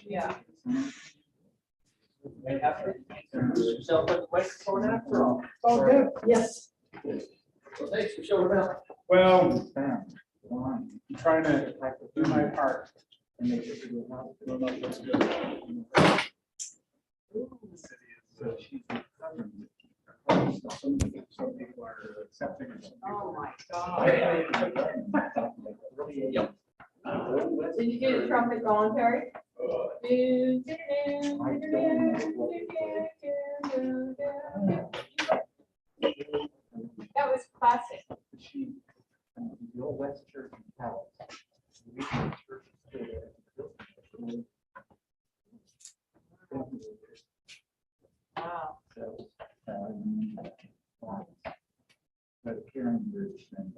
Yeah. They have to yourself at the microphone after all. Oh, good. Yes. Well, thanks for showing up. Well, I'm trying to do my part. Some people are accepting it. Oh, my God. Yep. Did you do the trumpet voluntary? That was classic. The old West Church in Palace. Wow. But Karen Bridge and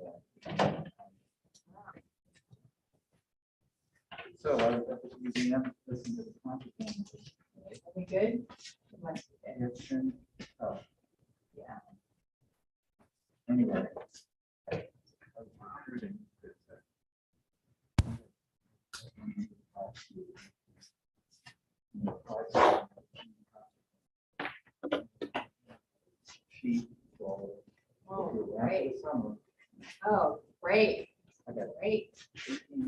so I was at the museum, listening to the concert. Are we good? Oh, Yeah. anyway. I was recruiting this, sheet. Oh, great. Summer, Oh, great. I got Great. 18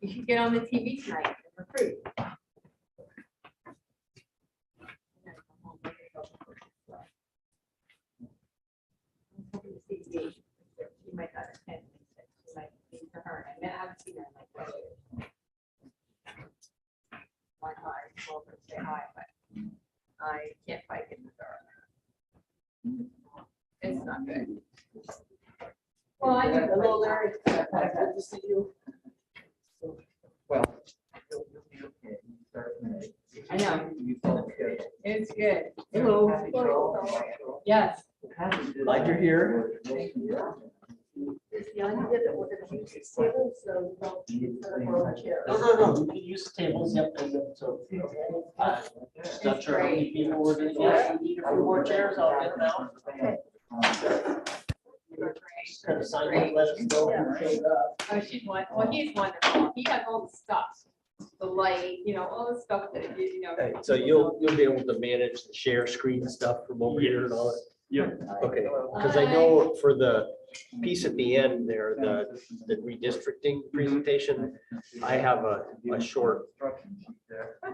You should get on the TV tonight and recruit. She might not attend. She might be for her. I haven't seen her in like 4 years. Why not? I told her to say hi, but I can't fight in the dark. It's not good. Well, I know the little Larry. Good to see you. Well, you'll be okay. You start May. I know. You follow schedule. It's good. Hello. Yes. Glad you're here. The idea that we're gonna use this table, so we don't need to put up our own chair. No. You can use the tables, yep. So, not sure how many people we're gonna get. We need a few more chairs, I'll get them out. Just kind of sign up, let us know. Oh, she's one. Well, he's wonderful. He has all the stuff, the light, all the stuff that Okay, so you'll be able to manage the share screen stuff from over here and all that. Yep. Okay, because I know for the piece at the end there, the redistricting presentation, I have a short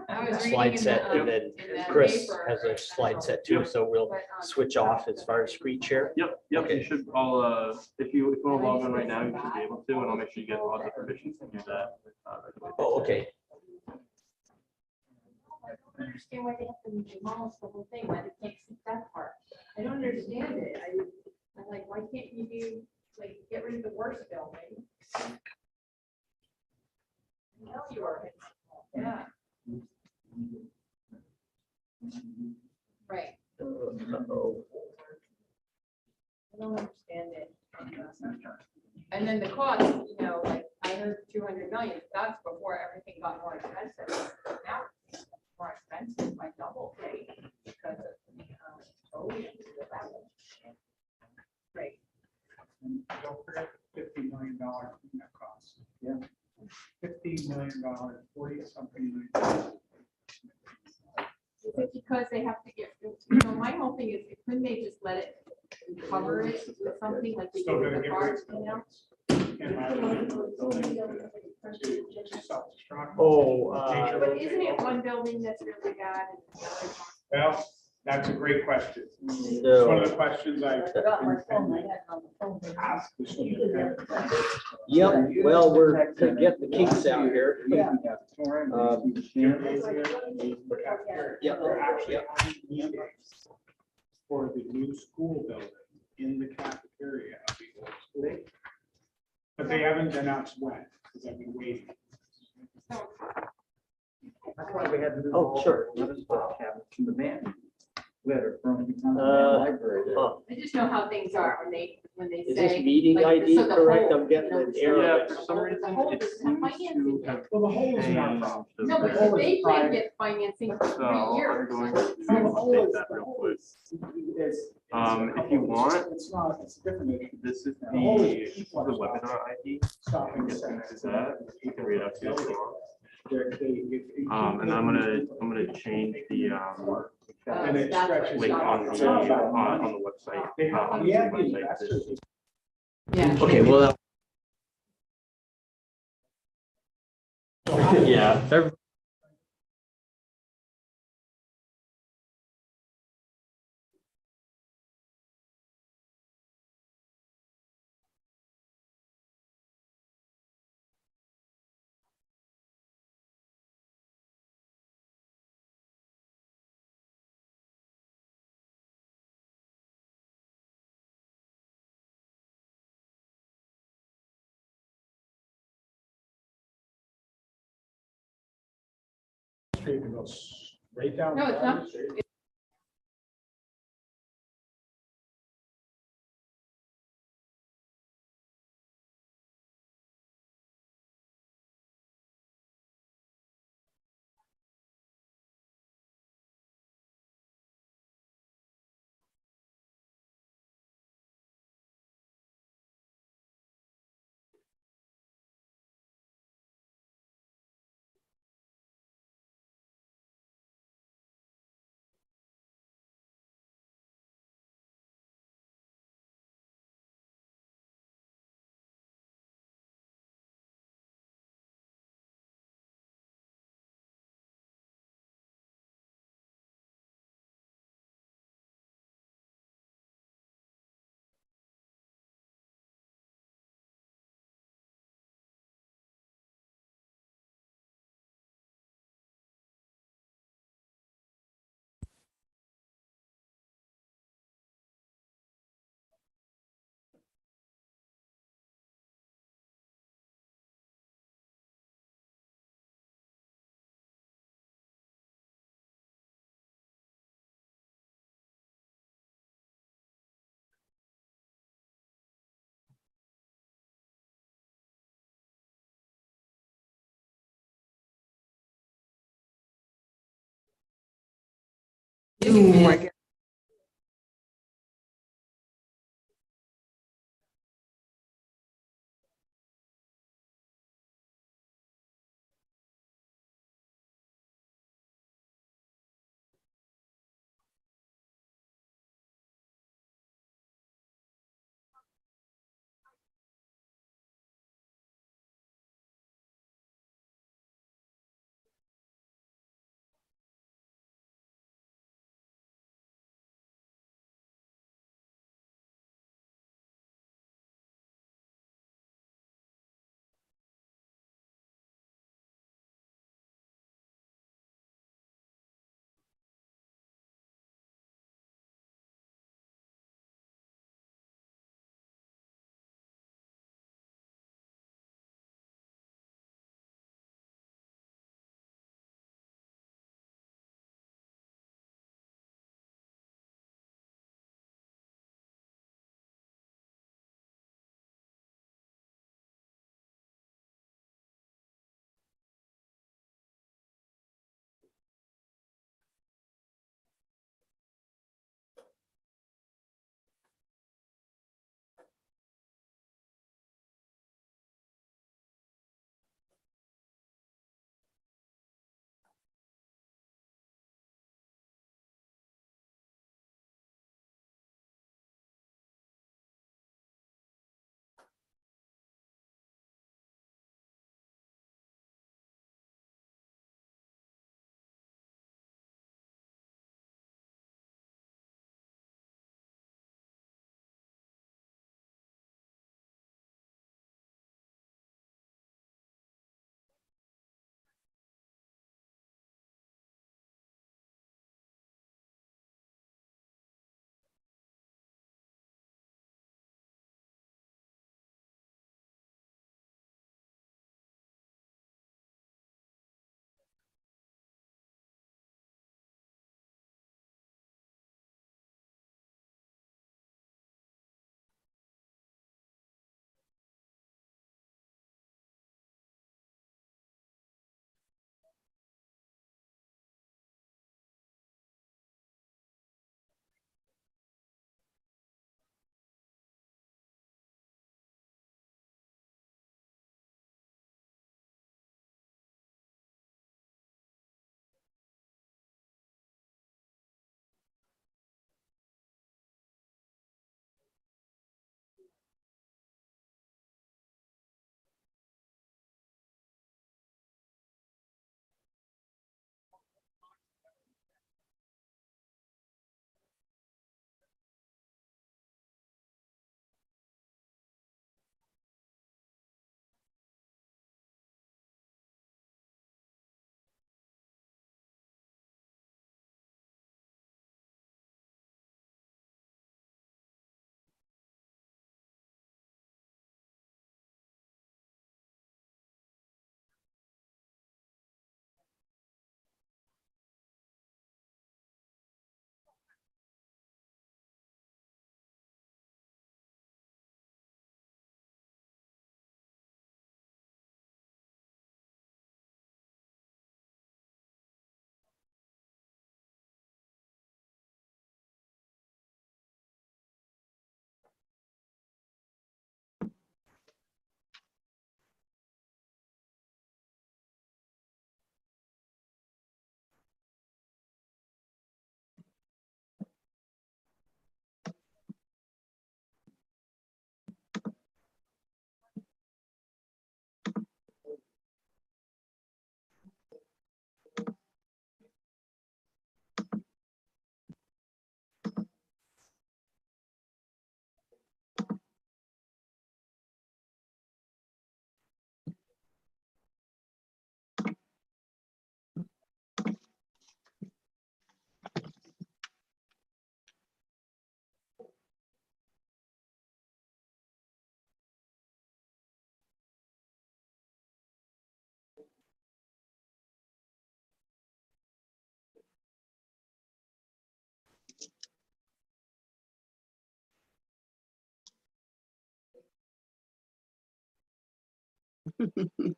I was reading slide in set, the, and then in the Chris paper. has a slide set too, so we'll But, switch off as far as screen share. Yep, Okay. you should all, if you want to log on right now, you should be able to, and I'll make sure you get all the permissions to do that. Oh, okay. I don't understand why they have to demolish the whole thing, why they can't keep that part. I don't understand it. I'm like, why can't you do, like, get rid of the worst building? I know you are. Yeah, right. Uh-oh. I don't understand it. And then the cost, like, I heard 200 million, that's before everything got more expensive. Now it's more expensive by double, right? Because of the right. And don't forget $50 million that cost. Yeah. $15 million, 40-something million. Is it because they have to get, my whole thing is, couldn't they just let it cover it with something like they do Still with gonna the get rid parks, of buildings. In my self-destruct. Oh, But isn't it one building that's really bad and the other one? Well, that's a great question. It's one no. of the questions I Forgot my phone, I had it on the phone. asked the superintendent. Yep, well, we're to get the kinks out here. Yeah. Yep. We're actually having meetings for the new school building in the cafeteria of the old school. But they haven't announced when, because I've been waiting. So, That's why we had to move. Oh, all sure. the other file cabinets to the band. Letter from the library. there. Huh. I just know how things are when they Is say. this meeting like, ID so the correct? whole, I'm getting an error. Yeah, there. for some reason, whole it doesn't seems have financing to yet. have Well, the whole is not a changed. problem. No, The but whole is they can't private. get financing for So 3 I'm years. going to No, the whole update is- that the real whole quick. is- If you want, It's not, it's a different issue. this is The whole is the people are webinar ID. You stopping can get sex. into that. You can read up to it if you want. And I'm gonna change the, And it stretches link on the, on the website. On the Yeah, the website. investors. Yeah. Okay, well. Yeah. Street and goes right down. No, it's not.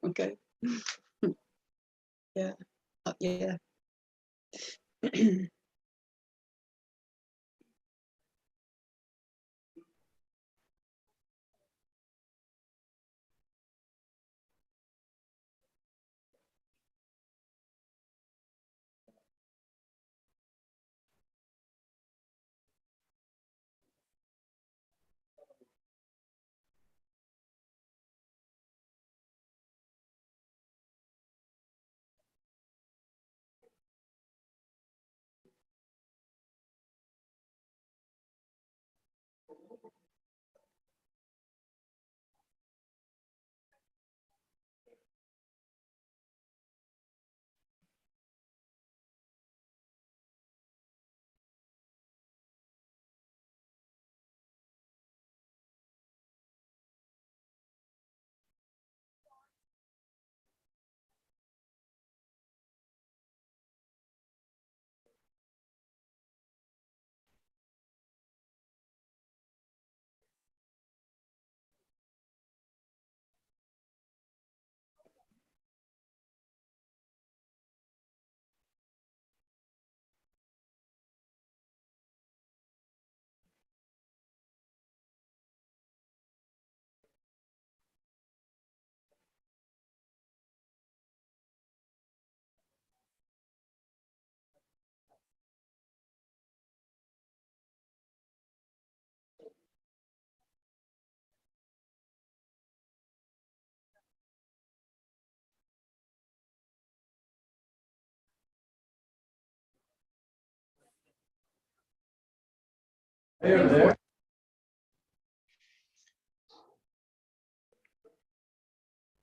Okay. Yeah, yeah.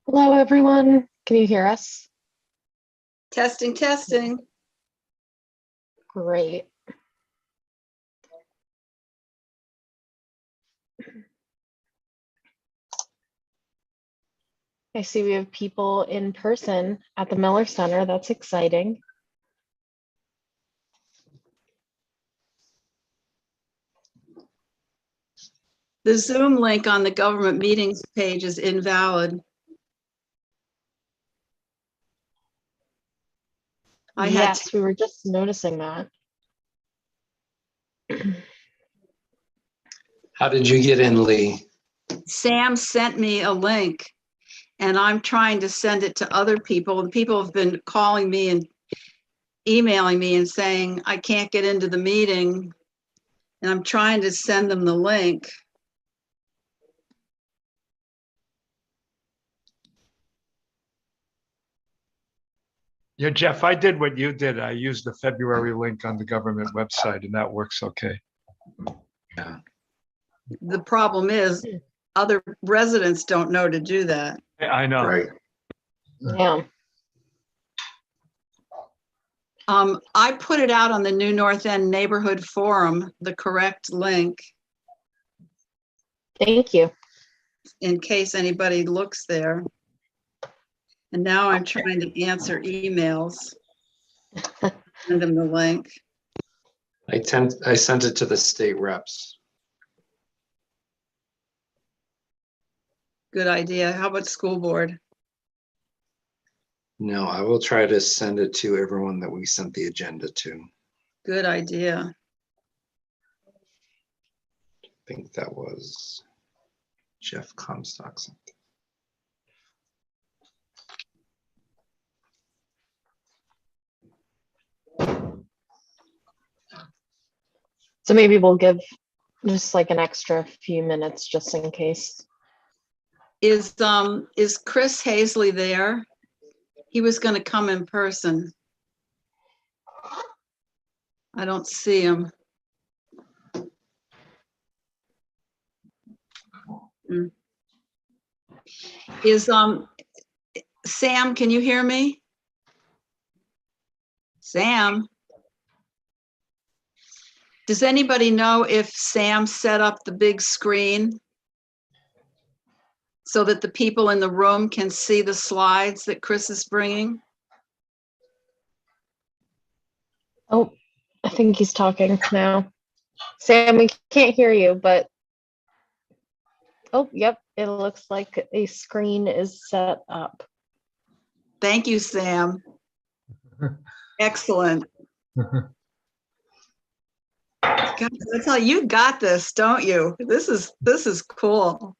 Hello, everyone. Can you hear us? Testing, testing. Great. I see we have people in person at the Miller Center. That's exciting. The Zoom link on the government meetings page is invalid. I had Yes, we were just noticing that. How did you get in, Lee? Sam sent me a link and I'm trying to send it to other people, and people have been calling me and emailing me and saying, I can't get into the meeting. And I'm trying to send them the link. Yeah, Jeff, I did what you did. I used the February link on the government website and that works okay. Yeah. The problem is other residents don't know to do that. I know. Right. Yeah. I put it out on the New North End Neighborhood Forum, the correct link, Thank you. in case anybody looks there. And now I'm trying to answer emails. Send them the link. I sent it to the state reps. Good idea. How about school board? No, I will try to send it to everyone that we sent the agenda to. Good idea. I think that was Jeff Comstock. So maybe we'll give just like an extra few minutes just in case. Is Chris Hazley there? He was going to come in person. I don't see him. Is Sam, can you hear me? Sam? Does anybody know if Sam set up the big screen so that the people in the room can see the slides that Chris is bringing? Oh, I think he's talking now. Sam, we can't hear you, but Oh, yep, it looks like a screen is set up. Thank you, Sam. Excellent. God, I tell you, got this, don't you? This is cool.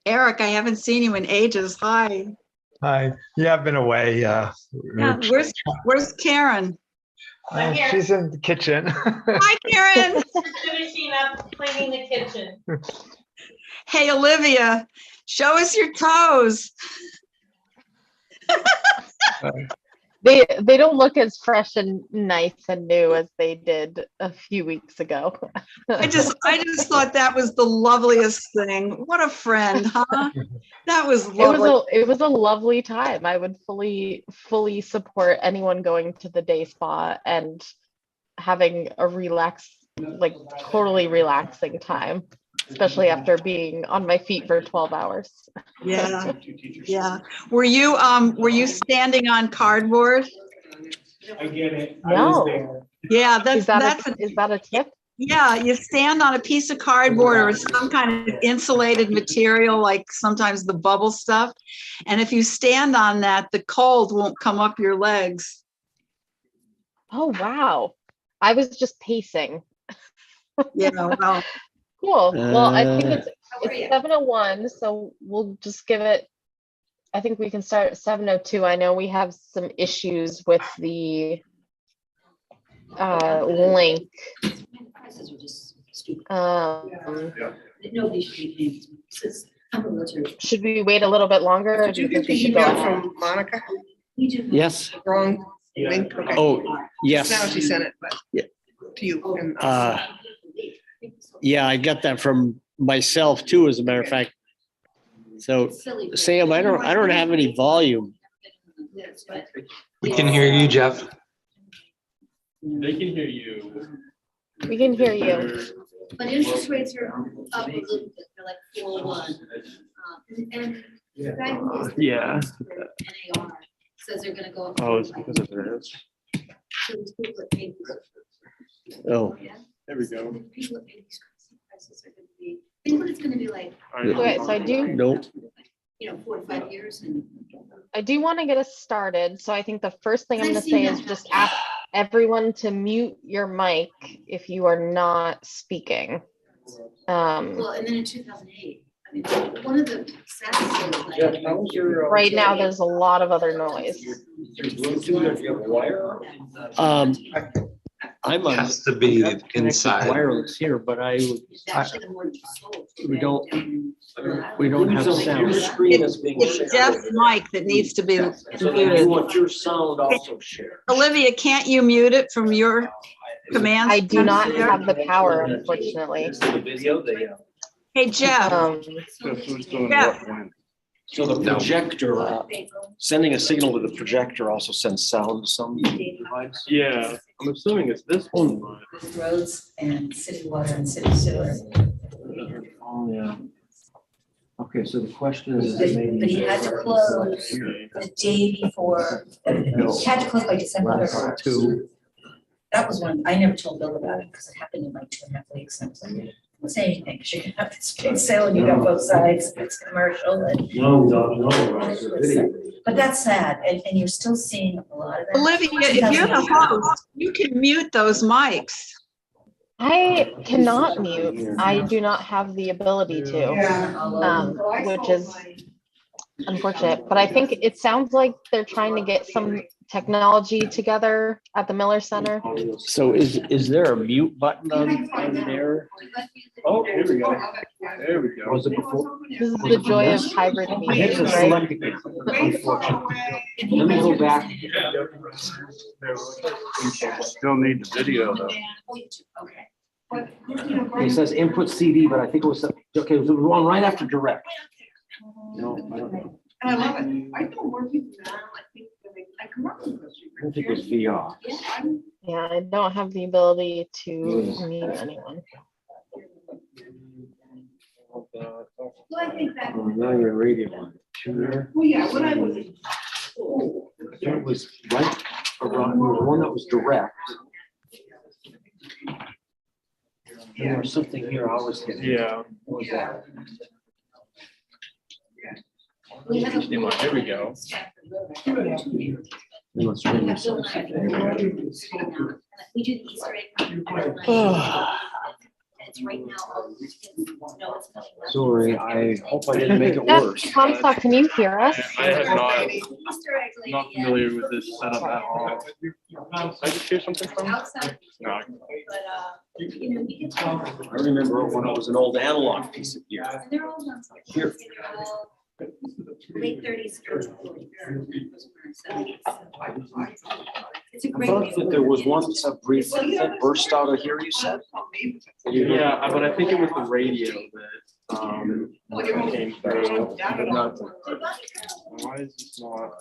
Eric, I haven't seen you in ages. Hi. Hi, yeah, I've been away. Yeah, where's Karen? She's in the kitchen. Hi, Karen. Finishing up cleaning the kitchen. Hey, Olivia, show us your toes. They don't look as fresh and nice and new as they did a few weeks ago. I just thought that was the loveliest thing. What a friend, huh? That was lovely. It was a lovely time. I would fully support anyone going to the day spa and having a totally relaxing time, especially after being on my feet for 12 hours. Yeah. Yeah. Were you standing on cardboard? I get it. I No. was there. Yeah, Is that a tip? Yeah, you stand on a piece of cardboard or some kind of insulated material, like sometimes the bubble stuff. And if you stand on that, the cold won't come up your legs. Oh, wow. I was just pacing. Yeah, well, Cool. Well, I think it's 7:01, so we'll just give it, I think we can start at 7:02. I know we have some issues with the link. Prices are just stupid. Nobody should be paying this. I'm a realtor. Should we wait a little bit longer? Or Did do you think get we the should go email ahead? from Monica? We do. Yes. Wrong link? Okay. Oh, yes. Now she sent it, but Yeah. to you. And us. Yeah, I got that from myself too, as a matter of fact. So Sam, I don't have any volume. We can hear you, Jeff. They can hear you. We can hear you. But interest rates are up a little bit, they're like 4.1. And the guy who is the Yeah. NAR says they're gonna go up. Oh, it's because of this. So these people that pay these- Oh, yeah, There we go. people that pay these prices are gonna be, think what it's gonna be like, Okay, so nope. 4 to 5 years and. I do want to get us started. So I think the first thing I'm I've going to seen say that is just happen. ask everyone to mute your mic if you are not speaking. Well, and then in 2008, I mean, one of the saddest things, like. Right now, there's a lot of other noise. I'm on. Has to be connected inside. wireless here, but It's actually the more that you sold. we don't have sound. it's Jeff's mic that needs to be You muted. want your sound also shared. Olivia, can't you mute it from your command? I do not center? have the power, unfortunately. The video, Hey, Jeff. So who's doing Yeah. what when? So the projector, sending a signal to the projector also sends sound to some device? Yeah, I'm assuming it's this one. Roads and city water and city sewer. Oh, yeah. Okay, so the question is. But he had to close the day before, he had to close by December 3rd. That was one, I never told Bill about it because it happened in like 2.5 weeks. And I was like, don't say anything, because you're gonna have this big sale and you got both sides, it's commercial and. No. But that's sad, and you're still seeing a lot of that. Olivia, if you're the host, you can mute those mics. I cannot mute. I do not have the ability to, which is unfortunate. But I think it sounds like they're trying to get some technology together at the Miller Center. So is there a mute button on there? Oh, here we go. There we go. Was it before? This is the joy of hybrid I hit meetings, the right? select again, unfortunately. Let me go back. Still need the video though. Okay. It says input CD, but I think it was, okay, it was the one right after direct. No, I don't know. I love it. I know more people now, I come up with this. I don't think it was VR. Yeah, I don't have the ability to mute anyone. Well, I think that. Oh, now you're radio on. Tuner. Well, yeah, when I was in I think it was right around, there was one that was direct. There was something here I was getting. Yeah. We have a. Here we go. Let's bring this up. We do the Easter egg. hunt. It's right now. No, it's coming up. Sorry, I hope I didn't make it Jeff worse. Comstock, can you hear us? I have not, Easter egg lady, not yeah. familiar with this setup at all. Can I just hear something from? Outside, No. but, you know, we can. I remember when it was an old analog piece of gear. And they're all done. Here. They're all late 30s, early 40s. It's a I great. thought that there was once a brief that burst out of here, you said? Yeah, but I think it was the radio that came through, but not. Why is this not?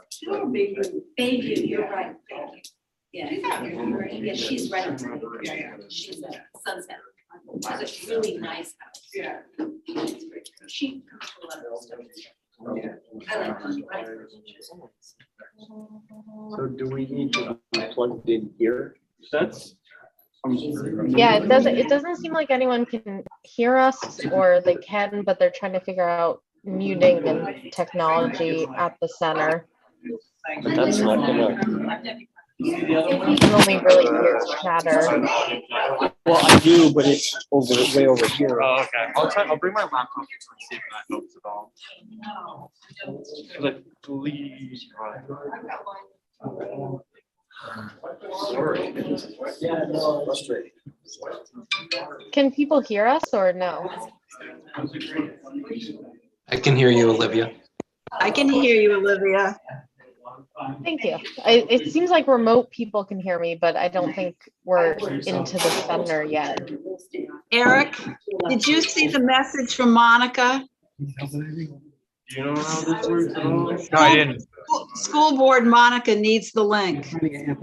Bayview, you're right. Bayview. Yeah, yeah, she's right. She's a Sunset. It's a really nice house. Yeah. She comes to a lot of stuff. I like her. So do we need to be plugged in here? That's. Yeah, it doesn't seem like anyone can hear us, or they can, but they're trying to figure out muting and technology at the center. But that's not gonna. You can only really hear chatter. Well, I do, but it's way over here. Oh, okay. I'll bring my laptop and see if that helps at all. Cause I believe. Sorry. Yeah, no, frustrating. Can people hear us or no? I can hear you, Olivia. I can hear you, Olivia. Thank you. It seems like remote people can hear me, but I don't think we're into the center yet. Eric, did you see the message from Monica? Do you know how this works at all? No, I didn't. School board Monica needs the link.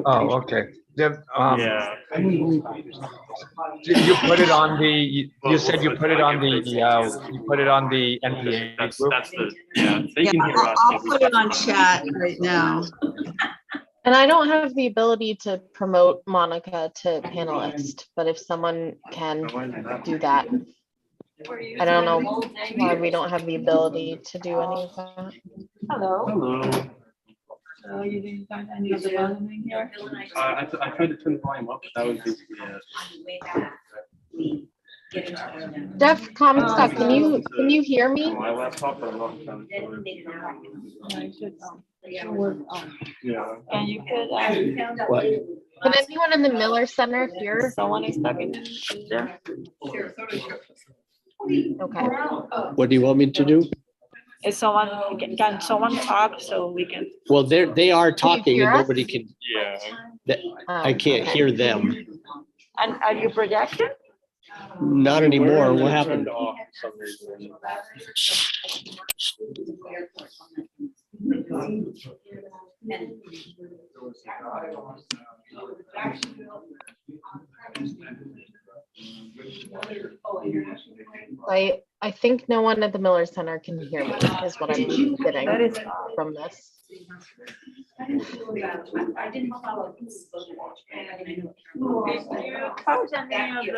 Oh, okay. Then, Yeah. you put it on the, you said you put it on the, you put it on the NPA That's group? the, yeah, they Yeah, can hear us. I'll put it on chat right now. And I don't have the ability to promote Monica to panelist, but if someone can do that. I don't know why we don't have the ability to do any of that. Hello. So you didn't find any of the volume here? I tried to turn the volume up, but that was basically it. Jeff Comstock, can you hear me? On my laptop, but I'm not entirely sure. Yeah. And you could, What? Can anyone in the Miller Center hear? someone is talking there. Okay. What do you want me to do? Is someone, can someone talk so we can? Well, they are talking hear and us? nobody can, Yeah. I can't Okay. hear them. And are you projecting? Not anymore. What happened? Turned off for some reason. I think no one at the Miller Center can hear me, is what I'm getting from this. How's any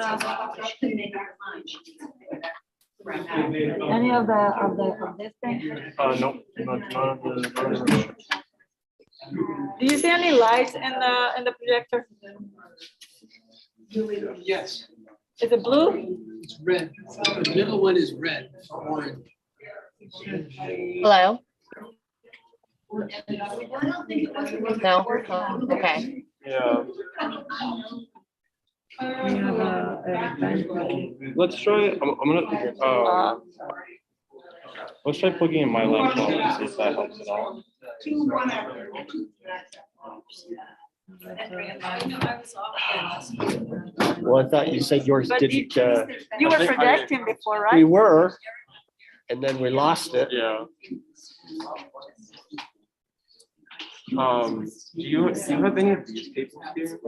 of this thing? Nope, none of the. Do you see any lights in the projector? Yes, Is it blue? it's red. The middle one is red, orange. Hello? No? Oh, okay. Yeah. Let's try, I'm gonna, let's try plugging in my laptop and see if that helps at all. Well, I thought you said yours But didn't, You were projecting before, we right? were, and then we lost it. Yeah. Do you have any of these papers here?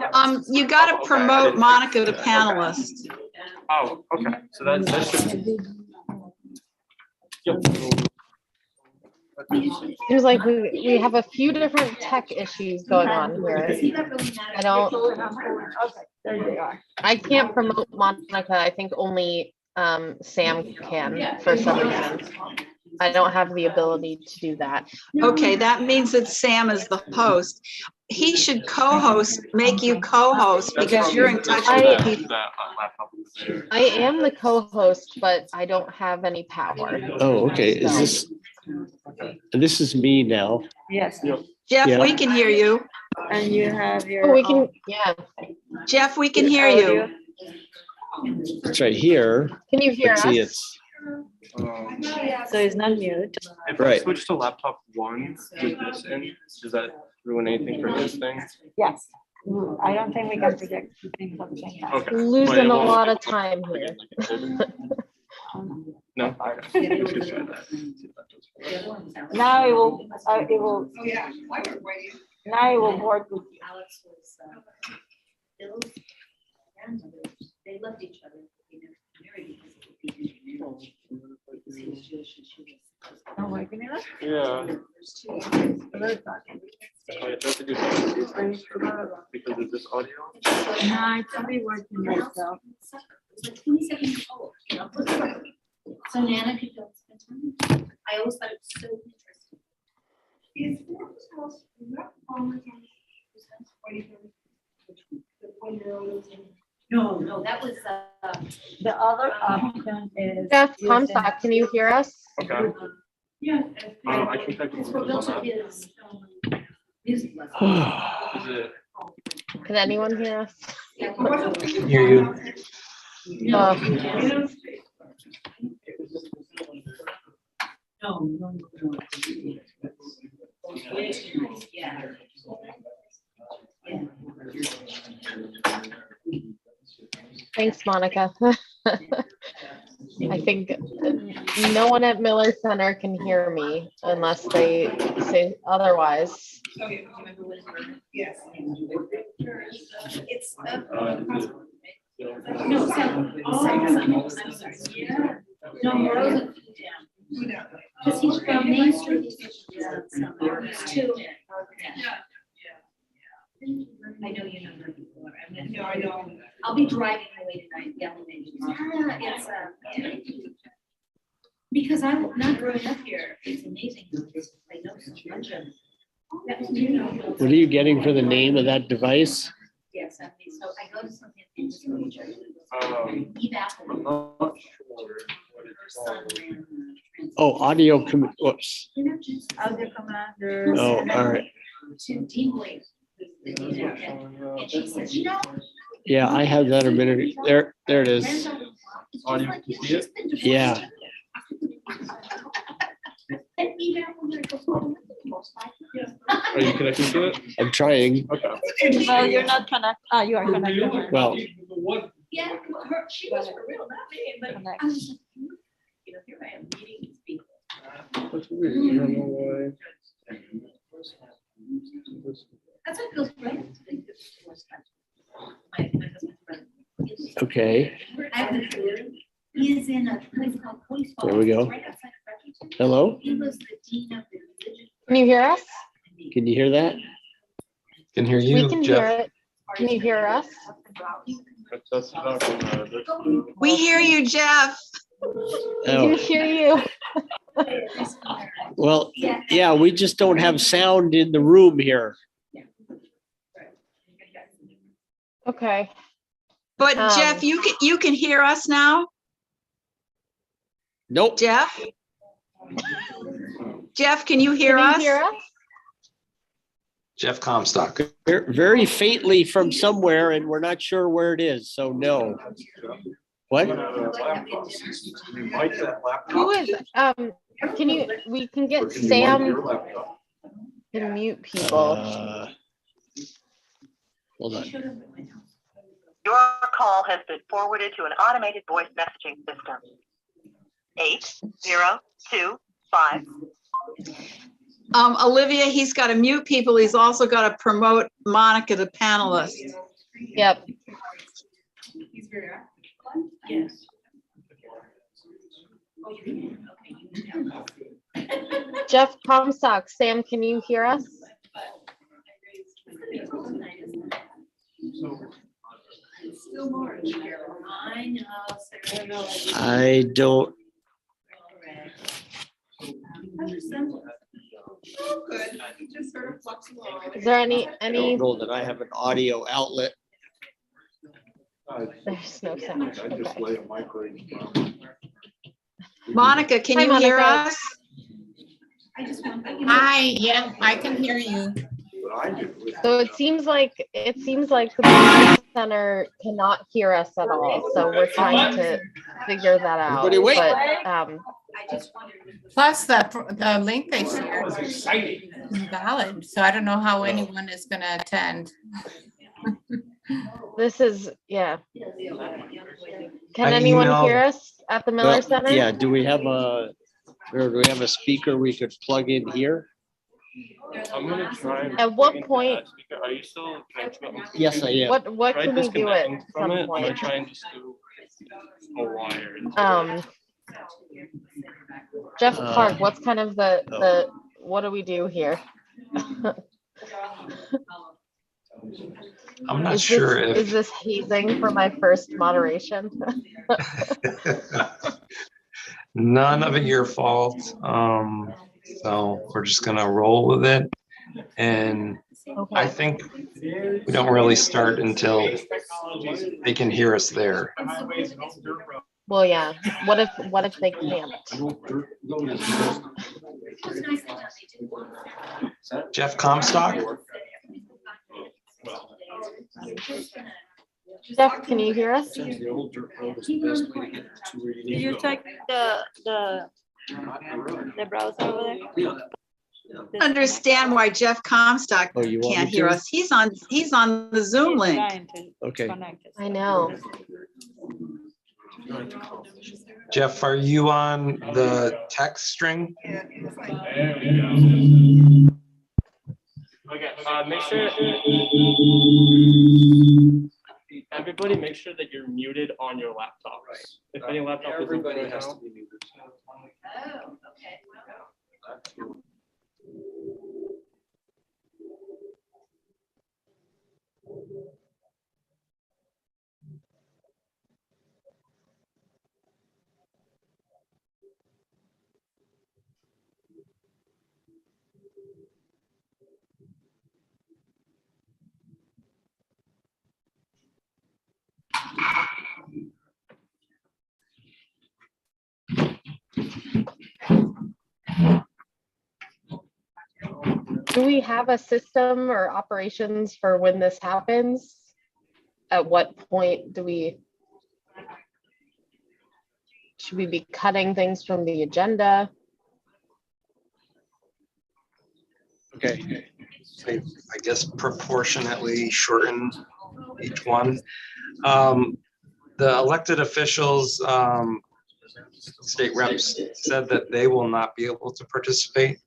You gotta Okay. promote Monica to panelist. Oh, okay, so that should. Yep. Seems like we have a few different tech issues going on here. I don't, Okay, there they are. I can't promote Monica. I think only Sam can for some reason. I don't have the ability to do that. Okay, that means that Sam is the host. He should co-host, make you co-host because you're in touch with the people. I am the co-host, but I don't have any power. Oh, okay. Is this is me now? Yes. Jeff, Yeah. we can hear you. And you have your. Oh, we can, yeah. Jeff, we can hear you. It's right here. Can you hear Let's see, us? it's So it's not mute. If I Right. switch to laptop one with this in, does that ruin anything for his thing? Yes. I don't think we can project two things at the same time. Okay. Losing a lot of time here. No? Okay. Let's just try that. See if that does. Now it will, now it will work with you. Alex was, Bill's grandmother, they loved each other. They never married because it would be intermarriage. Because he was Jewish and she was. Not working enough? Yeah. First 2 years. Oh, yeah, does it do something with these things because of this audio? No, it's only working myself. It was like 27 years old, you know. So Nana could go spend time. I always thought it was so interesting. No, that was, The other option is. Jeff Comstock, can you hear us? Okay. yeah. I can type It's it for on Bill to that. his music lesson. Is it? Can anyone hear us? Hear you. No. Yeah. Thanks, Monica. I think no one at Miller Center can hear me unless they say otherwise. Yes. It's. No, I'm sorry. Yeah. No, Rose. Because he's from Main Street. He's two. I know you know where people are. No, I know. I'll be driving away tonight, yelling at you. It's, because I'm not growing up here, it's amazing. I know so much of. That was me. What are you getting for the name of that device? Yes, I mean, so I go to something in this region. I'm not sure what Her it's son called. ran, Oh, audio, whoops. Audio commanders. Oh, all right. To Dean Blake. And she says, you know. Yeah, I have that a minute. There it is. Audio, can you see it? Yeah. Are you connected to it? I'm trying. Okay. Well, you're not connected. You are connected. Well, Yeah, she was for real, not me, but I was like, you know, here I am meeting these people. That's weird. I don't know why. That's what feels great. My husband's brother. okay. I have the theory. He is in a place called Police. There we go. Right outside of Burlington. Hello? He was the dean of the religion. Can you hear us? Can you hear that? Can hear We you, can hear Jeff. it. Can you hear us? That's not gonna, that's- We hear you, Jeff. We Oh, can hear you. well, yeah, we just don't have sound in the room here. Okay. But Jeff, you can hear us now? Nope. Jeff? Jeff, can you hear Can you us? hear us? Jeff Comstock. Very faintly from somewhere and we're not sure where it is, so no. What? Who is, can you, we can get Sam to mute people. Hold on. Your call has been forwarded to an automated voice messaging system. 8025. Olivia, he's got to mute people. He's also got to promote Monica to panelist. Yep. He's very active. Yes. Oh, you can, okay, you can. Jeff Comstock, Sam, can you hear us? I don't, Good. Just sort of flux along. Is there any I don't know that I have an audio outlet. There's no sound. I just Okay. lay a microwave down. Monica, can Hi, you hear Monica. us? Hi, yeah, I can hear you. But I do. So it seems like the Media Center cannot hear us at all. So we're trying to figure that out. Everybody wait. But Plus, the link they shared is invalid, so I don't know how anyone is gonna attend. this is, yeah. Can I anyone emailed- hear us at the Miller Well, Center? yeah, do we have a speaker we could plug in here? I'm gonna try. and At what plug into point- that speaker. Are you still connected on the Yes, I am. What Try can we do at disconnecting from some it. I'm gonna point? try and just do a wire. Jeff Uh, Clark, what's kind of the what do we do here? I'm not Is sure this, is if, this hazing for my first moderation? none of it your fault. So we're just gonna roll with it. And I Okay. think we don't really start until they can hear us there. Well, yeah. What if they can't? Jeff Comstock? Jeff, can you hear us? The old dirt road is the best way to get to where you need Did to you go. check the browser over there? Understand why Jeff Comstock Oh, you want can't me hear to? us. He's on the Zoom He's link. trying to Okay. connect us. I know. Jeff, are you on the text string? Okay, make sure. Everybody make sure that you're muted on your laptops. If any laptop is open Everybody right has now. to be muted. Oh, okay. Do we have a system or operations for when this happens? At what point should we be cutting things from the agenda? Okay. I guess proportionately shorten each one. The elected officials, state reps said that they will not be able to participate.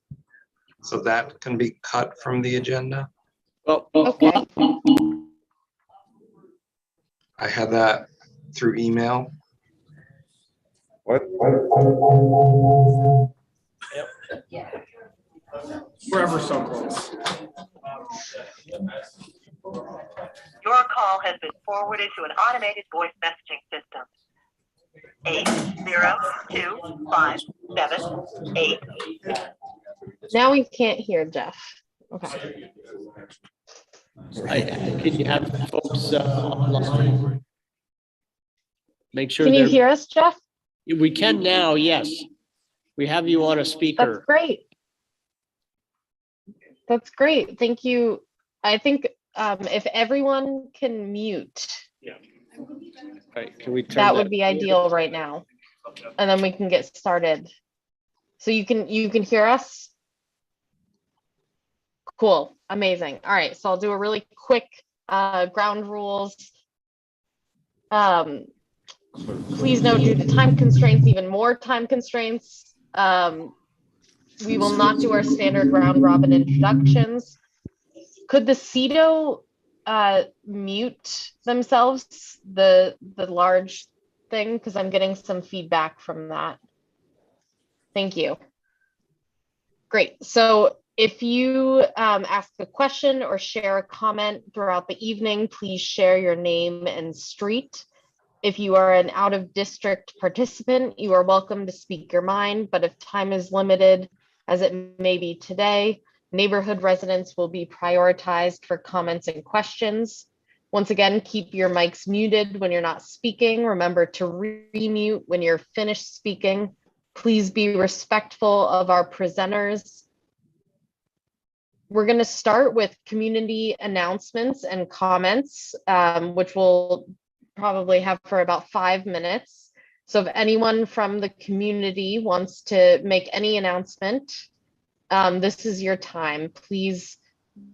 So that can be cut from the agenda. Well, Okay. I had that through email. Forever so close. Your call has been forwarded to an automated voice messaging system. 8025788. Now we can't hear Jeff. Okay. Can you have folks online? Make sure Can you they're, hear us, Jeff? we can now, yes. We have you on a That's speaker. great. That's great. Thank you. I think if everyone can mute, Right, can we turn that would be ideal right now. And then we can get started. So you can hear us? Cool, amazing. All right, so I'll do a really quick ground rules. Please note, due to time constraints, even more time constraints, we will not do our standard round robin introductions. Could the CETO mute themselves, the large thing, because I'm getting some feedback from that. Thank you. Great. So if you ask a question or share a comment throughout the evening, please share your name and street. If you are an out-of-district participant, you are welcome to speak your mind, but if time is limited, as it may be today, neighborhood residents will be prioritized for comments and questions. Once again, keep your mics muted when you're not speaking. Remember to re-mute when you're finished speaking. Please be respectful of our presenters. We're going to start with community announcements and comments, which we'll probably have for about 5 minutes. So if anyone from the community wants to make any announcement, this is your time. Please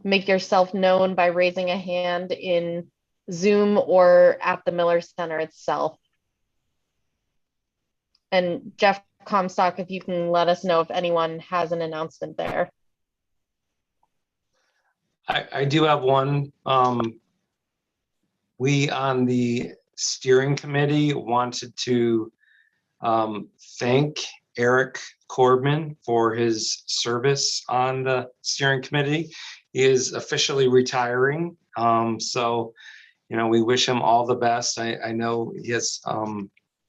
make yourself known by raising a hand in Zoom or at the Miller Center itself. And Jeff Comstock, if you can let us know if anyone has an announcement there. I do have one. We on the steering committee wanted to thank Eric Corbin for his service on the steering committee. He is officially retiring. So, you know, we wish him all the best. I know he has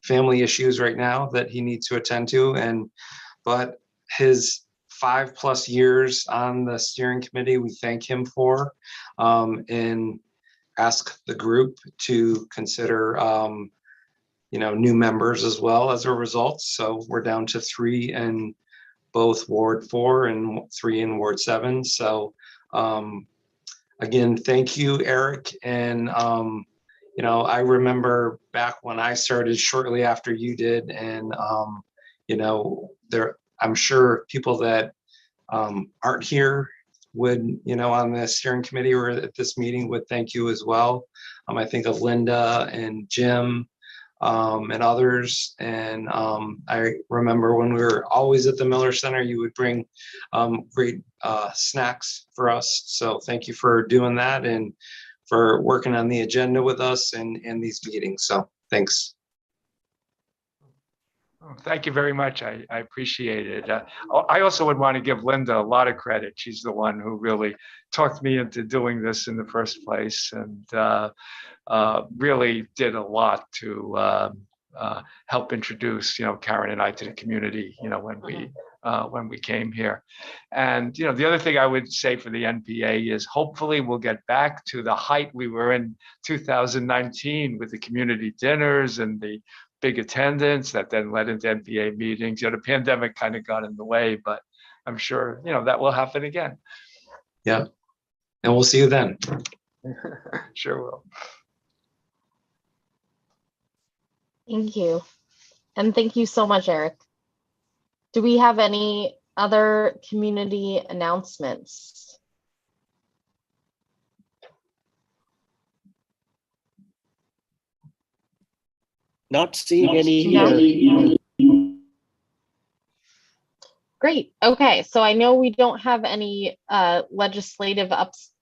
family issues right now that he needs to attend to, but his 5+ years on the steering committee, we thank him for, and ask the group to consider, you know, new members as well as a result. So we're down to 3 in both Ward 4 and 3 in Ward 7. So again, thank you, Eric. And you know, I remember back when I started shortly after you did, and you know, I'm sure people that aren't here would, you know, on the steering committee or at this meeting would thank you as well. I think of Linda and Jim and others. And I remember when we were always at the Miller Center, you would bring great snacks for us. So thank you for doing that and for working on the agenda with us and these meetings. So thanks. Oh, thank you very much. I appreciate it. I also would want to give Linda a lot of credit. She's the one who really talked me into doing this in the first place, and really did a lot to help introduce, you know, Karen and I to the community, you know, when we came here. And, you know, the other thing I would say for the NPA is hopefully we'll get back to the height we were in 2019 with the community dinners and the big attendance that then led into NPA meetings. You know, the pandemic kind of got in the way, but I'm sure, you know, that will happen again. Yeah. And we'll see you then. Sure will. Thank you. And thank you so much, Eric. Do we have any other community announcements? Not seeing any here. Great. Okay. So I know we don't have any legislative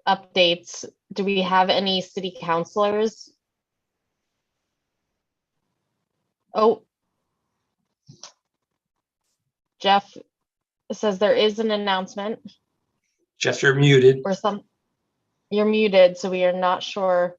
updates. Do we have any city councilors? Oh, Jeff says there is an announcement. Jeff, you're muted. Or you're muted, so we are not sure.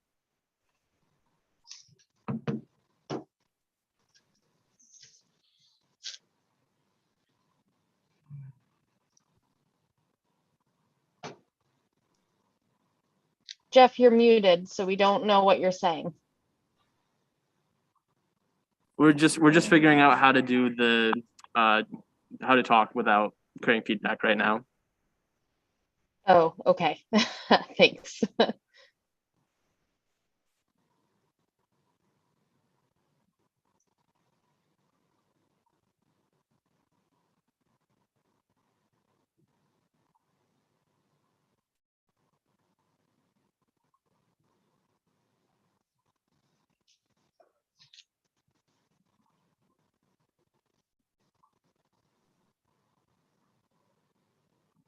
Jeff, you're muted, so we don't know what you're saying. We're just figuring out how to do the how to talk without creating feedback right now. Oh, okay. Thanks.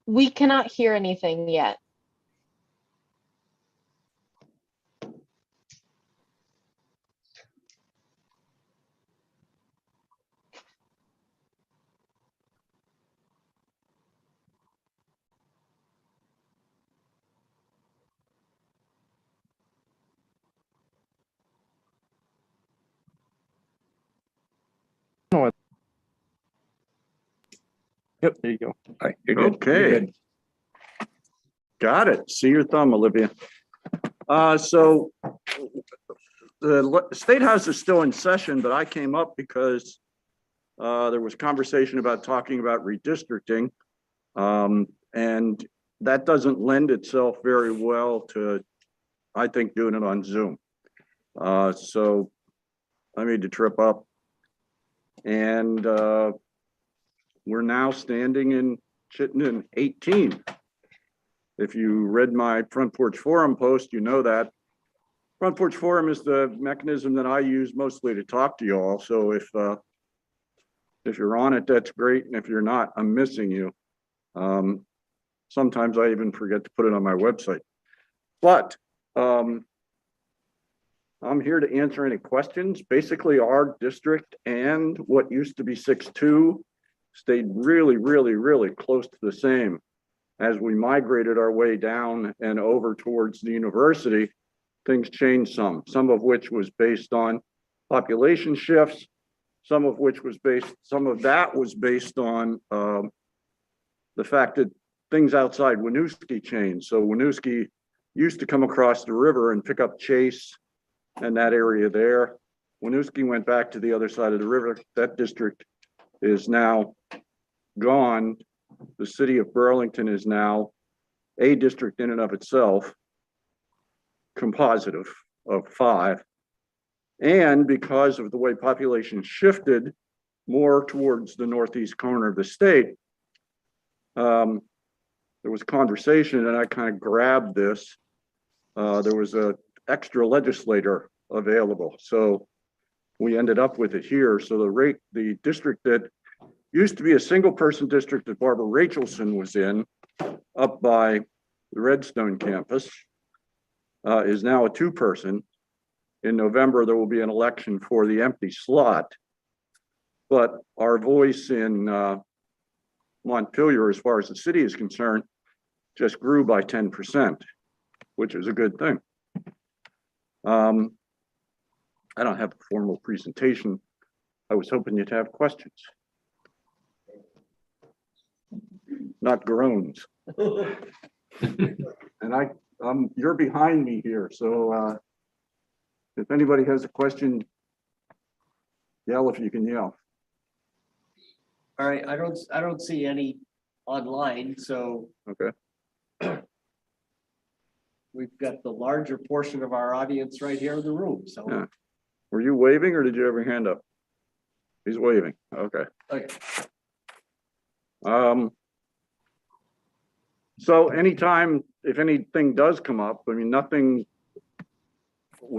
We cannot hear anything yet. Yep, there you go. All right, you're good. You're Okay. good. Got it. See your thumb, Olivia. So the State House is still in session, but I came up because there was conversation about talking about redistricting. And that doesn't lend itself very well to, I think, doing it on Zoom. So I made the trip up. And we're now standing in Chittenden 18. If you read my Front Porch Forum post, you know that. Front Porch Forum is the mechanism that I use mostly to talk to you all. So if you're on it, that's great. And if you're not, I'm missing you. Sometimes I even forget to put it on my website. But I'm here to answer any questions. Basically, our district and what used to be 6-2 stayed really, really, really close to the same. As we migrated our way down and over towards the university, things changed some of which was based on population shifts, some of that was based on the fact that things outside Winooski changed. So Winooski used to come across the river and pick up Chase and that area there. Winooski went back to the other side of the river. That district is now gone. The city of Burlington is now a district in and of itself, composite of 5. And because of the way population shifted more towards the northeast corner of the state, there was conversation, and I kind of grabbed this. There was an extra legislator available, so we ended up with it here. So the district that used to be a single person district that Barbara Rachelson was in up by the Redstone campus is now a 2-person. In November, there will be an election for the empty slot. But our voice in Montpelier, as far as the city is concerned, just grew by 10%, which is a good thing. I don't have a formal presentation. I was hoping you'd have questions. Not groans. And you're behind me here, so if anybody has a question, yell if you can yell. All right, I don't see any online, so Okay. we've got the larger portion of our audience right here in the room, so. Yeah. Were you waving or did you have your hand up? He's waving. Okay. Okay. So anytime, if anything does come up, I mean, nothing,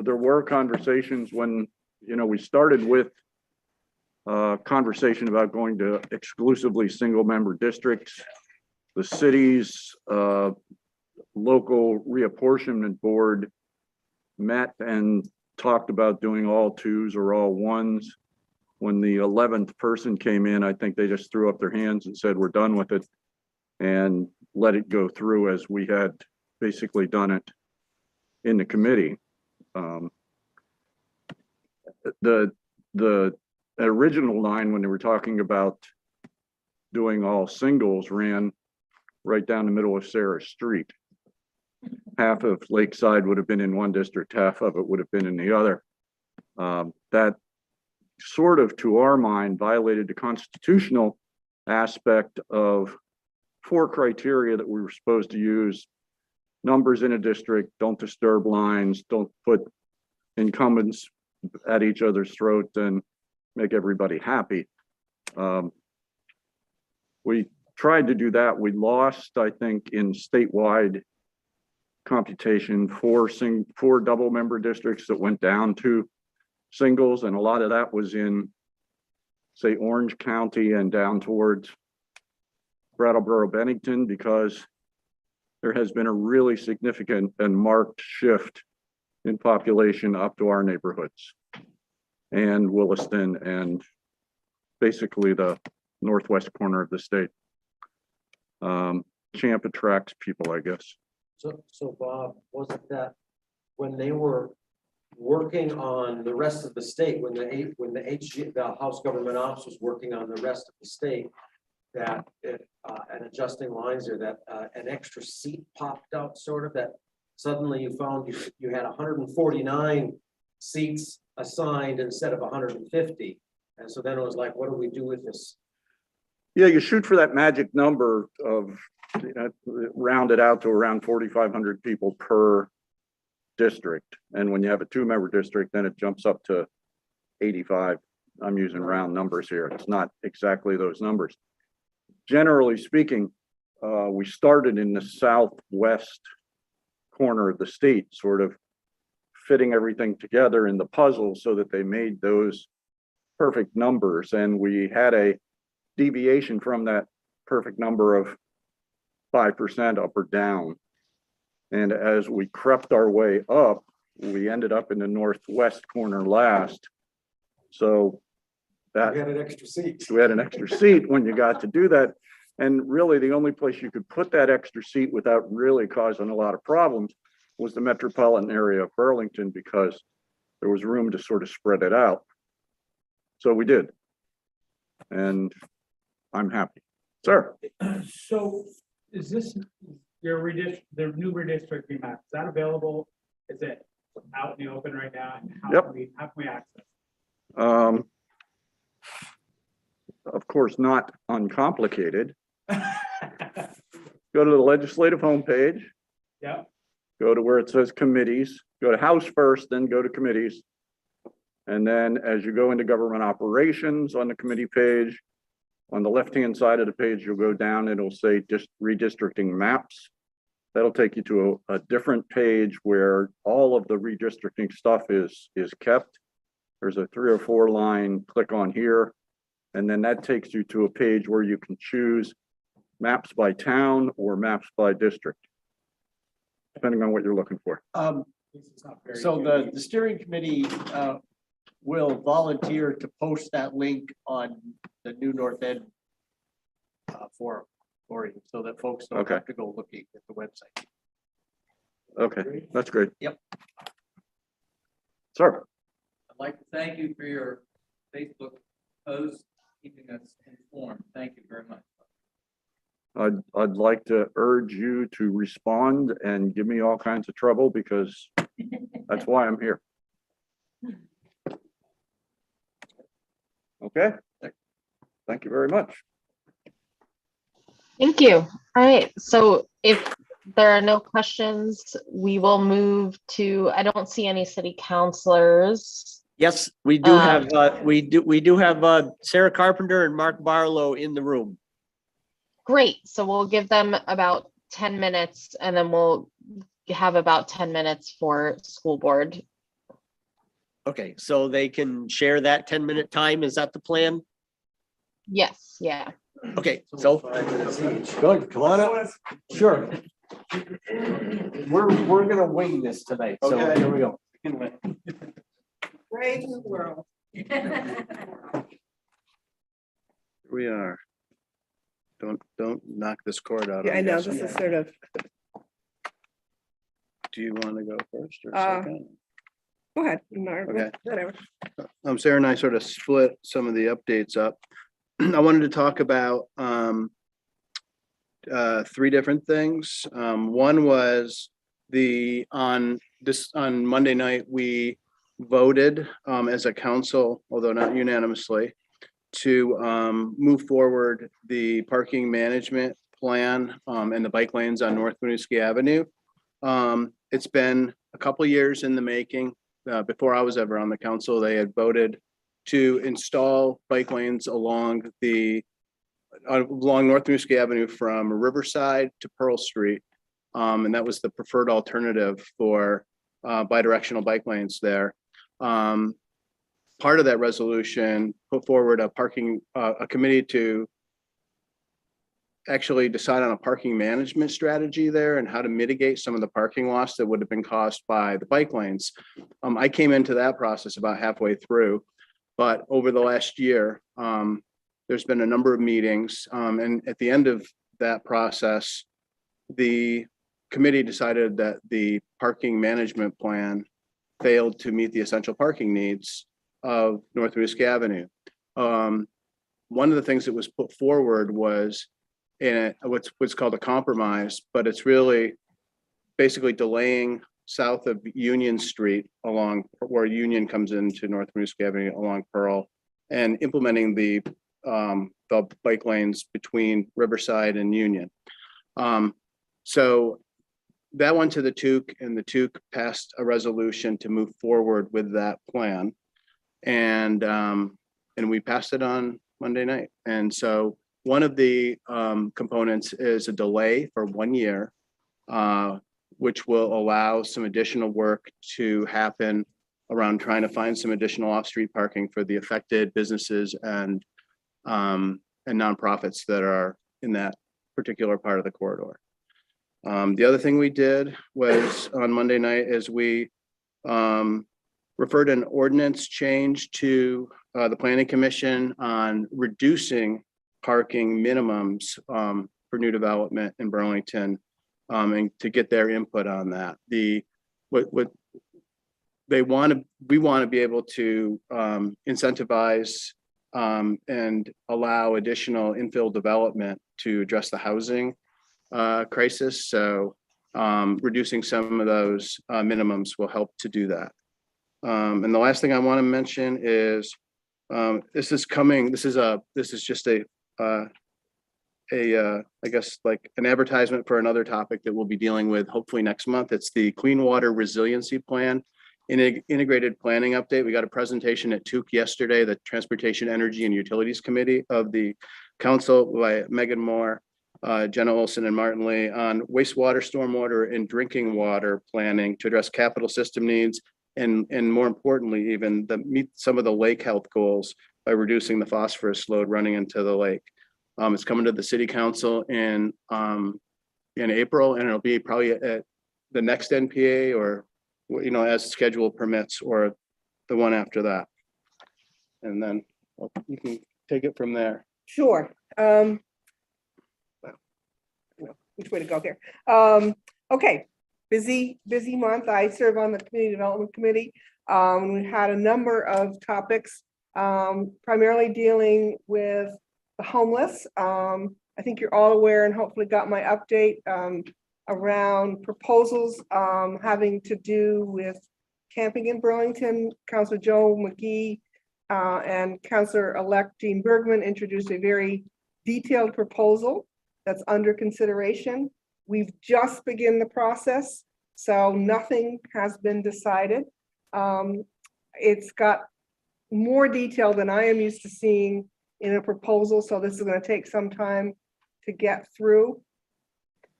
there were conversations when, we started with conversation about going to exclusively single member districts. The city's local reapportionment board met and talked about doing all 2s or all 1s. When the 11th person came in, I think they just threw up their hands and said, we're done with it, and let it go through as we had basically done it in the committee. The original line, when they were talking about doing all singles, ran right down the middle of Sarah Street. Half of Lakeside would have been in one district, half of it would have been in the other. That sort of, to our mind, violated the constitutional aspect of 4 criteria that we were supposed to use. Numbers in a district, don't disturb lines, don't put incumbents at each other's throat, and make everybody happy. We tried to do that. We lost, I think, in statewide computation, 4 double member districts that went down to singles, and a lot of that was in, say, Orange County and down towards Brattleboro, Bennington, because there has been a really significant and marked shift in population up to our neighborhoods and Williston and basically the northwest corner of the state. Champ attracts people, I guess. So Bob, wasn't that when they were working on the rest of the state, when the House Government Ops was working on the rest of the state, that and adjusting lines or that an extra seat popped out sort of that suddenly you found you had 149 seats assigned instead of 150. And so then it was like, what do we do with this? Yeah, you shoot for that magic number of, rounded out to around 4,500 people per district. And when you have a 2-member district, then it jumps up to 85. I'm using round numbers here. It's not exactly those numbers. Generally speaking, we started in the southwest corner of the state, sort of fitting everything together in the puzzle so that they made those perfect numbers. And we had a deviation from that perfect number of 5% up or down. And as we crept our way up, we ended up in the northwest corner last. So that We had an extra seat. we had an extra seat when you got to do that. And really the only place you could put that extra seat without really causing a lot of problems was the metropolitan area of Burlington, because there was room to sort of spread it out. So we did. And I'm happy. Sir? So is this your the new redistricting map? Is that available? Is it out in the open right now? And how Yep. how can we access? Of course, not uncomplicated. Go to the legislative homepage. Yep. Go to where it says committees, go to House first, then go to committees. And then as you go into government operations on the committee page, on the left-hand side of the page, you'll go down and it'll say just redistricting maps. That'll take you to a different page where all of the redistricting stuff is kept. There's a 3 or 4 line, click on here. And then that takes you to a page where you can choose maps by town or maps by district, depending on what you're looking for. So the steering committee will volunteer to post that link on the new North End forum for you, so that folks don't Okay. have to go looking at the website. Okay, that's great. Yep. Sir? I'd like to thank you for your Facebook post, keeping us informed. Thank you very much. I'd like to urge you to respond and give me all kinds of trouble, because that's why I'm here. Okay, thank you very much. Thank you. All right, so if there are no questions, we will move to, I don't see any city councilors. Yes, we do have we do have Sarah Carpenter and Mark Barlow in the room. Great, so we'll give them about 10 minutes and then we'll have about 10 minutes for school board. Okay, so they can share that 10-minute time. Is that the plan? Yes, yeah. Okay, so good. Come on up. Sure. We're gonna wing this tonight. So Okay. here we go. Brave new world. We are. Don't knock this cord out. Yeah, I on know, us. this is sort of, Do you want to go first or Uh, second? go ahead, Mark, Okay. whatever. Sarah and I sort of split some of the updates up. I wanted to talk about 3 different things. One was on Monday night, we voted as a council, although not unanimously, to move forward the parking management plan and the bike lanes on North Winooski Avenue. It's been a couple years in the making. Before I was ever on the council, they had voted to install bike lanes along North Winooski Avenue from Riverside to Pearl Street. And that was the preferred alternative for bidirectional bike lanes there. Part of that resolution put forward a committee to actually decide on a parking management strategy there and how to mitigate some of the parking loss that would have been caused by the bike lanes. I came into that process about halfway through, but over the last year, there's been a number of meetings. And at the end of that process, the committee decided that the parking management plan failed to meet the essential parking needs of North Winooski Avenue. one of the things that was put forward was in what's called a compromise, but it's really basically delaying south of Union Street along where Union comes into North Winooski Avenue along Pearl, and implementing the bike lanes between Riverside and Union. So that went to the TUC, and the TUC passed a resolution to move forward with that plan. And we passed it on Monday night. And so one of the components is a delay for 1 year, which will allow some additional work to happen around trying to find some additional off-street parking for the affected businesses and nonprofits that are in that particular part of the corridor. The other thing we did was on Monday night is we referred an ordinance change to the Planning Commission on reducing parking minimums for new development in Burlington, and to get their input on that. What we want to be able to incentivize and allow additional infill development to address the housing crisis. So reducing some of those minimums will help to do that. And the last thing I want to mention is this is coming. This is just I guess like an advertisement for another topic that we'll be dealing with hopefully next month. It's the Clean Water Resiliency Plan. In an integrated planning update, we got a presentation at TUC yesterday, the Transportation, Energy and Utilities Committee of the Council by Megan Moore, Jenna Olson and Martin Lee on wastewater, stormwater and drinking water planning to address capital system needs and more importantly, even meet some of the lake health goals by reducing the phosphorus load running into the lake. It's coming to the City Council in April, and it'll be probably at the next NPA or as schedule permits or the one after that. And then you can take it from there. Sure. Which way to go here? Okay, busy month. I serve on the Community Development Committee. We had a number of topics, primarily dealing with the homeless. I think you're all aware and hopefully got my update around proposals having to do with camping in Burlington. Councilor Joe McGee and Councilor-elect Jean Bergman introduced a very detailed proposal that's under consideration. We've just begun the process, so nothing has been decided. It's got more detail than I am used to seeing in a proposal, so this is going to take some time to get through.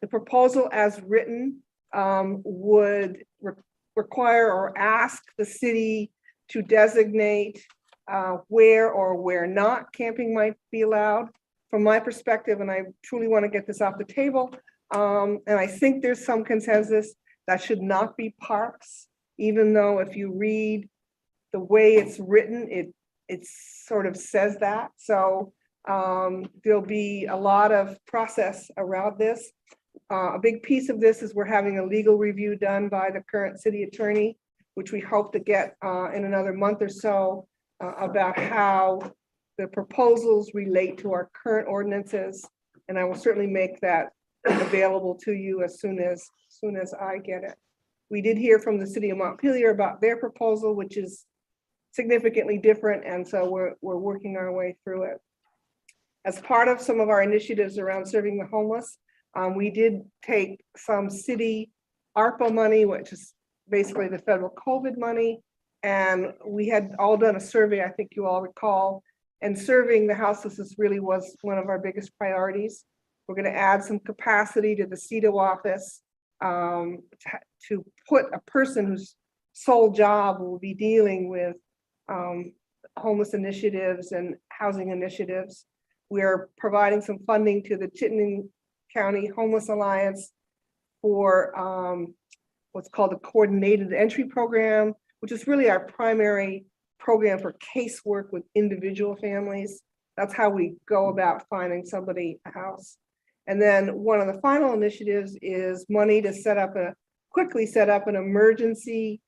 The proposal as written would require or ask the city to designate where or where not camping might be allowed. From my perspective, and I truly want to get this off the table, and I think there's some consensus that should not be parks, even though if you read the way it's written, it sort of says that. So there'll be a lot of process around this. A big piece of this is we're having a legal review done by the current city attorney, which we hope to get in another month or so, about how the proposals relate to our current ordinances. And I will certainly make that available to you as soon as I get it. We did hear from the city of Montpelier about their proposal, which is significantly different. And so we're working our way through it. As part of some of our initiatives around serving the homeless, we did take some city ARPA money, which is basically the federal COVID money. And we had all done a survey, I think you all recall, and serving the houseless really was one of our biggest priorities. We're going to add some capacity to the CEDO office to put a person whose sole job will be dealing with homeless initiatives and housing initiatives. We're providing some funding to the Chittenden County Homeless Alliance for what's called the Coordinated Entry Program, which is really our primary program for casework with individual families. That's how we go about finding somebody a house. And then one of the final initiatives is money to quickly set up an emergency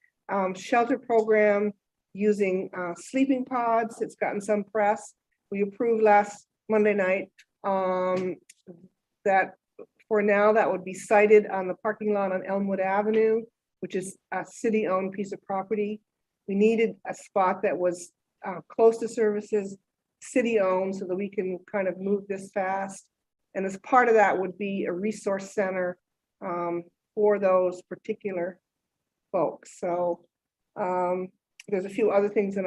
shelter program using sleeping pods. It's gotten some press. we approved last Monday night, that for now, that would be sited on the parking lot on Elmwood Avenue, which is a city-owned piece of property. We needed a spot that was close to services, city-owned, so that we can kind of move this fast. And as part of that would be a resource center for those particular folks. So there's a few other things in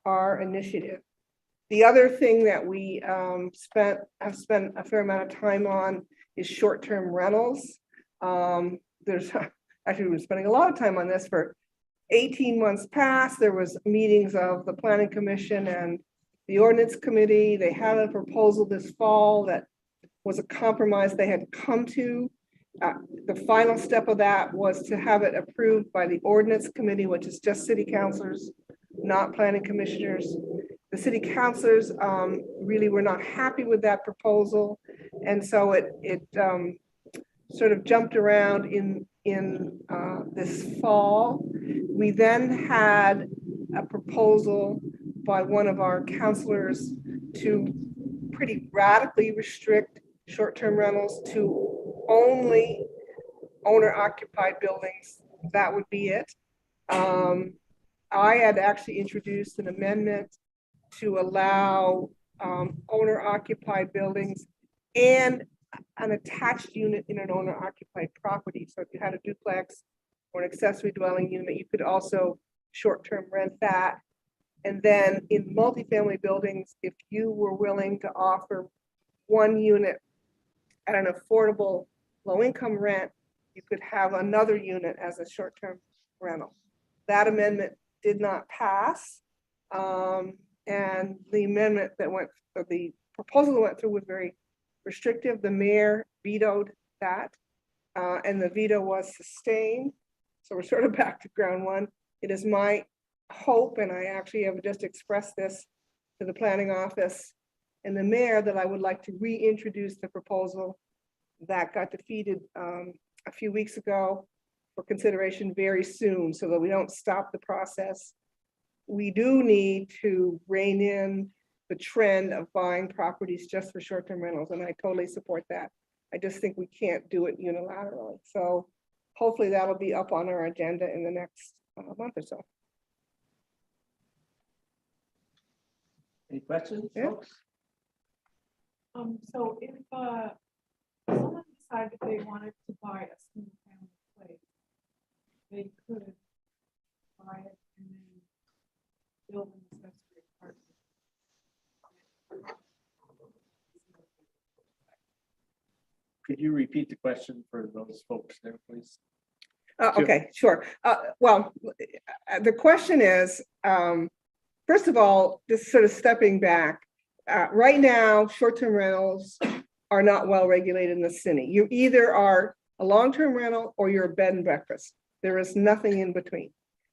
our initiative. The other thing that we have spent a fair amount of time on is short-term rentals. There's actually we've been spending a lot of time on this for 18 months past. There was meetings of the Planning Commission and the Ordinance Committee. They had a proposal this fall that was a compromise they had come to. The final step of that was to have it approved by the Ordinance Committee, which is just city councilors, not planning commissioners. The city councilors really were not happy with that proposal. And so it sort of jumped around in this fall. We then had a proposal by one of our councilors to pretty radically restrict short-term rentals to only owner-occupied buildings. That would be it. I had actually introduced an amendment to allow owner-occupied buildings and an attached unit in an owner-occupied property. So if you had a duplex or an accessory dwelling unit, you could also short-term rent that. And then in multifamily buildings, if you were willing to offer one unit at an affordable low-income rent, you could have another unit as a short-term rental. That amendment did not pass. And the amendment that went, or the proposal that went through was very restrictive. The mayor vetoed that, and the veto was sustained. So we're sort of back to ground one. It is my hope, and I actually have just expressed this to the planning office and the mayor, that I would like to reintroduce the proposal that got defeated a few weeks ago for consideration very soon, so that we don't stop the process. We do need to rein in the trend of buying properties just for short-term rentals, and I totally support that. I just think we can't do it unilaterally. So hopefully that'll be up on our agenda in the next month or so. Any questions, Yeah. folks? So if someone decided they wanted to buy a single family place, they could buy it and then build an accessory apartment. Could you repeat the question for those folks there, please? Okay, sure. Well, the question is, first of all, just sort of stepping back, right now, short-term rentals are not well regulated in the city. You either are a long-term rental or you're a bed and breakfast. There is nothing in between.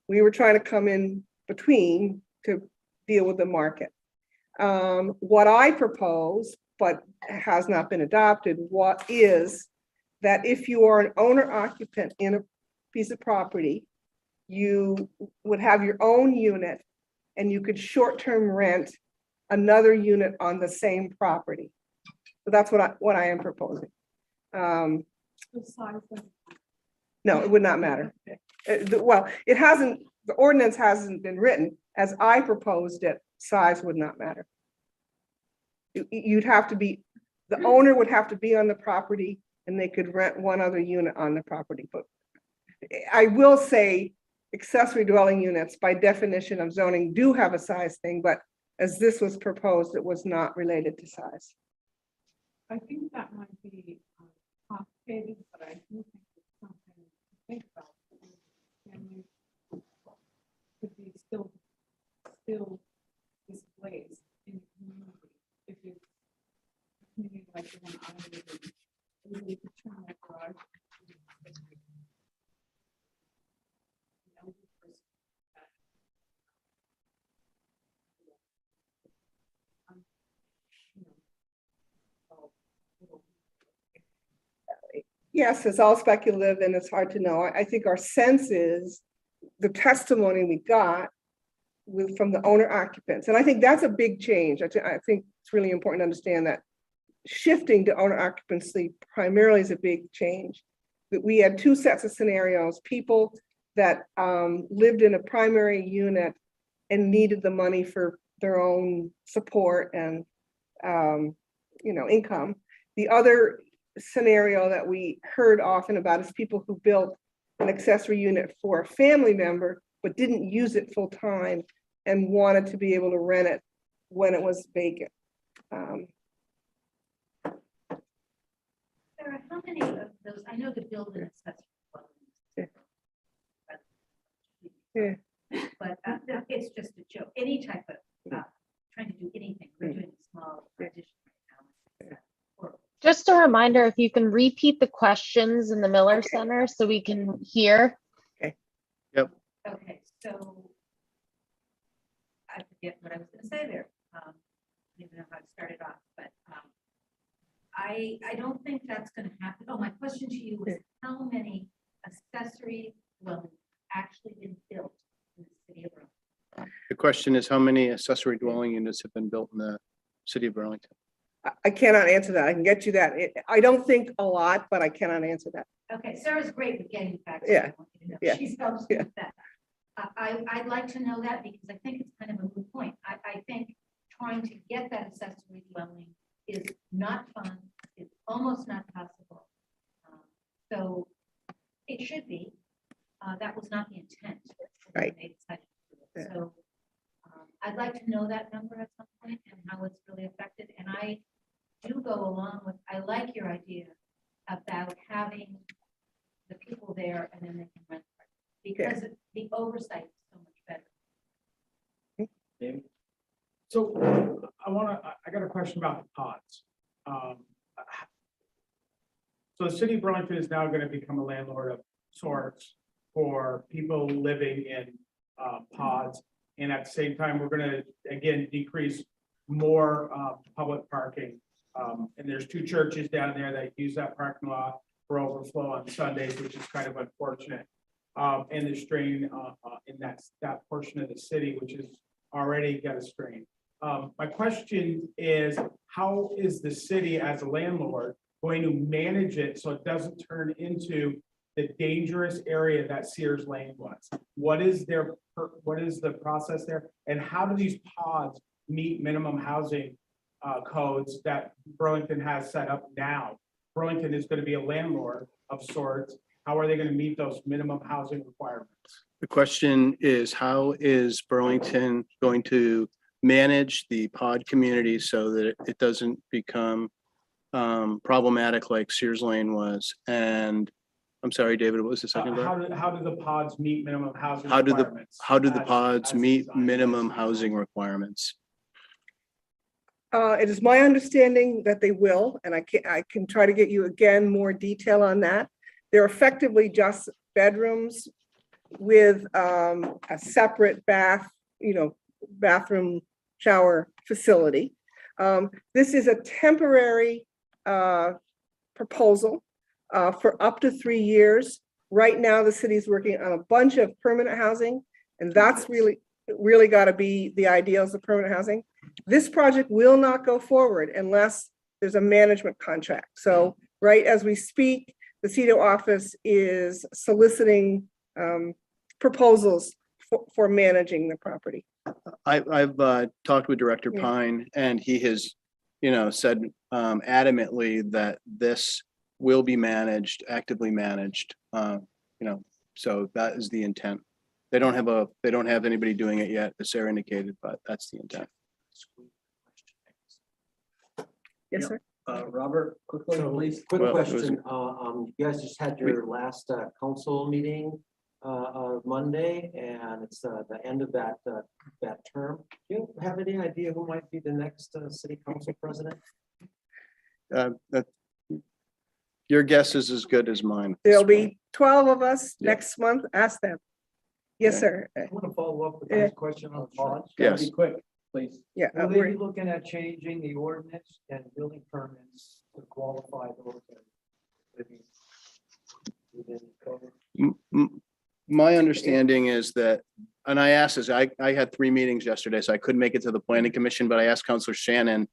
We were trying to come in between to deal with the market. What I propose, but has not been adopted, what is that if you are an owner occupant in a piece of property, you would have your own unit and you could short-term rent another unit on the same property. So that's what I am proposing. No, it would not matter. Well, it hasn't, the ordinance hasn't been written. As I proposed it, size would not matter. You'd have to be, the owner would have to be on the property and they could rent one other unit on the property. But I will say accessory dwelling units by definition of zoning do have a size thing, but as this was proposed, it was not related to size. I think that might be complicated, but I do think it's something to think about. Families could be still displaced in the community if it's a community like the one I live in. Really could turn that garage. Yes, it's all speculative and it's hard to know. I think our sense is the testimony we got from the owner occupants. And I think that's a big change. I think it's really important to understand that shifting to owner occupancy primarily is a big change. That we had two sets of scenarios, people that lived in a primary unit and needed the money for their own support and income. The other scenario that we heard often about is people who built an accessory unit for a family member, but didn't use it full time and wanted to be able to rent it when it was vacant. Sarah, how many of those, I know the building accessory. Yeah. But it's just a joke, any type of, trying to do anything, we're doing a small addition right now. Just a reminder, if you can repeat the questions in the Miller Center so we can hear. Okay, so I forget what I was gonna say there. I don't even know how to start it off, but I don't think that's gonna happen. Oh, my question to you was how many accessory dwellings actually been built in the city of Burlington? The question is, how many accessory dwelling units have been built in the city of Burlington? I cannot answer that. I can get you that. I don't think a lot, but I cannot answer that. Okay, Sarah's great with getting facts. Yeah. Yeah. She's helps me with that. I'd like to know that because I think it's kind of a moot point. I think trying to get that accessory dwelling is not fun. It's almost not possible. So it should be. That was not the intent. Right. So I'd like to know that number at some point and how it's really affected. And I do go along with, I like your idea about having the people there and then they can rent because the oversight is so much better. So I got a question about the pods. So the city of Burlington is now going to become a landlord of sorts for people living in pods. And at the same time, we're going to, again, decrease more public parking. And there's two churches down there that use that parking lot for overflow on Sundays, which is kind of unfortunate. And the strain in that portion of the city, which is already got a strain. My question is, how is the city as a landlord going to manage it so it doesn't turn into the dangerous area that Sears Lane was? What is the process there? And how do these pods meet minimum housing codes that Burlington has set up now? Burlington is going to be a landlord of sorts. How are they going to meet those minimum housing requirements? The question is, how is Burlington going to manage the pod community so that it doesn't become problematic like Sears Lane was? And I'm sorry, David, what was the second part? How do the pods meet minimum housing requirements? How do the pods meet minimum housing requirements? It is my understanding that they will, and I can try to get you again more detail on that. They're effectively just bedrooms with a separate bathroom shower facility. This is a temporary proposal for up to 3 years. Right now, the city's working on a bunch of permanent housing, and that's really got to be the ideals of permanent housing. This project will not go forward unless there's a management contract. So right as we speak, the CEDO office is soliciting proposals for managing the property. I've talked with Director Pine, and he has, said adamantly that this will be managed, actively managed. So that is the intent. They don't have anybody doing it yet, as Sarah indicated, but that's the intent. Yes, sir. Robert, quickly, please. Quick question. You guys just had your last council meeting Monday, and it's the end of that term. Do you have any idea who might be the next city council president? Your guess is as good as mine. There'll be 12 of us next month. Ask them. Yes, sir. I want to follow up with this question on pods. Yes. Be quick, please. Yeah. Will they be looking at changing the ordinance and building permits to qualify those that within code? My understanding is that and I asked this, I had 3 meetings yesterday, so I couldn't make it to the planning commission, but I asked Counselor Shannon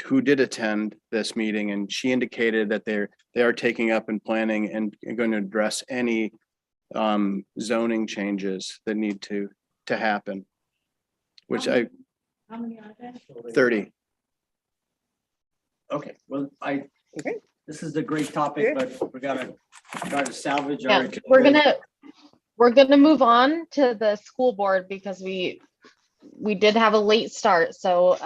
who did attend this meeting, and she indicated that they are taking up and planning and going to address any zoning changes that need to happen, which How many are there? 30. Okay, well, Okay. this is a great topic, but we gotta try to salvage Yeah, our. we're gonna move on to the school board because we did have a late start, so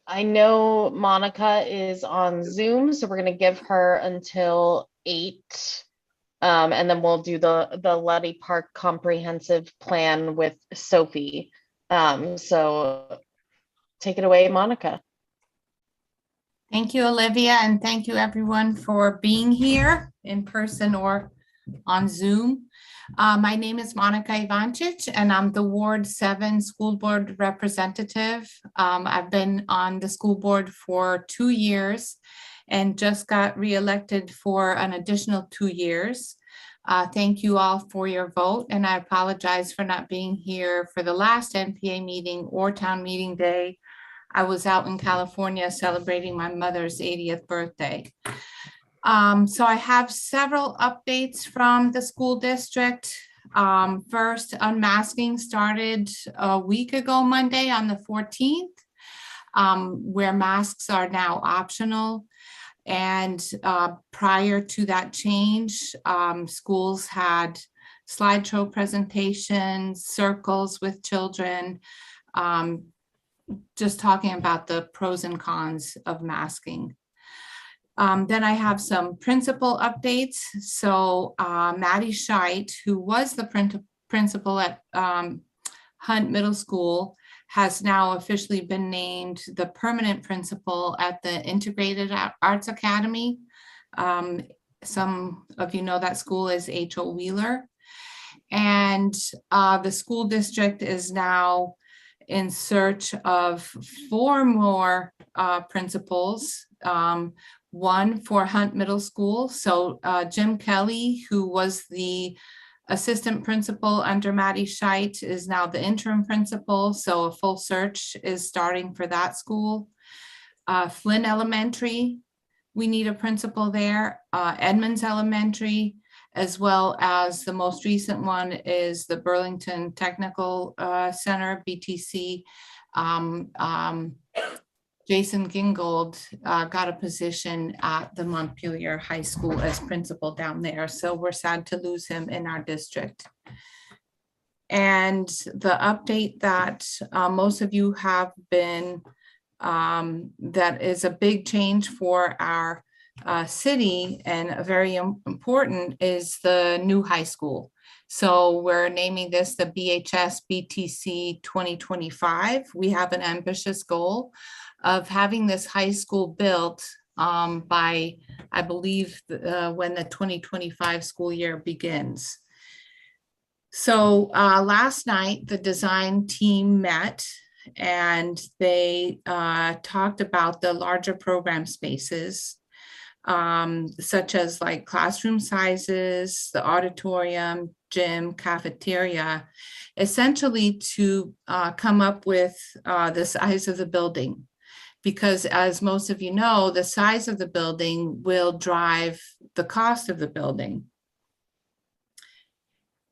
I know Monica is on Zoom, so we're gonna give her until 8. And then we'll do the Leddy Park comprehensive plan with Sophie. So take it away, Monica. Thank you, Olivia, and thank you everyone for being here in person or on Zoom. My name is Monica Ivancic, and I'm the Ward 7 School Board Representative. I've been on the school board for 2 years and just got reelected for an additional 2 years. Thank you all for your vote, and I apologize for not being here for the last NPA meeting or town meeting day. I was out in California celebrating my mother's 80th birthday. So I have several updates from the school district. First, unmasking started a week ago, Monday on the 14th, where masks are now optional. And prior to that change, schools had slideshow presentations, circles with children, just talking about the pros and cons of masking. Then I have some principal updates. So Maddie Scheit, who was the principal at Hunt Middle School, has now officially been named the permanent principal at the Integrated Arts Academy. Some of you know that school is H.O. Wheeler. And the school district is now in search of 4 more principals, one for Hunt Middle School. So Jim Kelly, who was the assistant principal under Maddie Scheit, is now the interim principal. So a full search is starting for that school. Flynn Elementary, we need a principal there. Edmonds Elementary, as well as the most recent one is the Burlington Technical Center, BTC. Jason Gingold got a position at the Montpelier High School as principal down there. So we're sad to lose him in our district. And the update that most of you have been, that is a big change for our city and very important, is the new high school. So we're naming this the BHS BTC 2025. We have an ambitious goal of having this high school built by, I believe, when the 2025 school year begins. So last night, the design team met and they talked about the larger program spaces, such as like classroom sizes, the auditorium, gym, cafeteria, essentially to come up with the size of the building. Because as most of you know, the size of the building will drive the cost of the building.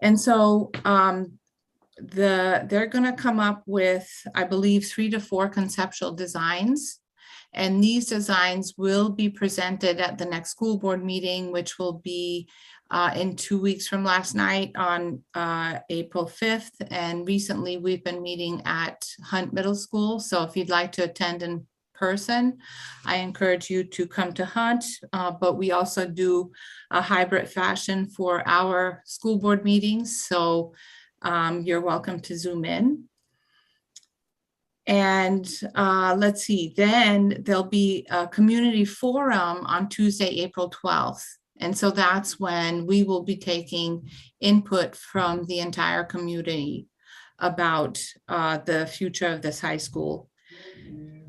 And so they're going to come up with, I believe, 3 to 4 conceptual designs. And these designs will be presented at the next school board meeting, which will be in 2 weeks from last night on April 5th. And recently we've been meeting at Hunt Middle School. So if you'd like to attend in person, I encourage you to come to Hunt, but we also do a hybrid fashion for our school board meetings. So you're welcome to Zoom in. And let's see, then there'll be a community forum on Tuesday, April 12th. And so that's when we will be taking input from the entire community about the future of this high school.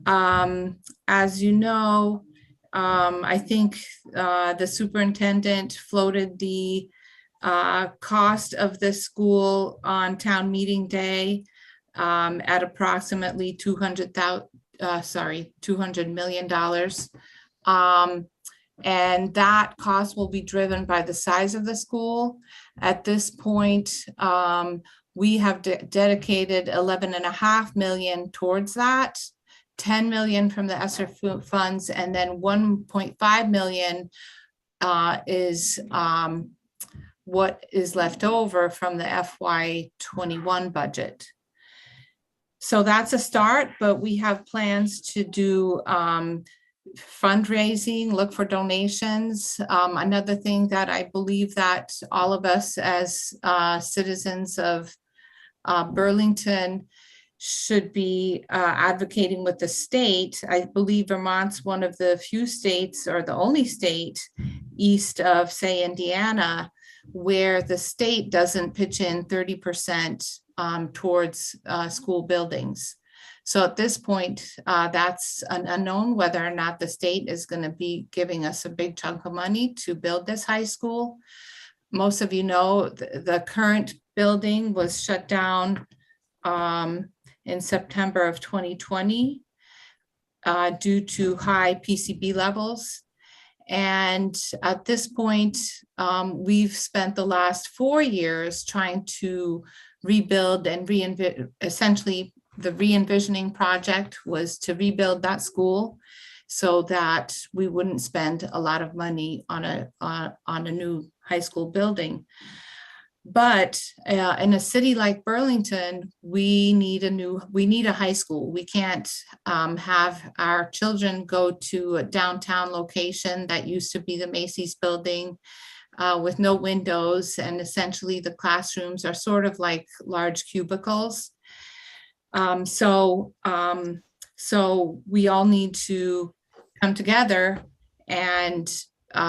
As you know, I think the superintendent floated the cost of this school on town meeting day at approximately $200 million. And that cost will be driven by the size of the school. At this point, we have dedicated 11.5 million towards that, 10 million from the ESSER funds, and then 1.5 million is what is left over from the FY21 budget. So that's a start, but we have plans to do fundraising, look for donations. Another thing that I believe that all of us as citizens of Burlington should be advocating with the state. I believe Vermont's one of the few states, or the only state east of, say, Indiana, where the state doesn't pitch in 30% towards school buildings. So at this point, that's an unknown whether or not the state is going to be giving us a big chunk of money to build this high school. Most of you know the current building was shut down in September of 2020 due to high PCB levels. And at this point, we've spent the last 4 years trying to rebuild and essentially the re-envisioning project was to rebuild that school so that we wouldn't spend a lot of money on a new high school building. But in a city like Burlington, we need a high school. We can't have our children go to a downtown location that used to be the Macy's building with no windows, and essentially the classrooms are sort of like large cubicles. So we all need to come together and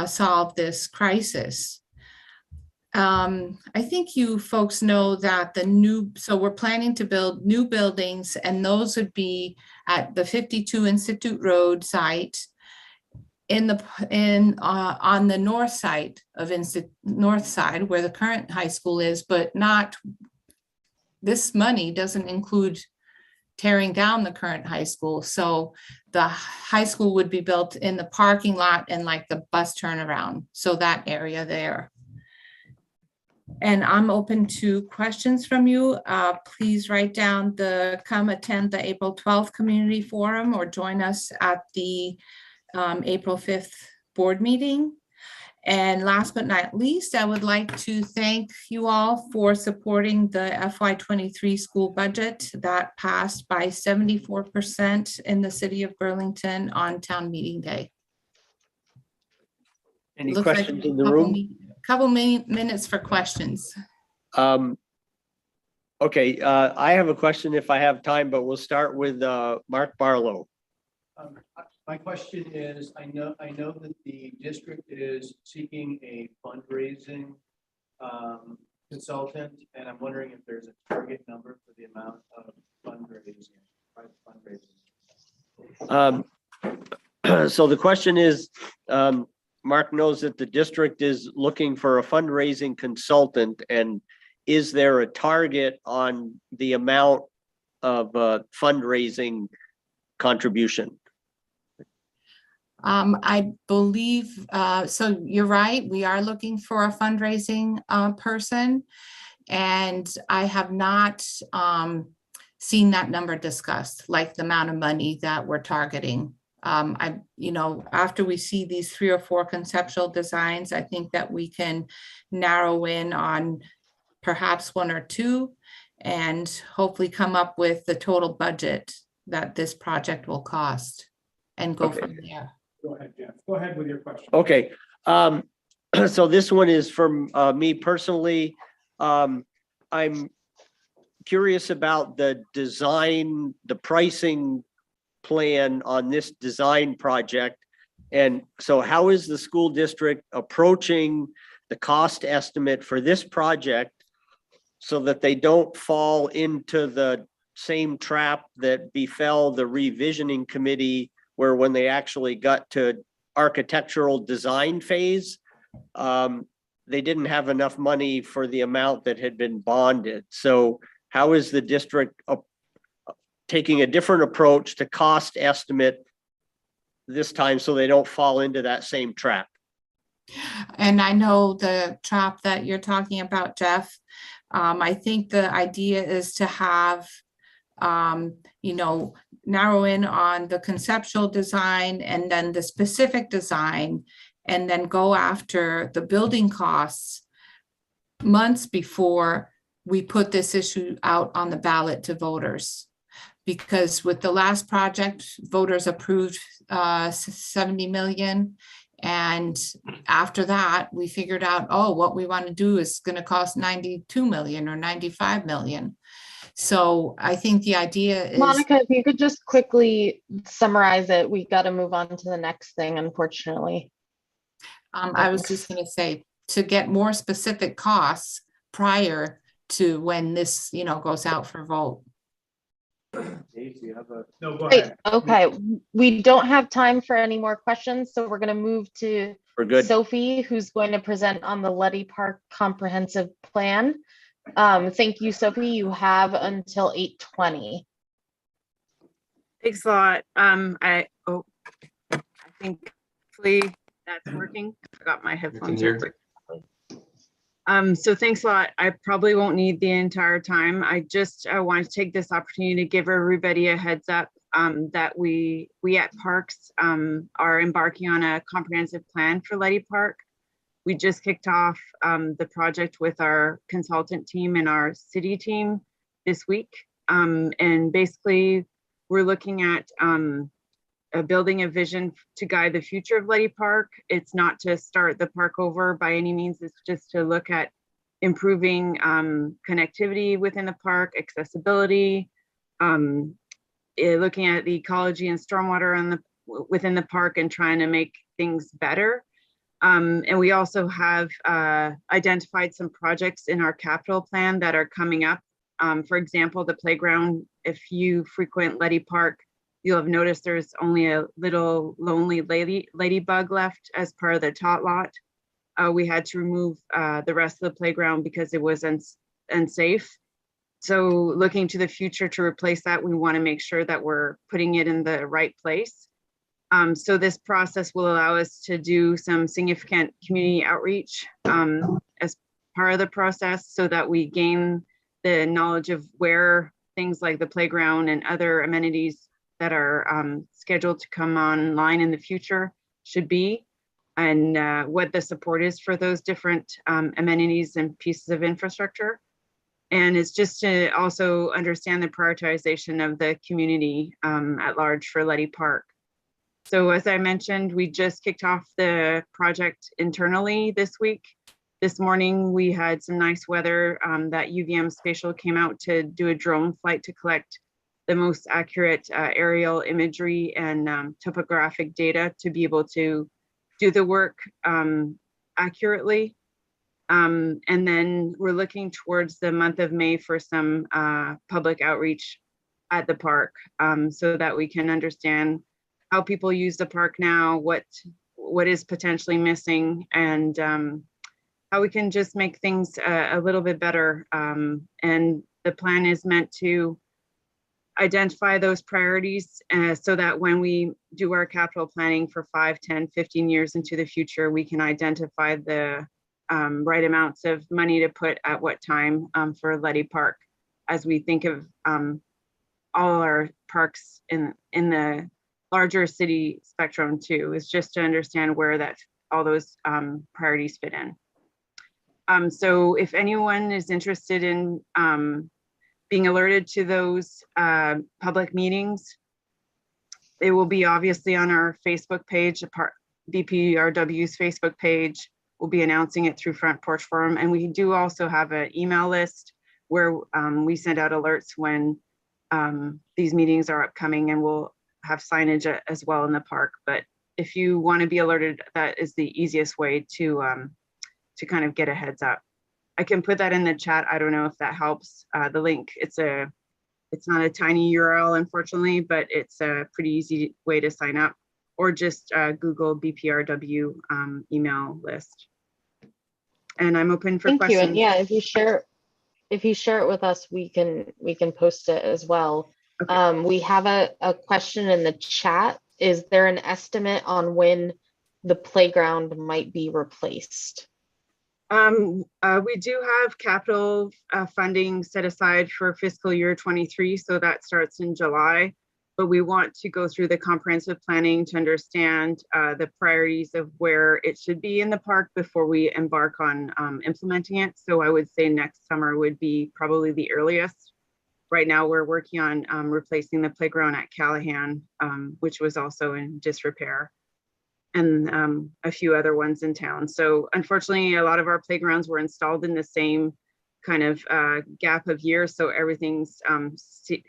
solve this crisis. I think you folks know that so we're planning to build new buildings, and those would be at the 52 Institute Road site on the north side of north side where the current high school is, but not, this money doesn't include tearing down the current high school. So the high school would be built in the parking lot and like the bus turnaround. So that area there. And I'm open to questions from you. Please write down come attend the April 12th community forum or join us at the April 5th board meeting. And last but not least, I would like to thank you all for supporting the FY23 school budget that passed by 74% in the city of Burlington on town meeting day. Any Looks like questions in the room? Couple minutes for questions. Okay, I have a question if I have time, but we'll start with Mark Barlow. My question is, I know that the district is seeking a fundraising consultant, and I'm wondering if there's a target number for the amount of fundraising, private fundraising. So the question is, Mark knows that the district is looking for a fundraising consultant, and is there a target on the amount of fundraising contribution? I believe, so you're right, we are looking for a fundraising person, and I have not seen that number discussed, like the amount of money that we're targeting. After we see these 3 or 4 conceptual designs, I think that we can narrow in on perhaps 1 or 2 and hopefully come up with the total budget that this project will cost and go from there. Go ahead, Jeff. Go ahead with your question. Okay. So this one is from me personally. I'm curious about the design, the pricing plan on this design project. And so how is the school district approaching the cost estimate for this project so that they don't fall into the same trap that befell the revisioning committee, where when they actually got to architectural design phase, they didn't have enough money for the amount that had been bonded. So how is the district taking a different approach to cost estimate this time so they don't fall into that same trap? And I know the trap that you're talking about, Jeff. I think the idea is to have, narrow in on the conceptual design and then the specific design, and then go after the building costs months before we put this issue out on the ballot to voters. Because with the last project, voters approved 70 million. And after that, we figured out, oh, what we want to do is going to cost 92 million or 95 million. So I think the idea is— Monica, if you could just quickly summarize it, we got to move on to the next thing, unfortunately. I was just going to say, to get more specific costs prior to when this, goes out for vote. Dave, do you have a— No, go Wait, ahead. okay, we don't have time for any more questions, so we're going to move to We're good. Sophie, who's going to present on the Leddy Park Comprehensive Plan. Thank you, Sophie. You have until 8:20. Thanks a lot. I think hopefully that's working. I forgot my headphones here. So thanks a lot. I probably won't need the entire time. I just want to take this opportunity to give everybody a heads up that we at Parks are embarking on a comprehensive plan for Leddy Park. We just kicked off the project with our consultant team and our city team this week. And basically we're looking at building a vision to guide the future of Leddy Park. It's not to start the park over by any means. It's just to look at improving connectivity within the park, accessibility, looking at the ecology and stormwater within the park and trying to make things better. And we also have identified some projects in our capital plan that are coming up. For example, the playground. If you frequent Leddy Park, you'll have noticed there's only a little lonely ladybug left as part of the tot lot. We had to remove the rest of the playground because it was unsafe. So looking to the future to replace that, we want to make sure that we're putting it in the right place. So this process will allow us to do some significant community outreach as part of the process so that we gain the knowledge of where things like the playground and other amenities that are scheduled to come online in the future should be, and what the support is for those different amenities and pieces of infrastructure. And it's just to also understand the prioritization of the community at large for Leddy Park. So as I mentioned, we just kicked off the project internally this week. This morning, we had some nice weather that UVM Spatial came out to do a drone flight to collect the most accurate aerial imagery and topographic data to be able to do the work accurately. And then we're looking towards the month of May for some public outreach at the park so that we can understand how people use the park now, what is potentially missing, and how we can just make things a little bit better. And the plan is meant to identify those priorities so that when we do our capital planning for 5, 10, 15 years into the future, we can identify the right amounts of money to put at what time for Leddy Park, as we think of all our parks in the larger city spectrum too, is just to understand where all those priorities fit in. So if anyone is interested in being alerted to those public meetings, it will be obviously on our Facebook page, BPRW's Facebook page. We'll be announcing it through Front Porch Forum. And we do also have an email list where we send out alerts when these meetings are upcoming, and we'll have signage as well in the park. But if you want to be alerted, that is the easiest way to kind of get a heads up. I can put that in the chat. I don't know if that helps. The link, it's not a tiny URL, unfortunately, but it's a pretty easy way to sign up, or just Google BPRW email list. And I'm open for Thank you. questions. And yeah, if you share it with us, we can post it as well. We have a question in the chat. Is there an estimate on when the playground might be replaced? We do have capital funding set aside for fiscal year 23, so that starts in July. But we want to go through the comprehensive planning to understand the priorities of where it should be in the park before we embark on implementing it. So I would say next summer would be probably the earliest. Right now, we're working on replacing the playground at Callahan, which was also in disrepair, and a few other ones in town. So unfortunately, a lot of our playgrounds were installed in the same kind of gap of years. So everything's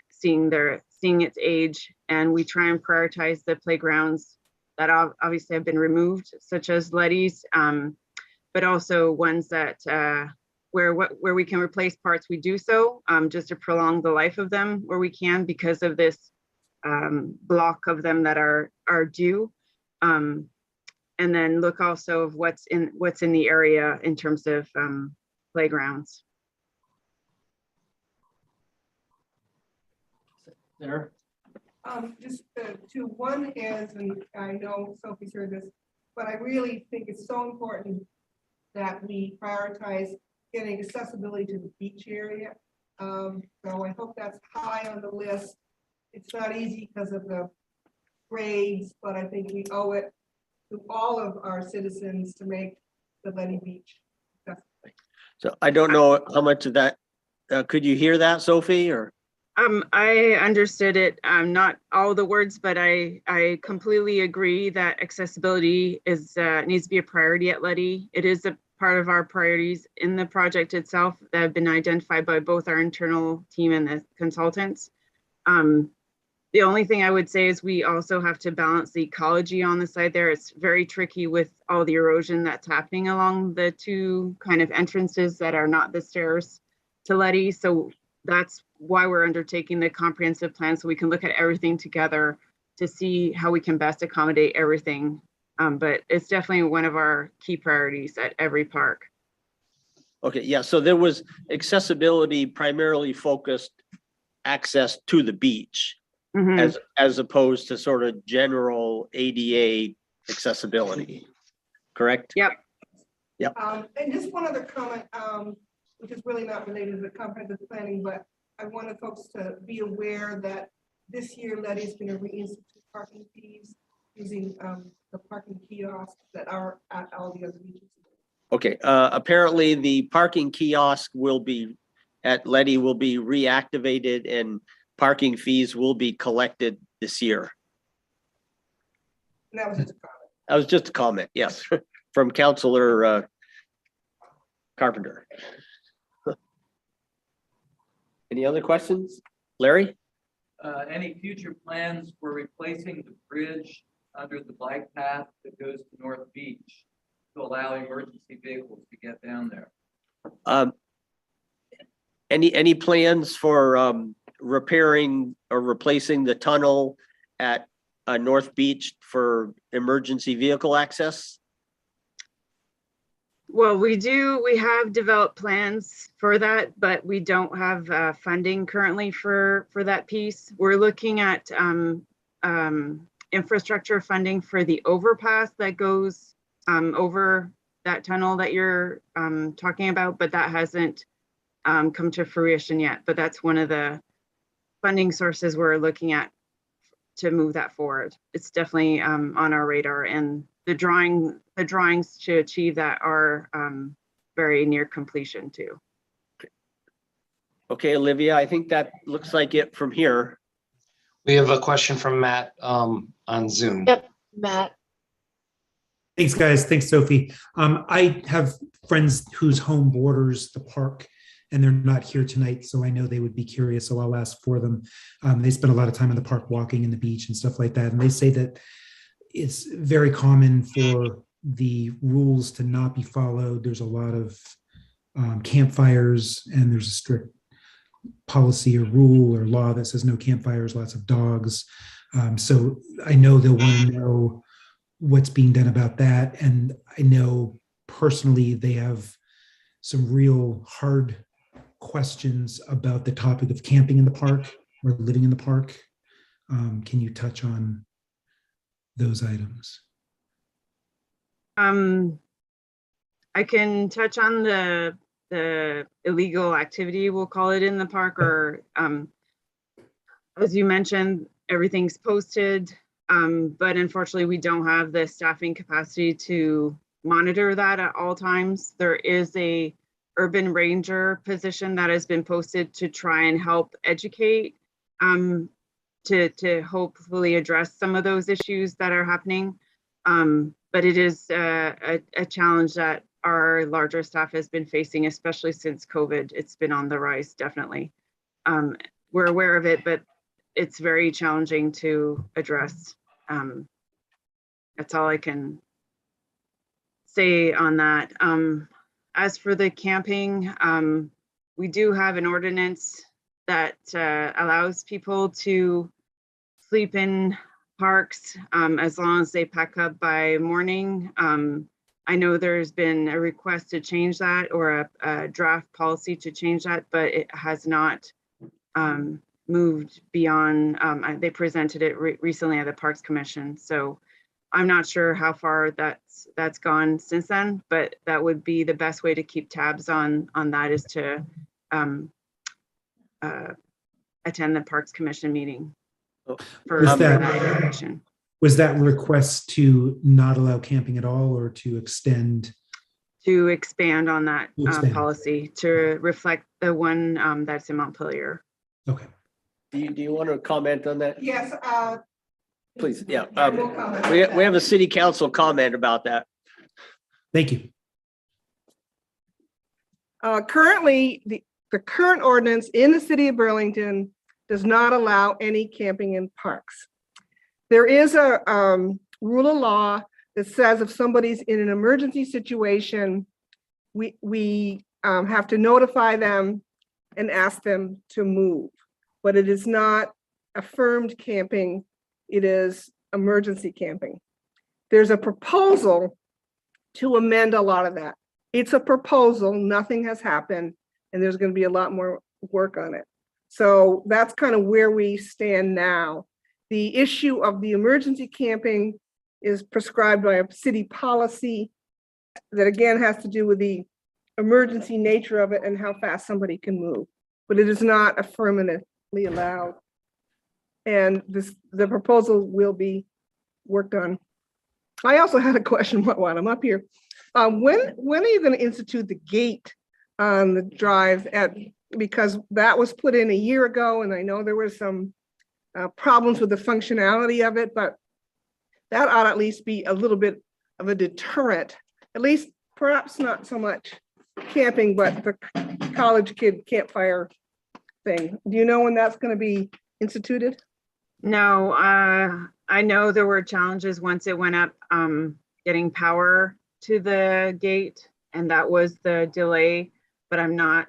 seeing its age, and we try and prioritize the playgrounds that obviously have been removed, such as Leddy's, but also ones that where we can replace parts, we do so, just to prolong the life of them where we can, because of this block of them that are due. And then look also of what's in the area in terms of playgrounds. There. Just to one hand, and I know Sophie's heard this, but I really think it's so important that we prioritize getting accessibility to the beach area. So I hope that's high on the list. It's not easy because of the grades, but I think we owe it to all of our citizens to make the Leddy Beach accessible. So I don't know how much of that, could you hear that, Sophie, or? I understood it, not all the words, but I completely agree that accessibility is needs to be a priority at Leddy. It is a part of our priorities in the project itself that have been identified by both our internal team and the consultants. The only thing I would say is we also have to balance the ecology on the side there. It's very tricky with all the erosion that's happening along the two kind of entrances that are not the stairs to Leddy. So that's why we're undertaking the comprehensive plan, so we can look at everything together to see how we can best accommodate everything. But it's definitely one of our key priorities at every park. Okay, yeah, so there was accessibility primarily focused access to the beach, as opposed to sort of general ADA accessibility, correct? Yep. Yep. And just one other comment, which is really not related to the comprehensive planning, but I wanted folks to be aware that this year Leddy is going to reinstitute parking fees using the parking kiosks that are at all the other beaches. Okay, apparently the parking kiosk will be at Leddy will be reactivated and parking fees will be collected this year. And that was just a comment. That was just a comment, yes, from Councilor Carpenter. Any other questions? Larry? Any future plans for replacing the bridge under the bike path that goes to North Beach to allow emergency vehicles to get down there? Any plans for repairing or replacing the tunnel at North Beach for emergency vehicle access? Well, we have developed plans for that, but we don't have funding currently for that piece. We're looking at infrastructure funding for the overpass that goes over that tunnel that you're talking about, but that hasn't come to fruition yet. But that's one of the funding sources we're looking at to move that forward. It's definitely on our radar, and the drawings to achieve that are very near completion too. Okay, Olivia, I think that looks like it from here. We have a question from Matt on Zoom. Yep, Matt. Thanks, guys. Thanks, Sophie. I have friends whose home borders the park, and they're not here tonight, so I know they would be curious, so I'll ask for them. They spend a lot of time in the park walking in the beach and stuff like that, and they say that it's very common for the rules to not be followed. There's a lot of campfires, and there's a strict policy or rule or law that says no campfires, lots of dogs. So I know they'll want to know what's being done about that. And I know personally they have some real hard questions about the topic of camping in the park or living in the park. Can you touch on those items? I can touch on the illegal activity, we'll call it, in the park, or as you mentioned, everything's posted, but unfortunately we don't have the staffing capacity to monitor that at all times. There is a urban ranger position that has been posted to try and help educate, to hopefully address some of those issues that are happening. But it is a challenge that our larger staff has been facing, especially since COVID. It's been on the rise, definitely. We're aware of it, but it's very challenging to address. That's all I can say on that. As for the camping, we do have an ordinance that allows people to sleep in parks as long as they pack up by morning. I know there's been a request to change that, or a draft policy to change that, but it has not moved beyond. They presented it recently at the Parks Commission, so I'm not sure how far that's gone since then, but that would be the best way to keep tabs on that, is to attend the Parks Commission meeting. Was that request to not allow camping at all, or to extend? To expand on that policy to reflect the one that's in Montpelier. Okay. Do you want to comment on that? Yes, Please, yeah. I will comment on We that. have a city council comment about that. Thank you. Currently, the current ordinance in the city of Burlington does not allow any camping in parks. There is a rule of law that says if somebody's in an emergency situation, we have to notify them and ask them to move. But it is not affirmed camping, it is emergency camping. There's a proposal to amend a lot of that. It's a proposal, nothing has happened, and there's going to be a lot more work on it. So that's kind of where we stand now. The issue of the emergency camping is prescribed by a city policy that again has to do with the emergency nature of it and how fast somebody can move, but it is not affirmatively allowed. And the proposal will be worked on. I also had a question while I'm up here. When are you going to institute the gate on the drive because that was put in a year ago, and I know there were some problems with the functionality of it, but that ought to at least be a little bit of a deterrent, at least perhaps not so much camping, but the college kid campfire thing. Do you know when that's going to be instituted? No, I know there were challenges once it went up, getting power to the gate, and that was the delay, but I'm not,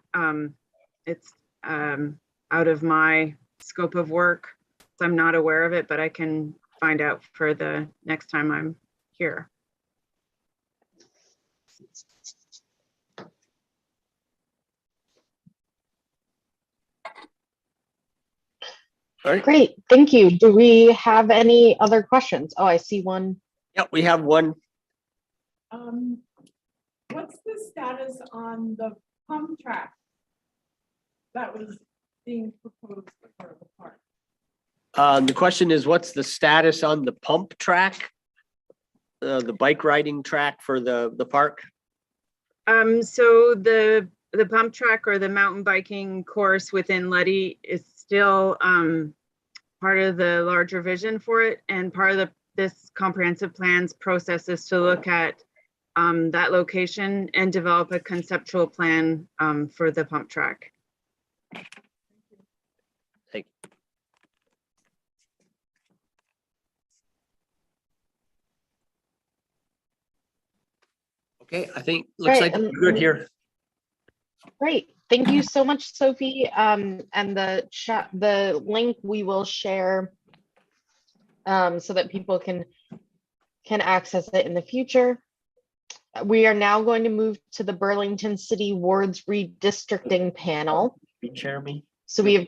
it's out of my scope of work, so I'm not aware of it, but I can find out for the next time I'm here. All right. Great, thank you. Do we have any other questions? Oh, I see one. Yep, we have one. What's the status on the pump track that was being proposed for the park? The question is, what's the status on the pump track? The bike riding track for the park? So the pump track, or the mountain biking course within Leddy, is still part of the larger vision for it, and part of this comprehensive plans process is to look at that location and develop a conceptual plan for the pump track. Thank you. Okay, I think looks Right, like we're good here. Great, thank you so much, Sophie. And the link we will share so that people can access it in the future. we are now going to move to the Burlington City Wards Redistricting Panel. You chair me? So we have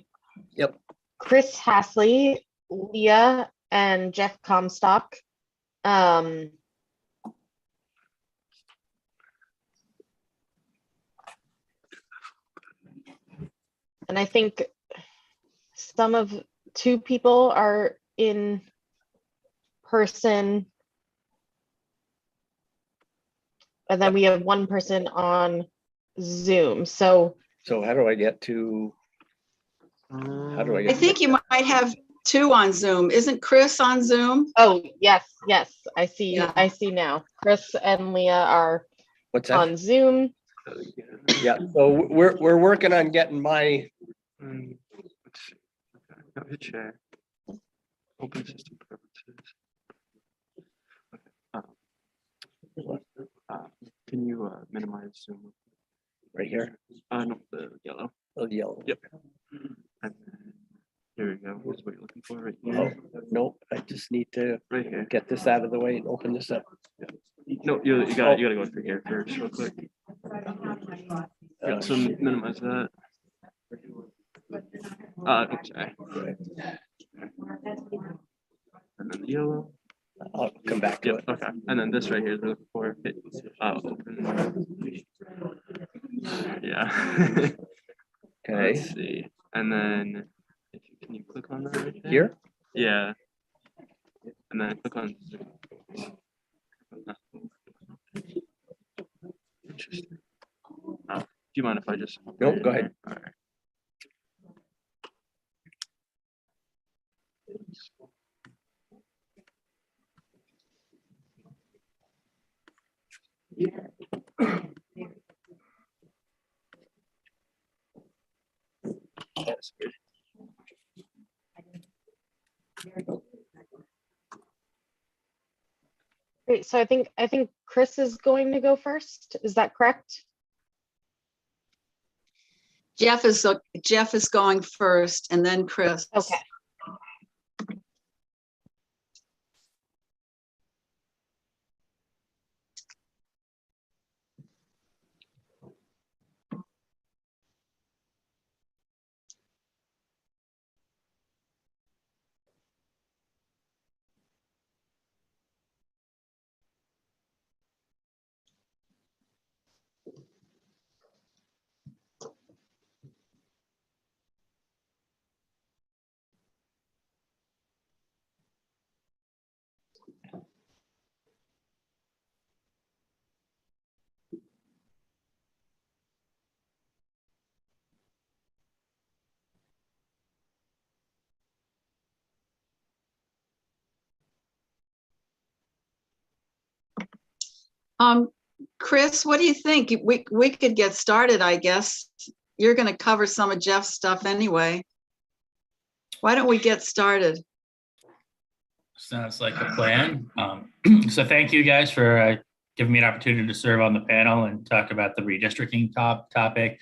Yep. Chris Hasley, Leah, and Jeff Comstock. And I think two people are in person. And then we have one person on Zoom. So how do I get to? How do I I get? think you might have two on Zoom. Isn't Chris on Zoom? Oh, yes. I see. Yeah. I see now. Chris and Leah are What's that? on Zoom. Yeah, so we're working on getting my. Hit share. Open system preferences. Can you minimize Zoom? Right here? No, the yellow. Oh, yellow. Yep. And then, here we go. Here's what you're looking for right Oh, here. nope, I just need to Right here. get this out of the way and open this up. No, you gotta go through here first, real quick. Yeah, so minimize that. Okay. And then the yellow. I'll come back to it. Okay, and then this right here is looking for it. Open. Yeah. Okay. Let's see. And then can you click on that right there? Here? Yeah. And then click on. Interesting. Do you mind if I just? Nope, go ahead. All right. That's good. Great. So I think Chris is going to go first. Is that correct? Jeff is going first and then Chris. Okay. Chris, what do you think? We could get started, I guess. You're going to cover some of Jeff's stuff anyway. Why don't we get started? Sounds like a plan. So thank you guys for giving me an opportunity to serve on the panel and talk about the redistricting topic.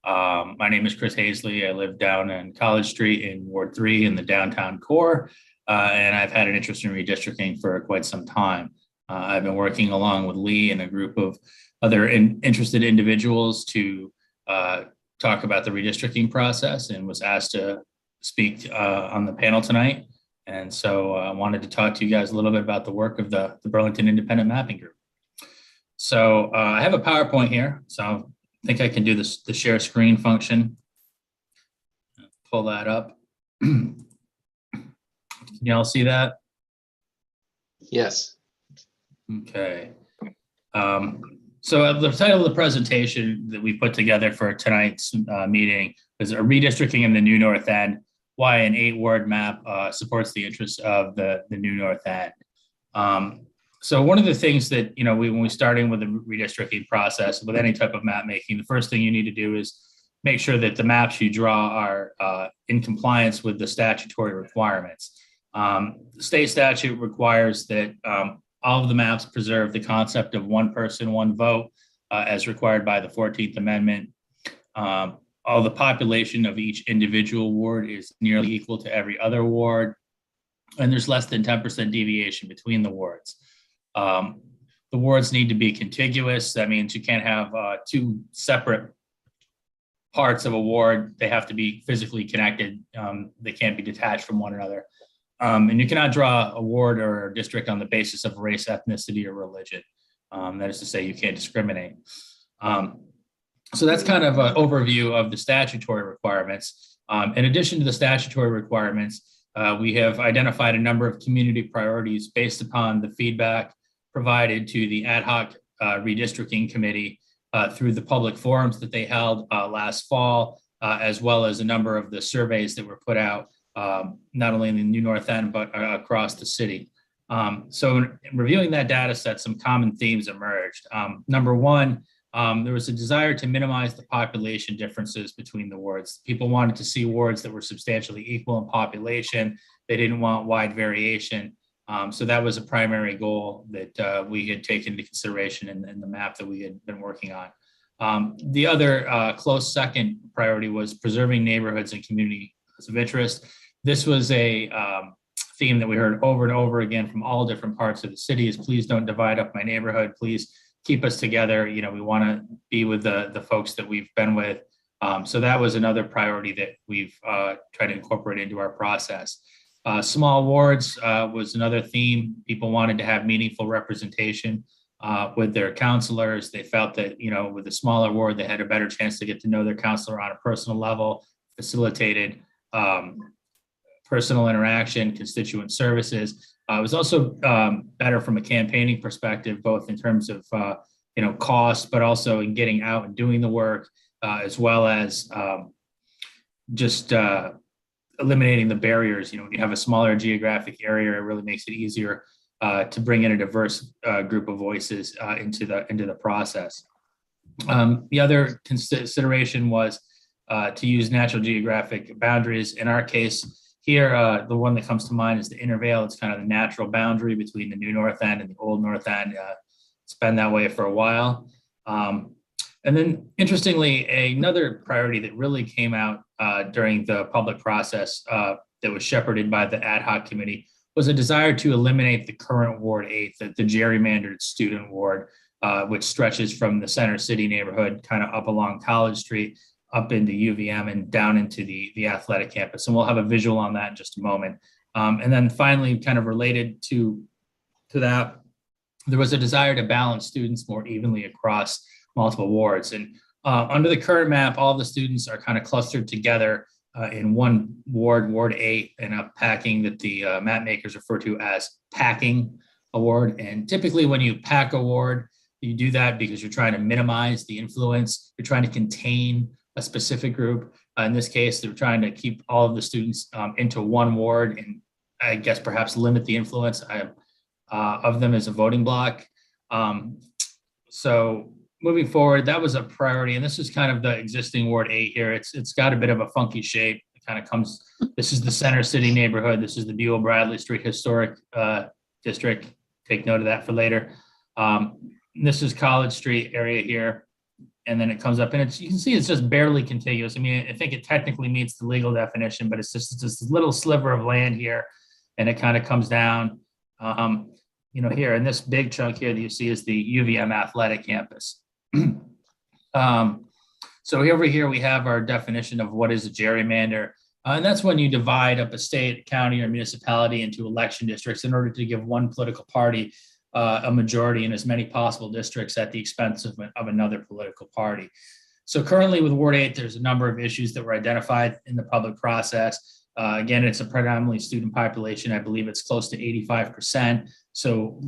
My name is Chris Hasley. I live down in College Street in Ward 3 in the downtown core, and I've had an interest in redistricting for quite some time. I've been working along with Lee and a group of other interested individuals to talk about the redistricting process and was asked to speak on the panel tonight. And so I wanted to talk to you guys a little bit about the work of the Burlington Independent Mapping Group. So I have a PowerPoint here, so I think I can do this, the share screen function. Pull that up. Can y'all see that? Yes. Okay. So the title of the presentation that we put together for tonight's meeting is a redistricting in the New North End, why an 8-ward map supports the interests of the New North End. So one of the things that, you know, when we're starting with the redistricting process, with any type of map making, the first thing you need to do is make sure that the maps you draw are in compliance with the statutory requirements. The state statute requires that all of the maps preserve the concept of one person, one vote, as required by the 14th Amendment. All the population of each individual ward is nearly equal to every other ward, and there's less than 10% deviation between the wards. The wards need to be contiguous. That means you can't have two separate parts of a ward. They have to be physically connected. They can't be detached from one another. And you cannot draw a ward or a district on the basis of race, ethnicity, or religion. That is to say, you can't discriminate. So that's kind of an overview of the statutory requirements. In addition to the statutory requirements, we have identified a number of community priorities based upon the feedback provided to the ad hoc redistricting committee through the public forums that they held last fall, as well as a number of the surveys that were put out, not only in the New North End, but across the city. So in reviewing that data set, some common themes emerged. Number one, there was a desire to minimize the population differences between the wards. People wanted to see wards that were substantially equal in population. They didn't want wide variation. So that was a primary goal that we had taken into consideration in the map that we had been working on. The other close second priority was preserving neighborhoods and communities of interest. This was a theme that we heard over and over again from all different parts of the city is please don't divide up my neighborhood. Please keep us together. You know, we want to be with the folks that we've been with. So that was another priority that we've tried to incorporate into our process. Small wards was another theme. People wanted to have meaningful representation with their counselors. They felt that, you know, with a smaller ward, they had a better chance to get to know their counselor on a personal level, facilitated personal interaction, constituent services. It was also better from a campaigning perspective, both in terms of, you know, cost, but also in getting out and doing the work, as well as just eliminating the barriers. You know, when you have a smaller geographic area, it really makes it easier to bring in a diverse group of voices into the process. The other consideration was to use natural geographic boundaries. In our case here, the one that comes to mind is the Intervale. It's kind of the natural boundary between the new North End and the old North End. It's been that way for a while. And then interestingly, another priority that really came out during the public process that was shepherded by the ad hoc committee was a desire to eliminate the current Ward 8, the gerrymandered student ward, which stretches from the Center City neighborhood kind of up along College Street, up into UVM and down into the athletic campus. And we'll have a visual on that in just a moment. And then finally, kind of related to that, there was a desire to balance students more evenly across multiple wards. And under the current map, all the students are kind of clustered together in one ward, Ward 8, in a packing that the map makers refer to as packing a ward. And typically when you pack a ward, you do that because you're trying to minimize the influence. You're trying to contain a specific group. In this case, they're trying to keep all of the students into one ward and I guess perhaps limit the influence of them as a voting block. So moving forward, that was a priority. And this is kind of the existing Ward 8 here. It's got a bit of a funky shape. It kind of comes, this is the Center City neighborhood. This is the Buell Bradley Street Historic District. Take note of that for later. This is College Street area here. And then it comes up and you can see it's just barely contiguous. I mean, I think it technically meets the legal definition, but it's just this little sliver of land here. And it kind of comes down, you know, here. And this big chunk here that you see is the UVM athletic campus. So over here, we have our definition of what is a gerrymander. And that's when you divide up a state, county, or municipality into election districts in order to give one political party a majority in as many possible districts at the expense of another political party. So currently with Ward 8, there's a number of issues that were identified in the public process. Again, it's a predominantly student population. I believe it's close to 85%. So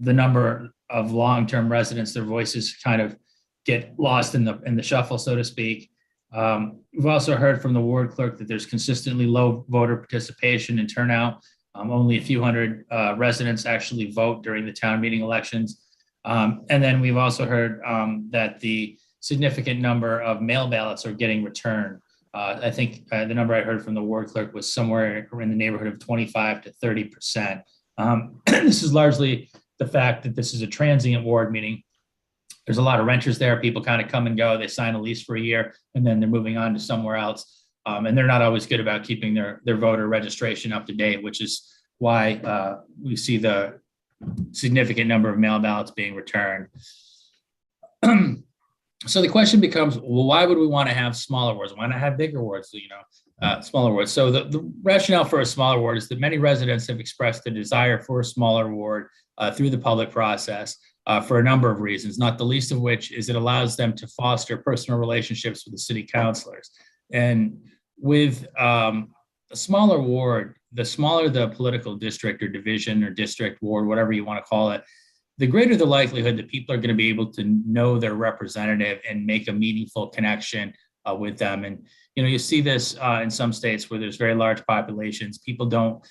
the number of long-term residents, their voices kind of get lost in the shuffle, so to speak. We've also heard from the ward clerk that there's consistently low voter participation and turnout. Only a few hundred residents actually vote during the town meeting elections. And then we've also heard that the significant number of mail ballots are getting returned. I think the number I heard from the ward clerk was somewhere in the neighborhood of 25 to 30%. This is largely the fact that this is a transient ward, meaning there's a lot of renters there. People kind of come and go. They sign a lease for a year and then they're moving on to somewhere else. And they're not always good about keeping their voter registration up to date, which is why we see the significant number of mail ballots being returned. So the question becomes, well, why would we want to have smaller wards? Why not have bigger wards, smaller wards? So the rationale for a smaller ward is that many residents have expressed a desire for a smaller ward through the public process for a number of reasons, not the least of which is it allows them to foster personal relationships with the city councilors. And with a smaller ward, the smaller the political district or division or district ward, whatever you want to call it, the greater the likelihood that people are going to be able to know their representative and make a meaningful connection with them. And, you see this in some states where there's very large populations, people don't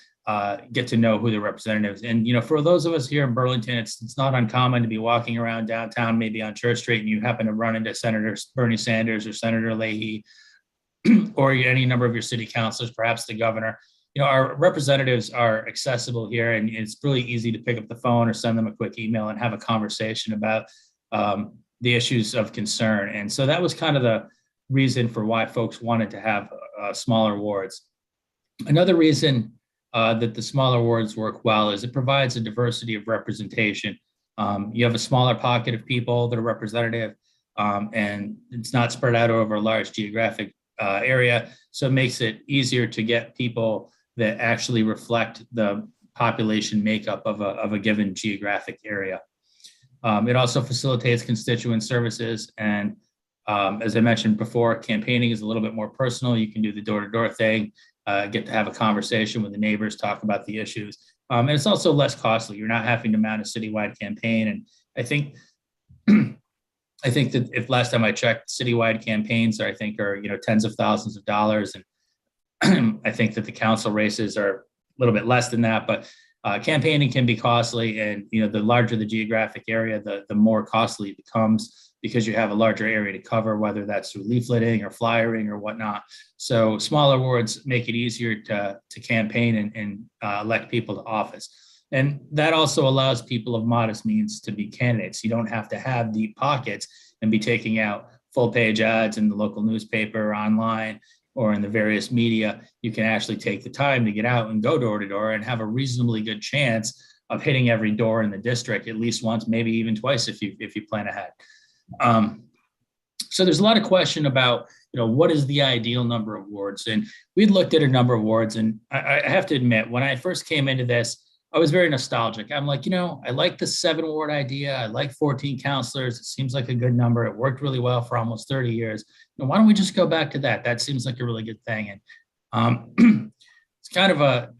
get to know who their representatives. And, for those of us here in Burlington, it's not uncommon to be walking around downtown, maybe on Church Street, and you happen to run into Senator Bernie Sanders or Senator Leahy or any number of your city councilors, perhaps the governor. Our representatives are accessible here, and it's really easy to pick up the phone or send them a quick email and have a conversation about the issues of concern. And so that was kind of the reason for why folks wanted to have smaller wards. Another reason that the smaller wards work well is it provides a diversity of representation. You have a smaller pocket of people that are representative, and it's not spread out over a large geographic area. So it makes it easier to get people that actually reflect the population makeup of a given geographic area. It also facilitates constituent services. And as I mentioned before, campaigning is a little bit more personal. You can do the door-to-door thing, get to have a conversation with the neighbors, talk about the issues. And it's also less costly. You're not having to mount a citywide campaign. And I think that if last time I checked, citywide campaigns are tens of thousands of dollars. And I think that the council races are a little bit less than that, but campaigning can be costly. And, the larger the geographic area, the more costly it becomes because you have a larger area to cover, whether that's through leafleting or flyering or whatnot. So smaller wards make it easier to campaign and elect people to office. And that also allows people of modest means to be candidates. You don't have to have deep pockets and be taking out full page ads in the local newspaper or online or in the various media. You can actually take the time to get out and go door to door and have a reasonably good chance of hitting every door in the district at least once, maybe even twice if you plan ahead. So there's a lot of question about, what is the ideal number of wards? And we'd looked at a number of wards, and I have to admit, when I first came into this, I was very nostalgic. I'm like, I like the 7-ward idea. I like 14 counselors. It seems like a good number. It worked really well for almost 30 years. Why don't we just go back to that? That seems like a really good thing. And it's kind of a,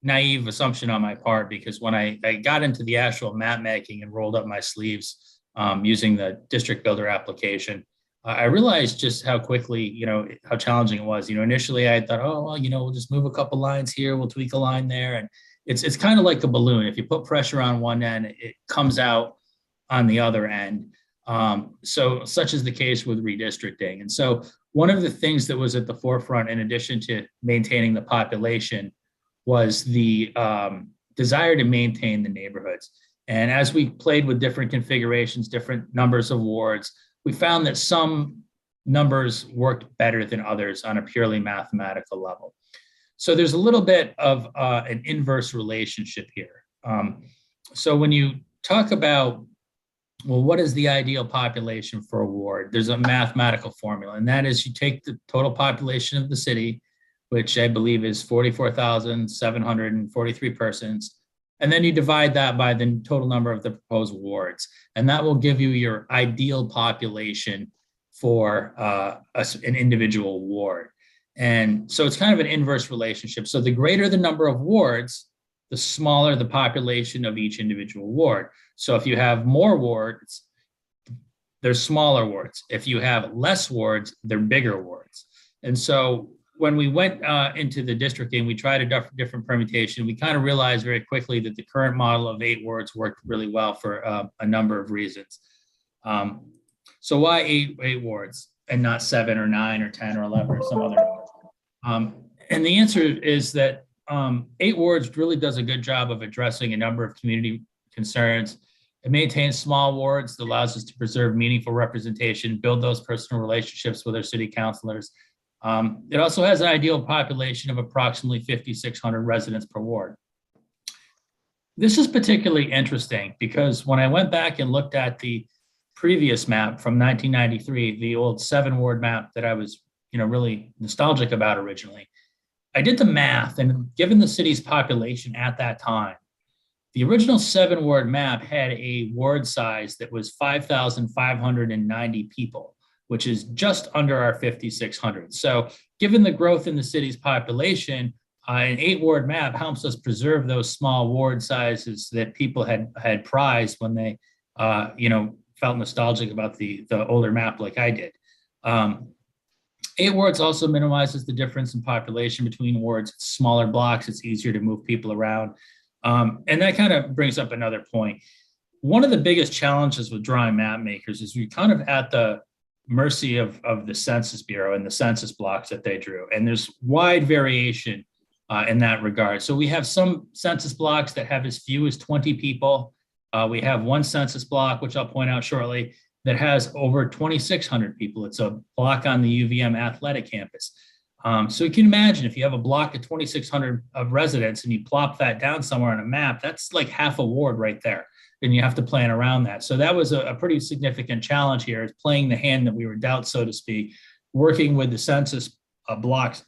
naive assumption on my part, because when I got into the actual map making and rolled up my sleeves using the district builder application, I realized just how quickly, how challenging it was. Initially I thought, oh, well, we'll just move a couple lines here. We'll tweak a line there. And it's kind of like a balloon. If you put pressure on one end, it comes out on the other end. So such is the case with redistricting. And so one of the things that was at the forefront, in addition to maintaining the population, was the desire to maintain the neighborhoods. And as we played with different configurations, different numbers of wards, we found that some numbers worked better than others on a purely mathematical level. So there's a little bit of an inverse relationship here. So when you talk about, well, what is the ideal population for a ward? There's a mathematical formula, and that is you take the total population of the city, which I believe is 44,743 persons, and then you divide that by the total number of the proposed wards, and that will give you your ideal population for an individual ward. And so it's kind of an inverse relationship. So the greater the number of wards, the smaller the population of each individual ward. So if you have more wards, they're smaller wards. If you have less wards, they're bigger wards. And so when we went into the districting, we tried a different permutation. We kind of realized very quickly that the current model of 8 wards worked really well for a number of reasons. So why 8 wards and not 7 or 9 or 10 or 11 or some other number? And the answer is that 8 wards really does a good job of addressing a number of community concerns. It maintains small wards that allows us to preserve meaningful representation, build those personal relationships with our city councilors. It also has an ideal population of approximately 5,600 residents per ward. This is particularly interesting because when I went back and looked at the previous map from 1993, the old 7-ward map that I was, really nostalgic about originally, I did the math, and given the city's population at that time, the original 7-ward map had a ward size that was 5,590 people, which is just under our 5,600. So given the growth in the city's population, an 8-ward map helps us preserve those small ward sizes that people had prized when they, felt nostalgic about the older map like I did. 8 wards also minimizes the difference in population between wards. It's smaller blocks, it's easier to move people around. And that kind of brings up another point. One of the biggest challenges with drawing map makers is we're kind of at the mercy of the Census Bureau and the census blocks that they drew. And there's wide variation in that regard. So we have some census blocks that have as few as 20 people. We have one census block, which I'll point out shortly, that has over 2,600 people. It's a block on the UVM athletic campus. So you can imagine if you have a block of 2,600 of residents and you plop that down somewhere on a map, that's like half a ward right there. And you have to plan around that. So that was a pretty significant challenge here, is playing the hand that we were dealt, so to speak, working with the census blocks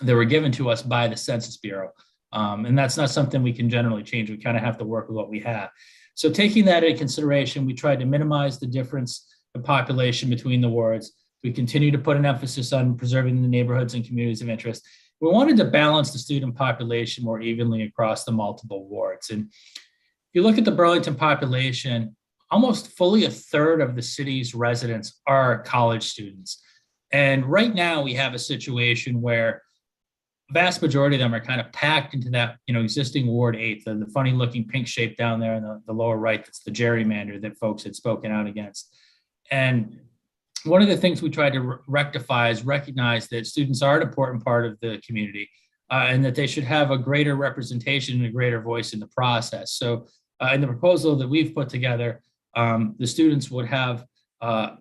that were given to us by the Census Bureau. And that's not something we can generally change. We kind of have to work with what we have. So taking that into consideration, we tried to minimize the difference in population between the wards. We continue to put an emphasis on preserving the neighborhoods and communities of interest. We wanted to balance the student population more evenly across the multiple wards. And if you look at the Burlington population, almost fully 1/3 of the city's residents are college students. And right now we have a situation where vast majority of them are kind of packed into that, existing Ward 8, the funny looking pink shape down there in the lower right, that's the gerrymander that folks had spoken out against. And one of the things we tried to rectify is recognize that students are an important part of the community and that they should have a greater representation and a greater voice in the process. So in the proposal that we've put together, the students would have, a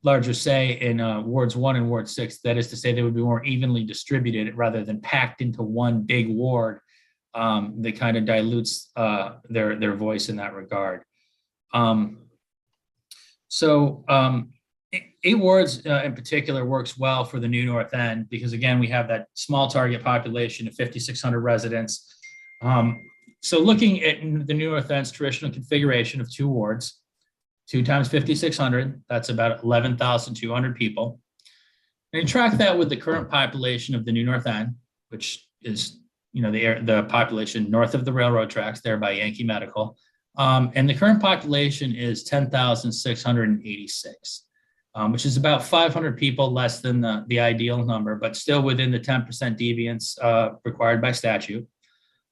larger say in wards 1 and ward 6. That is to say, they would be more evenly distributed rather than packed into one big ward that kind of dilutes their voice in that regard. 8 wards in particular works well for the new North End because, again, we have that small target population of 5,600 residents. So looking at the new North End's traditional configuration of 2 wards, 2 times 5,600, that's about 11,200 people. And you track that with the current population of the new North End, which is, the population north of the railroad tracks there by Yankee Medical. And the current population is 10,686, which is about 500 people less than the ideal number, but still within the 10% deviance required by statute.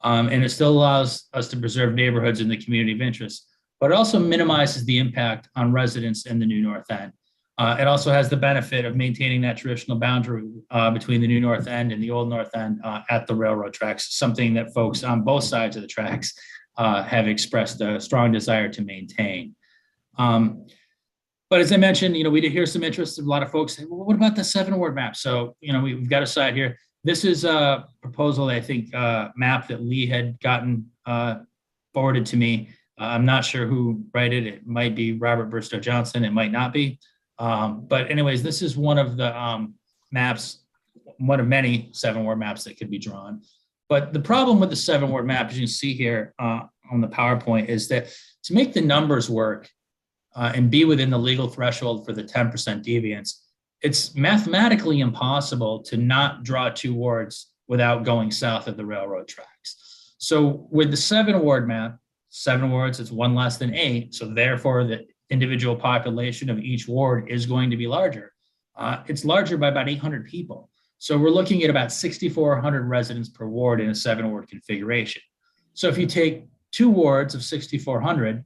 And it still allows us to preserve neighborhoods in the community of interest, but it also minimizes the impact on residents in the new North End. It also has the benefit of maintaining that traditional boundary between the new North End and the old North End at the railroad tracks, something that folks on both sides of the tracks have expressed a strong desire to maintain. But as I mentioned, we did hear some interest. A lot of folks say, well, what about the 7-ward map? So, we've got a side here. This is a proposal, I think, map that Lee had gotten forwarded to me. I'm not sure who wrote it. It might be Robert Bristow Johnson. It might not be. But anyways, this is one of the maps, one of many 7-ward maps that could be drawn. But the problem with the 7-ward map, as you can see here on the PowerPoint, is that to make the numbers work and be within the legal threshold for the 10% deviance, it's mathematically impossible to not draw 2 wards without going south of the railroad tracks. So with the 7-ward map, 7 wards, it's 1 less than 8. So therefore, the individual population of each ward is going to be larger. It's larger by about 800 people. So we're looking at about 6,400 residents per ward in a 7-ward configuration. So if you take 2 wards of 6,400,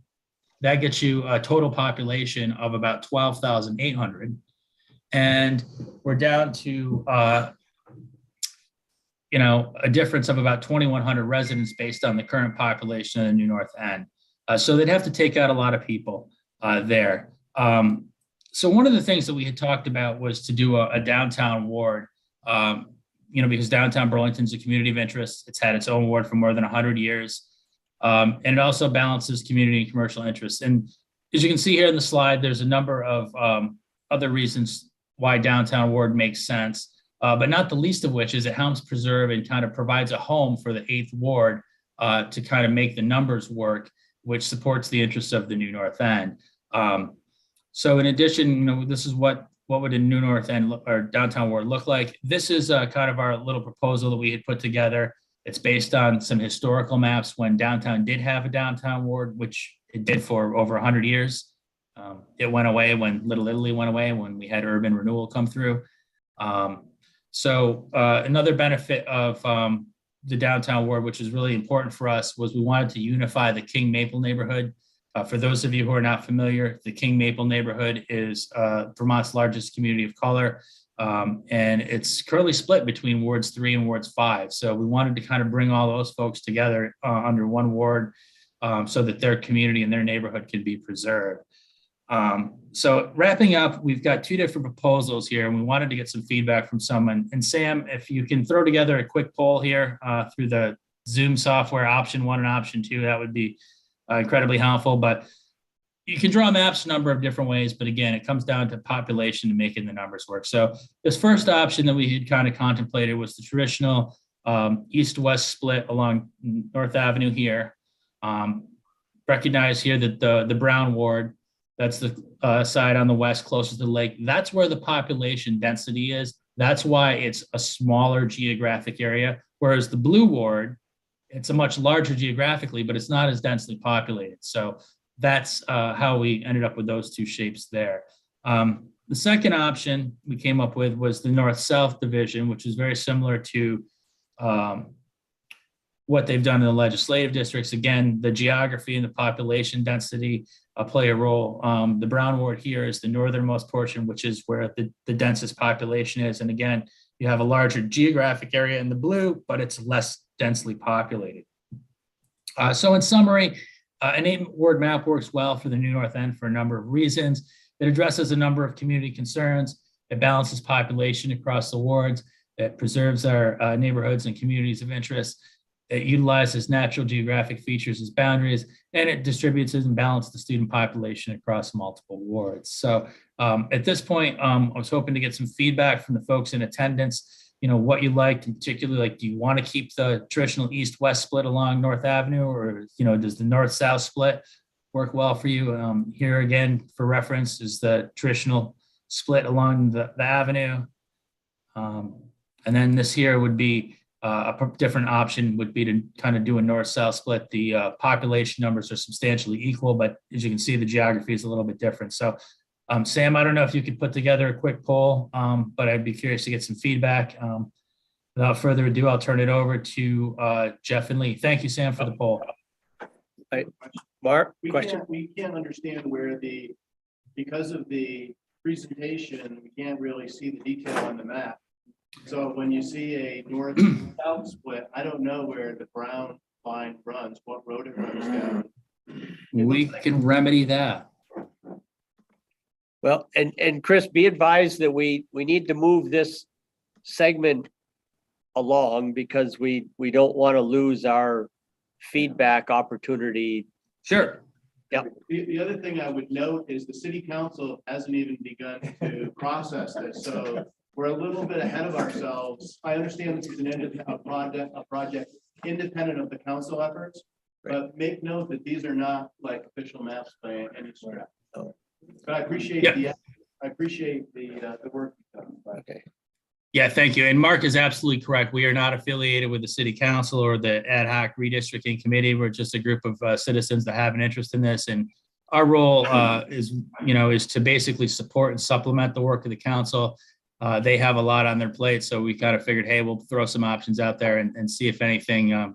that gets you a total population of about 12,800. And we're down to, a difference of about 2,100 residents based on the current population of the new North End. So they'd have to take out a lot of people there. So one of the things that we had talked about was to do a downtown ward because downtown Burlington is a community of interest. It's had its own ward for more than 100 years. And it also balances community and commercial interests. And as you can see here in the slide, there's a number of other reasons why downtown ward makes sense, but not the least of which is it helps preserve and kind of provides a home for the 8th ward to kind of make the numbers work, which supports the interests of the New North End. So in addition, this is what would a New North End or downtown ward look like. This is kind of our little proposal that we had put together. It's based on some historical maps when downtown did have a downtown ward, which it did for over 100 years. It went away when Little Italy went away, when we had urban renewal come through. So another benefit of the downtown ward, which is really important for us, was we wanted to unify the King Maple neighborhood. For those of you who are not familiar, the King Maple neighborhood is Vermont's largest community of color. And it's currently split between wards 3 and wards 5. So we wanted to kind of bring all those folks together under one ward so that their community and their neighborhood can be preserved. So wrapping up, we've got 2 different proposals here, and we wanted to get some feedback from someone. And Sam, if you can throw together a quick poll here through the Zoom software, option 1 and option 2, that would be incredibly helpful. But you can draw maps a number of different ways, but again, it comes down to population and making the numbers work. So this first option that we had kind of contemplated was the traditional east-west split along North Avenue here. Recognize here that the Brown ward, that's the side on the west closest to the lake, that's where the population density is. That's why it's a smaller geographic area, whereas the blue ward, it's a much larger geographically, but it's not as densely populated. So that's how we ended up with those 2 shapes there. The second option we came up with was the north-south division, which is very similar to what they've done in the legislative districts. Again, the geography and the population density play a role. The Brown ward here is the northernmost portion, which is where the densest population is. And again, you have a larger geographic area in the blue, but it's less densely populated. So in summary, an 8-ward map works well for the New North End for a number of reasons. It addresses a number of community concerns. It balances population across the wards. It preserves our neighborhoods and communities of interest. It utilizes natural geographic features as boundaries, and it distributes and balances the student population across multiple wards. So at this point, I was hoping to get some feedback from the folks in attendance, what you liked, and particularly, like, do you want to keep the traditional east-west split along North Avenue, or, does the north-south split work well for you? Here again, for reference, is the traditional split along the avenue. And then this here would be a different option would be to kind of do a north-south split. The population numbers are substantially equal, but as you can see, the geography is a little bit different. So Sam, I don't know if you could put together a quick poll, but I'd be curious to get some feedback. Without further ado, I'll turn it over to Jeff and Lee. Thank you, Sam, for the poll. Mark, We question? we can't understand where because of the presentation, we can't really see the detail on the map. So when you see a north-south split, I don't know where the brown line runs, what road it runs down. We can remedy that. Well, and Chris, be advised that we need to move this segment along because we don't want to lose our feedback opportunity. Sure. Yep. The other thing I would note is the city council hasn't even begun to process this, so we're a little bit ahead of ourselves. I understand this is a project independent of the council efforts, but make note that these are not like official maps by any stretch. But I appreciate the work you've done. Okay. Yeah, thank you. And Mark is absolutely correct. We are not affiliated with the city council or the ad hoc redistricting committee. We're just a group of citizens that have an interest in this. And our role is to basically support and supplement the work of the council. They have a lot on their plate. So we kind of figured, hey, we'll throw some options out there and see if anything,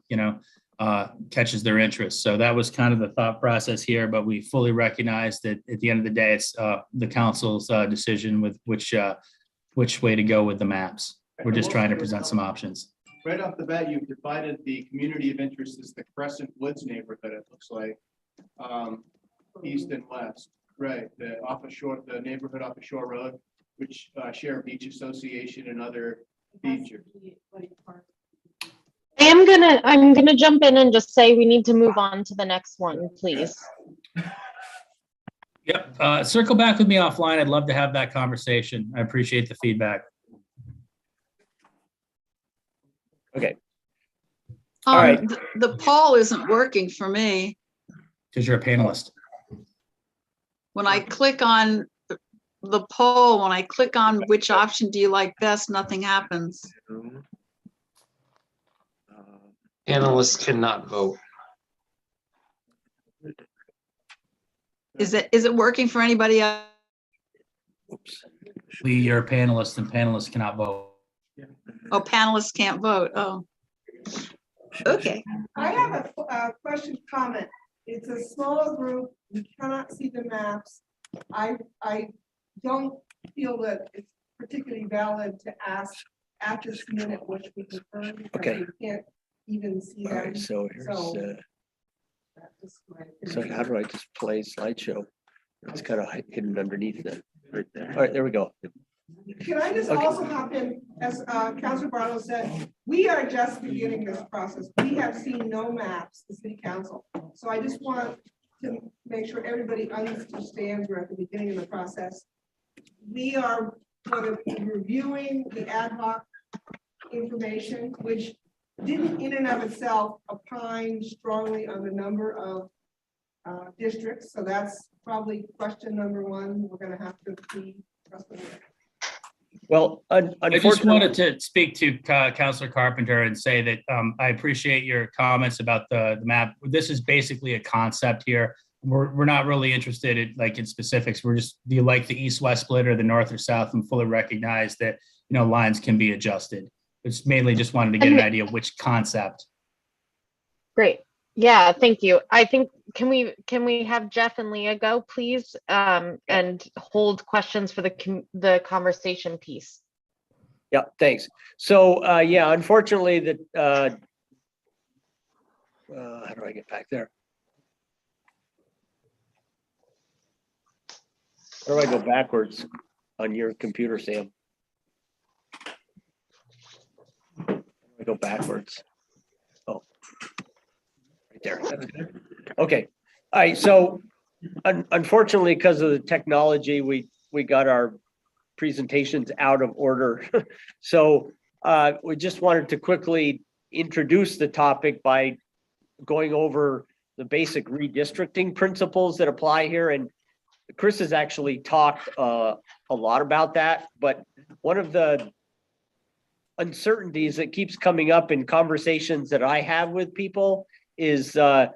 catches their interest. So that was kind of the thought process here, but we fully recognize that at the end of the day, it's the council's decision with which way to go with the maps. We're just trying to present some options. Right off the bat, you've divided the community of interest as the Crescent Woods neighborhood, it looks like, east and west, right? The neighborhood off of Shore Road, which share Beach Association and other Feature. I'm gonna jump in and just say we need to move on to the next one, please. Yep, circle back with me offline. I'd love to have that conversation. I appreciate the feedback. Okay. All right. The poll isn't working for me. Because you're a panelist. When I click on the poll, when I click on which option do you like best, nothing happens. Analysts cannot vote. Is it working for anybody else? You're a panelist and panelists cannot vote. Oh, panelists can't vote. Oh. Okay. I have a question, comment. It's a smaller group. We cannot see the maps. I don't feel that it's particularly valid to ask at this minute which we prefer. Because Okay. we can't even see All them. right, so here's, That's just my so opinion. how do I just play slideshow? It's kind of hidden underneath that, right there. All right, there we go. Can I just Okay. also hop in, as Councilor Barlow said, we are just beginning this process. We have seen no maps, the city council. So I just want to make sure everybody understands we're at the beginning of the process. We are going to be reviewing the ad hoc information, which didn't in and of itself opine strongly on the number of districts. So that's probably question number one. We're going to have to be. Well, I just unfortunately, wanted to speak to Councilor Carpenter and say that I appreciate your comments about the map. This is basically a concept here. We're not really interested in in specifics. We're just, do you like the east-west split or the north or south, and fully recognize that, lines can be adjusted. It's mainly just wanted to get an idea of which concept. Great. Yeah, thank you. I think, can we have Jeff and Leah go, please, and hold questions for the conversation piece? yeah, thanks. So, yeah, unfortunately, how do I get back there? How do I go backwards on your computer, Sam? I go backwards. Oh, right there. That's good. Okay. All right. So unfortunately, because of the technology, we got our presentations out of order. So we just wanted to quickly introduce the topic by going over the basic redistricting principles that apply here. And Chris has actually talked a lot about that, but one of the uncertainties that keeps coming up in conversations that I have with people is the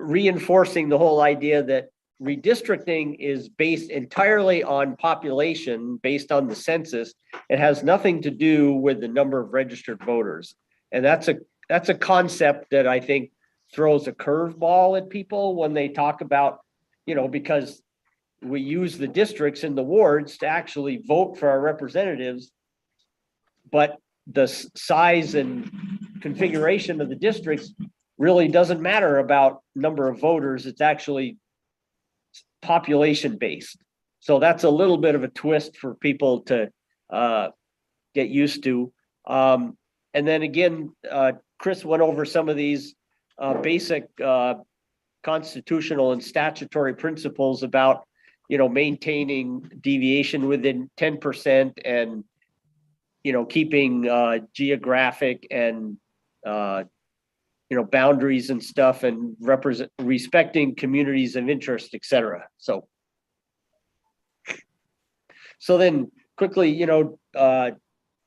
reinforcing the whole idea that redistricting is based entirely on population, based on the census. It has nothing to do with the number of registered voters. And that's a concept that I think throws a curveball at people when they talk about, because we use the districts and the wards to actually vote for our representatives, but the size and configuration of the districts really doesn't matter about number of voters. It's actually population based. So that's a little bit of a twist for people to get used to. And then again, Chris went over some of these basic constitutional and statutory principles about, maintaining deviation within 10% and, keeping geographic and, boundaries and stuff, and respecting communities of interest, et cetera. So then quickly,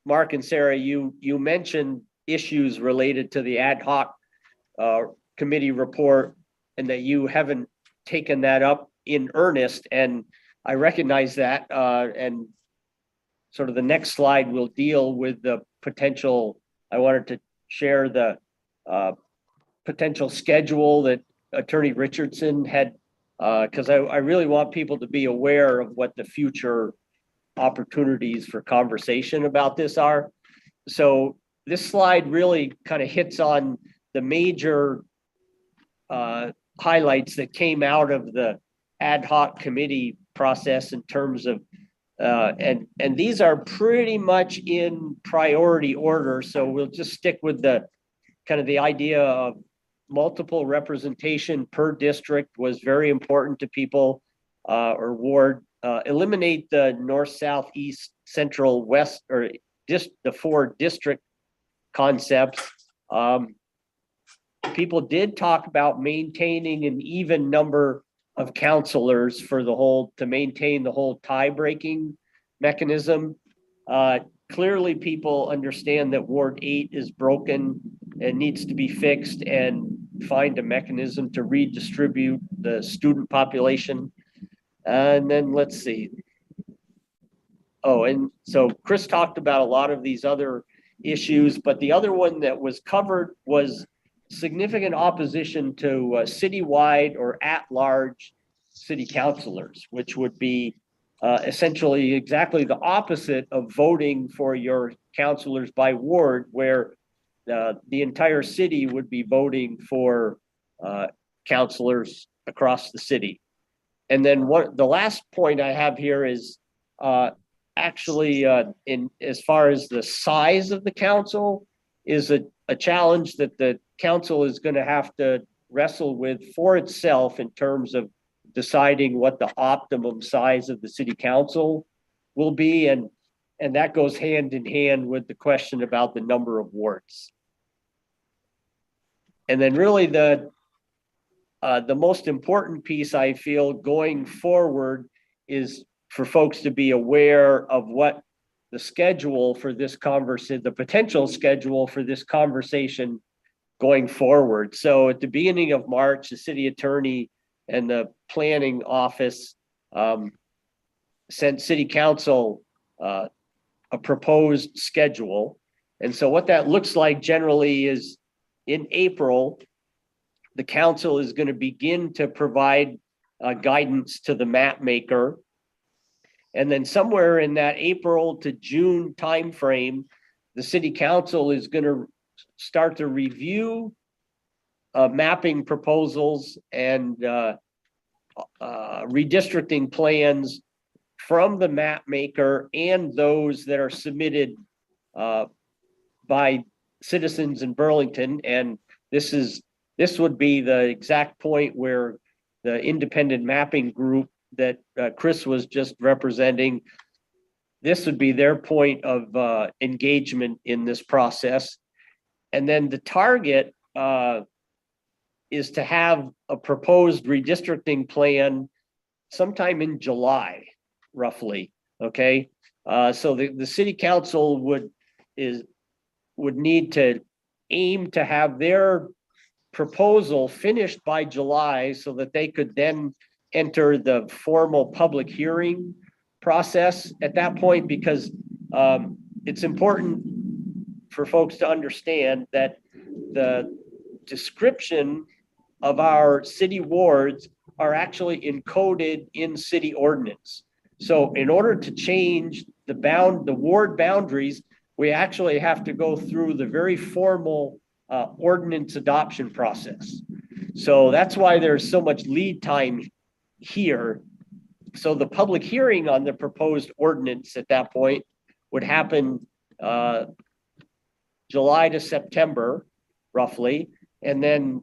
Mark and Sarah, you mentioned issues related to the ad hoc committee report, and that you haven't taken that up in earnest. And I recognize that, and sort of the next slide will deal with the potential. I wanted to share the potential schedule that Attorney Richardson had, because I really want people to be aware of what the future opportunities for conversation about this are. So this slide really kind of hits on the major highlights that came out of the ad hoc committee process in terms of And these are pretty much in priority order. So we'll just stick with the kind of the idea of multiple representation per district was very important to people or ward. Eliminate the north, south, east, central, west, or just the 4 district concepts. People did talk about maintaining an even number of counselors for the whole, to maintain the whole tie breaking mechanism. Clearly people understand that Ward 8 is broken and needs to be fixed and find a mechanism to redistribute the student population. And then let's see. Oh, and so Chris talked about a lot of these other issues, but the other one that was covered was significant opposition to citywide or at-large city councilors, which would be essentially exactly the opposite of voting for your councilors by ward, where the entire city would be voting for councilors across the city. And then the last point I have here is actually in as far as the size of the council is a challenge that the council is going to have to wrestle with for itself in terms of deciding what the optimum size of the city council will be. And that goes hand in hand with the question about the number of wards. And then really the most important piece I feel going forward is for folks to be aware of what the schedule for this conversation, the potential schedule for this conversation going forward. So at the beginning of March, the city attorney and the planning office sent city council a proposed schedule. And so what that looks like generally is in April, the council is going to begin to provide guidance to the map maker. And then somewhere in that April to June timeframe, the city council is going to start to review mapping proposals and redistricting plans from the map maker and those that are submitted by citizens in Burlington. And this would be the exact point where the independent mapping group that Chris was just representing, this would be their point of engagement in this process. And then the target is to have a proposed redistricting plan sometime in July, roughly. Okay, so the city council would need to aim to have their proposal finished by July so that they could then enter the formal public hearing process at that point, because it's important for folks to understand that the description of our city wards are actually encoded in city ordinance. So in order to change the ward boundaries, we actually have to go through the very formal ordinance adoption process. So that's why there's so much lead time here. So the public hearing on the proposed ordinance at that point would happen July to September, roughly, and then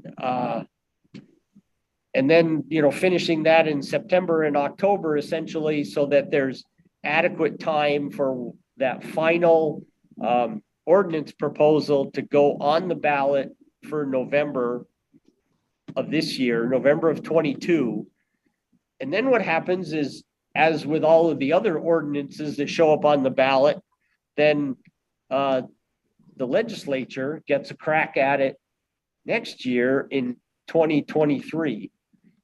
finishing that in September and October, essentially, so that there's adequate time for that final ordinance proposal to go on the ballot for November of this year, November of 22. And then what happens is, as with all of the other ordinances that show up on the ballot, then the legislature gets a crack at it next year in 2023.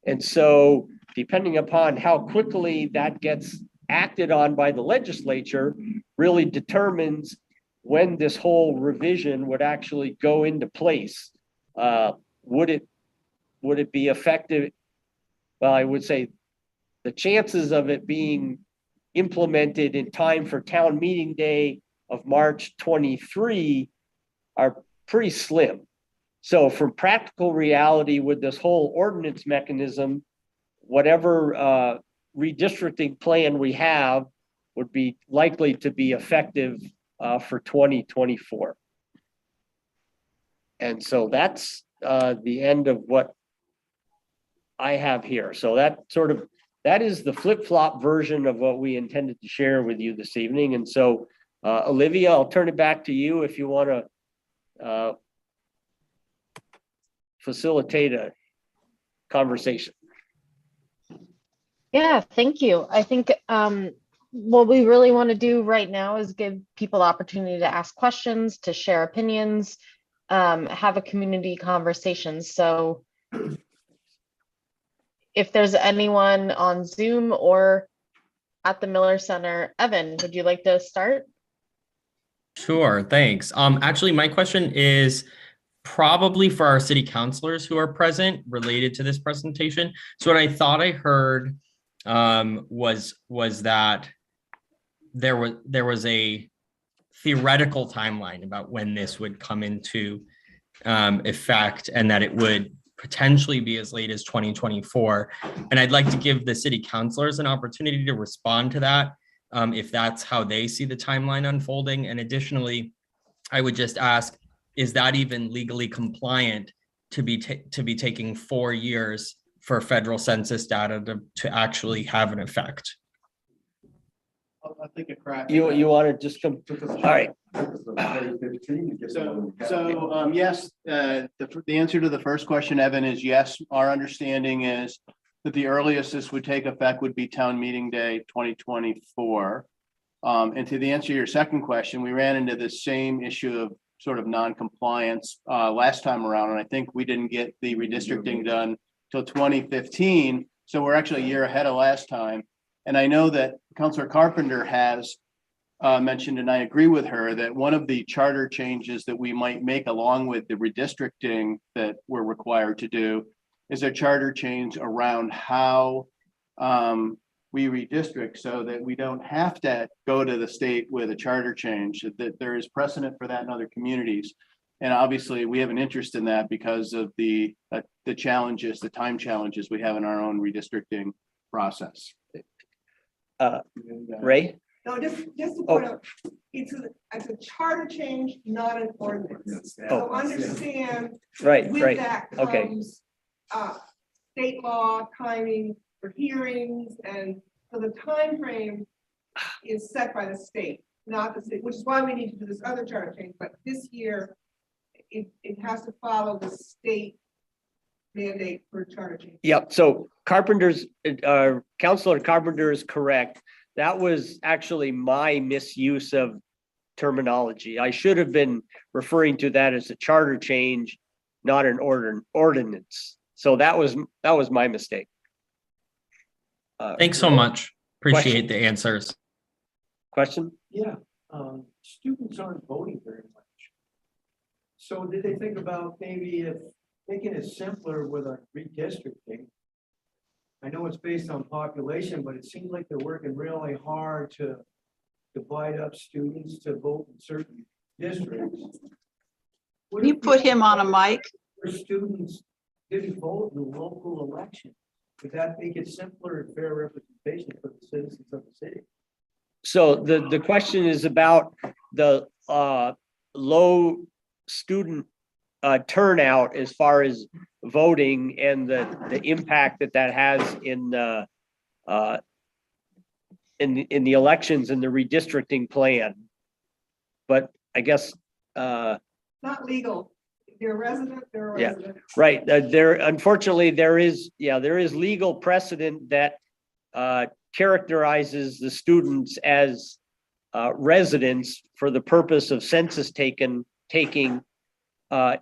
And so depending upon how quickly that gets acted on by the legislature really determines when this whole revision would actually go into place. Would it be effective? Well, I would say the chances of it being implemented in time for town meeting day of March 23 are pretty slim. So from practical reality with this whole ordinance mechanism, whatever redistricting plan we have would be likely to be effective for 2024. And so that's the end of what I have here. So that is the flip-flop version of what we intended to share with you this evening. And so Olivia, I'll turn it back to you if you want to facilitate a conversation. Yeah, thank you. I think what we really want to do right now is give people the opportunity to ask questions, to share opinions, have a community conversation. So if there's anyone on Zoom or at the Miller Center, Evan, would you like to start? Sure, thanks. Actually, my question is probably for our city councilors who are present related to this presentation. So what I thought I heard was that there was a theoretical timeline about when this would come into effect, and that it would potentially be as late as 2024. And I'd like to give the city councilors an opportunity to respond to that, if that's how they see the timeline unfolding. And additionally, I would just ask, is that even legally compliant to be taking 4 years for federal census data to actually have an effect? I'll take a crack. You want to just come? All right. So yes, the answer to the first question, Evan, is yes. Our understanding is that the earliest this would take effect would be town meeting day 2024. And to the answer to your second question, we ran into the same issue of sort of non-compliance last time around, and I think we didn't get the redistricting done till 2015. So we're actually a year ahead of last time. And I know that Councilor Carpenter has mentioned, and I agree with her, that one of the charter changes that we might make along with the redistricting that we're required to do is a charter change around how we redistrict, so that we don't have to go to the state with a charter change, that there is precedent for that in other communities. And obviously we have an interest in that because of the challenges, the time challenges we have in our own redistricting process. Ray? No, just to point out, it's a charter change, not an ordinance. So understand. Right, with right. that Okay. comes state law, timing for hearings, and so the time frame is set by the state, not the state, which is why we need to do this other charter change. But this year, it has to follow the state mandate for charter change. Yep. So Carpenter's, Councilor Carpenter is correct. That was actually my misuse of terminology. I should have been referring to that as a charter change, not an ordinance. So that was my mistake. Thanks so much. Appreciate question? the answers. Question? Yeah, students aren't voting very much. So did they think about maybe if making it simpler with a redistricting? I know it's based on population, but it seems like they're working really hard to divide up students to vote in certain districts. Can you put him on a mic? For students didn't vote in the local election, would that make it simpler and fair representation for the citizens of the city? So the question is about the low student turnout as far as voting and the impact that has in the elections and the redistricting plan. But I guess Not legal. If they're a resident, they're a yeah, resident. right. Unfortunately there is legal precedent that characterizes the students as residents for the purpose of census taking,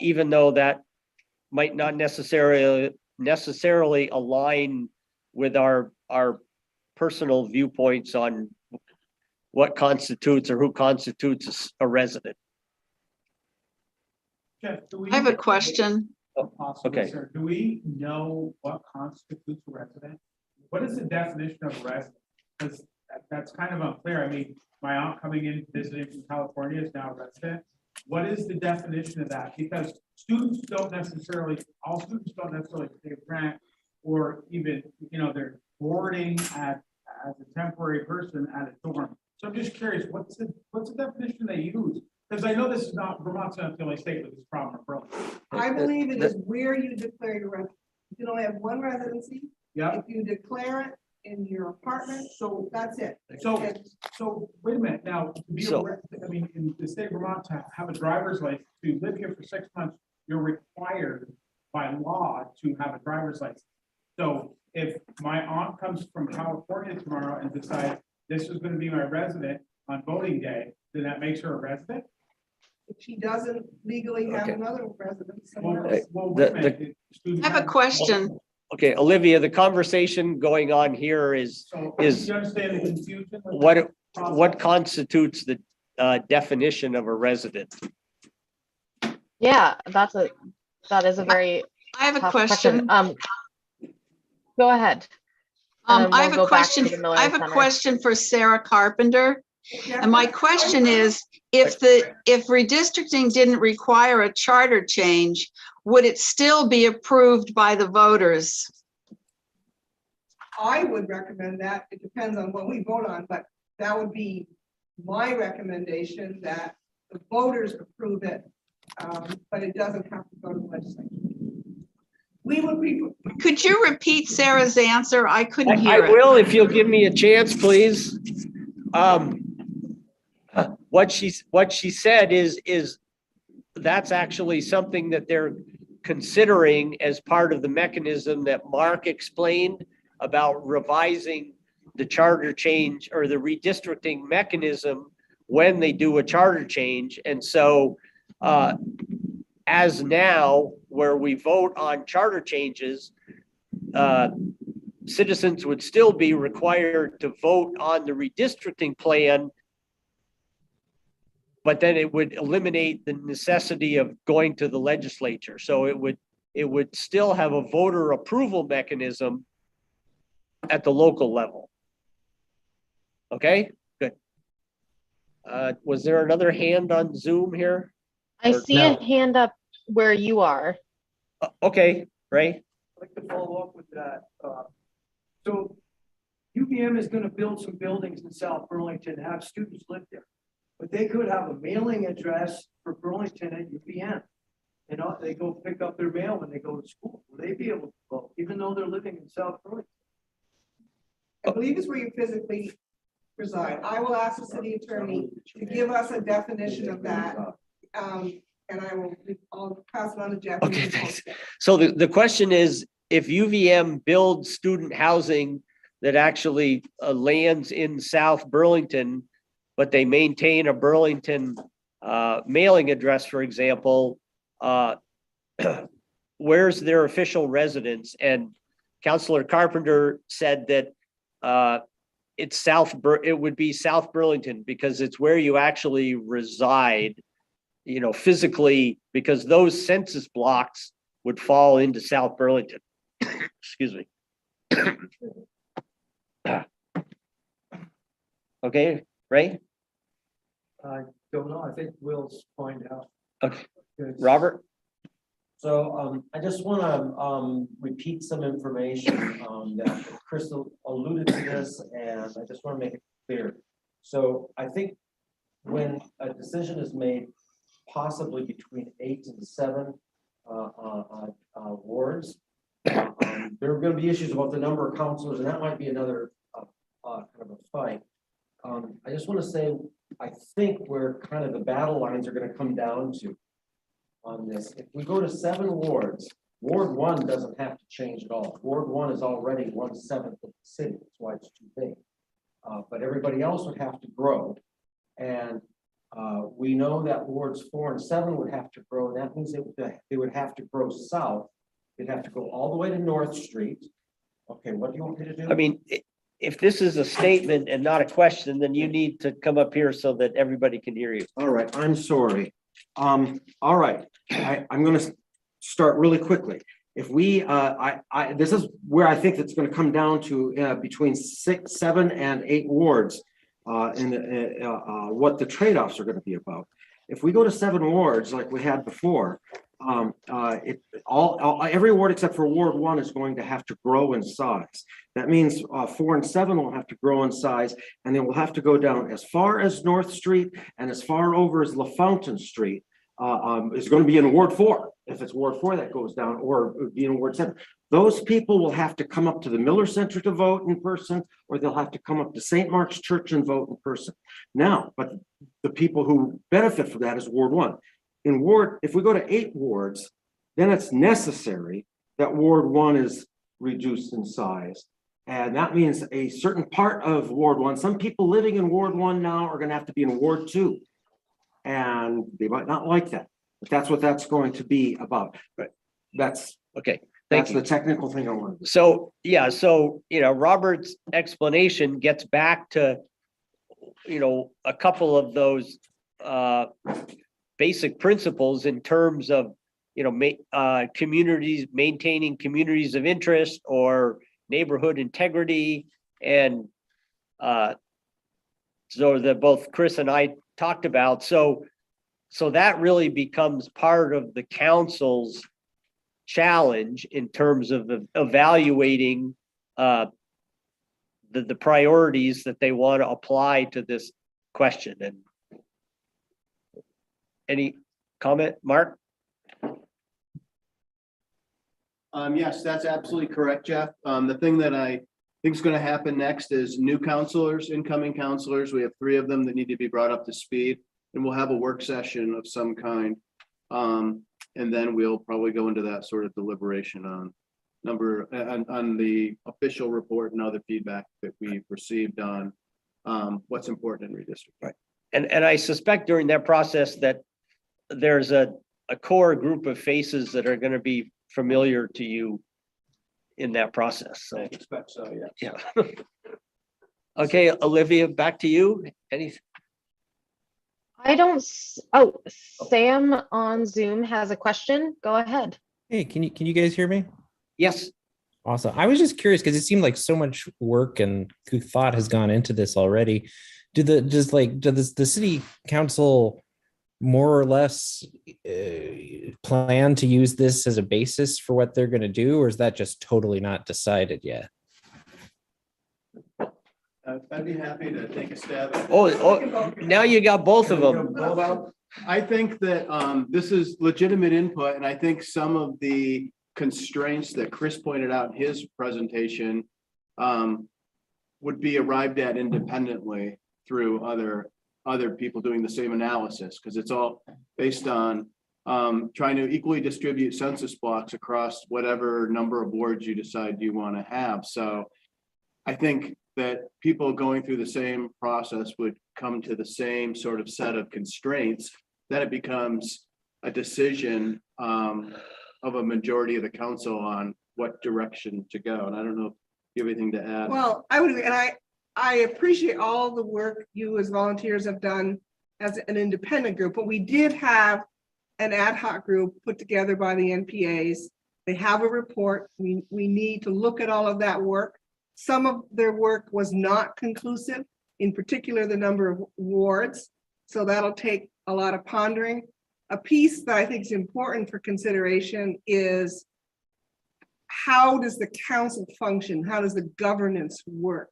even though that might not necessarily align with our personal viewpoints on what constitutes or who constitutes a resident. Jeff, I have a question. Okay. Sir, do we know what constitutes a resident? What is the definition of a resident? Because that's kind of unclear. I mean, my aunt coming in visiting from California is now a resident. What is the definition of that? Because all students don't necessarily pay rent, or even, they're boarding as a temporary person at a dorm. So I'm just curious, what's the definition they use? Because I know this is not, Vermont's not the only state with this problem in Burlington. I believe it is where you declare your residence. You can only have one residency. Yeah. If you declare it in your apartment, so that's it. So wait a minute, now, to be, I mean, in the state of Vermont, to have a driver's license, to live here for 6 months, you're required by law to have a driver's license. So if my aunt comes from California tomorrow and decides this is going to be my resident on voting day, then that makes her a resident? If she doesn't legally have Okay. another residence somewhere else. Well, wait a minute. I have a question. Okay, Olivia, the conversation going on here is Do you understand the confusion? what constitutes the definition of a resident? Yeah, that is a very. I have a tough question. Go ahead. I have we'll a go back to question. the Miller I have a Center. question for Sarah Carpenter. And my question is, if redistricting didn't require a charter change, would it still be approved by the voters? I would recommend that. It depends on what we vote on, but that would be my recommendation, that the voters approve it, but it doesn't have to go to the legislature. We would be. Could you repeat Sarah's answer? I couldn't hear it. I will, if you'll give me a chance, please. What she said is that's actually something that they're considering as part of the mechanism that Mark explained about revising the charter change or the redistricting mechanism when they do a charter change. And so as now, where we vote on charter changes, citizens would still be required to vote on the redistricting plan, but then it would eliminate the necessity of going to the legislature. So it would still have a voter approval mechanism at the local level. Okay, good. Was there another hand on Zoom here? I Or see no? a hand up where you are. Okay, Ray. I'd like to follow up with that. So UVM is going to build some buildings in South Burlington, have students live there. But they could have a mailing address for Burlington at UVM. And they go pick up their mail when they go to school. Will they be able to vote, even though they're living in South Burlington? I believe is where you physically reside. I will ask the city attorney to give us a definition of that. And I'll pass it on to Jeff. Okay, thanks. So the question is, if UVM builds student housing that actually lands in South Burlington, but they maintain a Burlington mailing address, for example, where's their official residence? And Councilor Carpenter said that it would be South Burlington because it's where you actually reside, you know, physically, because those census blocks would fall into South Burlington. Excuse me. Okay, Ray? I don't know. I think we'll find out. Okay, Robert? So I just want to repeat some information that Crystal alluded to this, and I just want to make it clear. So I think when a decision is made, possibly between 8 and 7 wards, there are going to be issues about the number of counselors, and that might be another kind of a fight. I just want to say, I think where kind of the battle lines are going to come down to on this. If we go to 7 wards, Ward 1 doesn't have to change at all. Ward 1 is already 1/7 of the city. That's why it's too big. But everybody else would have to grow. And we know that wards 4 and 7 would have to grow. That means they would have to grow south. They'd have to go all the way to North Street. Okay, what do you want me to do? I mean, if this is a statement and not a question, then you need to come up here so that everybody can hear you. All right, I'm sorry. All right, I'm going to start really quickly. If we, this is where I think it's going to come down to between 6, 7, and 8 wards, and what the trade-offs are going to be about. If we go to 7 wards like we had before, every ward except for Ward 1 is going to have to grow in size. That means 4 and 7 will have to grow in size, and they will have to go down as far as North Street and as far over as LaFountain Street. Is going to be in Ward 4. If it's Ward 4 that goes down, or it would be in Ward 7. Those people will have to come up to the Miller Center to vote in person, or they'll have to come up to St. Mark's Church and vote in person. Now, but the people who benefit from that is Ward 1. If we go to 8 wards, then it's necessary that Ward 1 is reduced in size. And that means a certain part of Ward 1, some people living in Ward 1 now are going to have to be in Ward 2. And they might not like that, but that's what that's going to be about. But that's okay. That's the technical thing I wanted. So, yeah, so, Robert's explanation gets back to, a couple of those basic principles in terms of, communities, maintaining communities of interest or neighborhood integrity. And so that both Chris and I talked about. So that really becomes part of the council's challenge in terms of evaluating the priorities that they want to apply to this question. And any comment, Mark? Yes, that's absolutely correct, Jeff. The thing that I think is going to happen next is new counselors, incoming counselors. We have 3 of them that need to be brought up to speed, and we'll have a work session of some kind. And then we'll probably go into that sort of deliberation on the official report and other feedback that we've received on what's important in redistricting. Right. And I suspect during that process that there's a core group of faces that are going to be familiar to you in that process. So I expect so, yeah. Yeah. Okay, Olivia, back to you. Anything? Sam on Zoom has a question. Go ahead. Hey, can you guys hear me? Yes. Awesome. I was just curious because it seemed like so much work and thought has gone into this already. Does the city council more or less plan to use this as a basis for what they're going to do, or is that just totally not decided yet? I'd be happy to take a stab at it. Oh, now you got both of them. I think that this is legitimate input, and I think some of the constraints that Chris pointed out in his presentation would be arrived at independently through other people doing the same analysis, because it's all based on trying to equally distribute census blocks across whatever number of wards you decide you want to have. So I think that people going through the same process would come to the same sort of set of constraints. Then it becomes a decision of a majority of the council on what direction to go. And I don't know if you have anything to add. Well, I would, and I appreciate all the work you as volunteers have done as an independent group, but we did have an ad hoc group put together by the NPAs. They have a report. We need to look at all of that work. Some of their work was not conclusive, in particular, the number of wards. So that'll take a lot of pondering. A piece that I think is important for consideration is how does the council function? How does the governance work?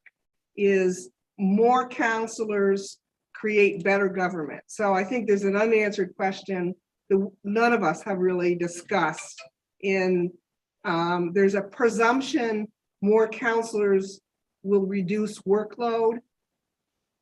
Is more counselors create better government? So I think there's an unanswered question that none of us have really discussed. There's a presumption more counselors will reduce workload.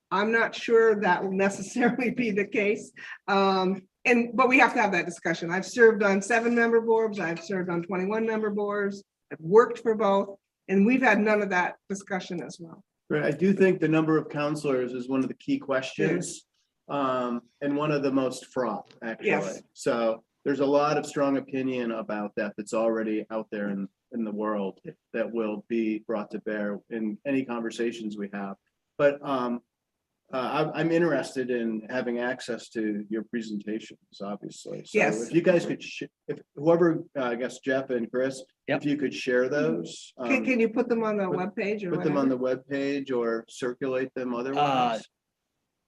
I'm not sure that will necessarily be the case. But we have to have that discussion. I've served on 7-member boards. I've served on 21-member boards. I've worked for both, and we've had none of that discussion as well. Right. I do think the number of counselors is one of the key questions, and one of the most fraught, actually. Yes. So there's a lot of strong opinion about that that's already out there in the world that will be brought to bear in any conversations we have. But I'm interested in having access to your presentations, obviously. So yes. If you guys could, if whoever, I guess Jeff and Chris, if you could share those. Can you put them on the webpage or put them on the webpage or circulate them otherwise?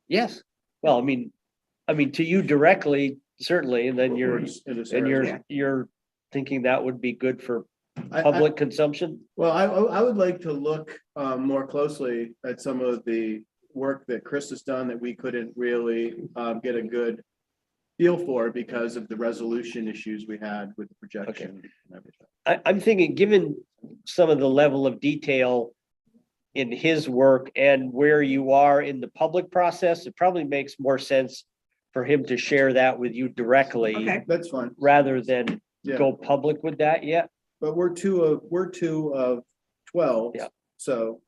Yes. Well, I mean, to you directly, certainly, and then you're, in this and area. you're thinking that would be good for I- public consumption? Well, I would like to look more closely at some of the work that Chris has done that we couldn't really get a good feel for because of the resolution issues we had with the projection and everything. I'm thinking, given some of the level of detail in his work and where you are in the public process, it probably makes more sense for him to share that with you directly. Okay. That's fine. Rather than Yeah. go public with that yet. But we're two of 12. Yeah. So,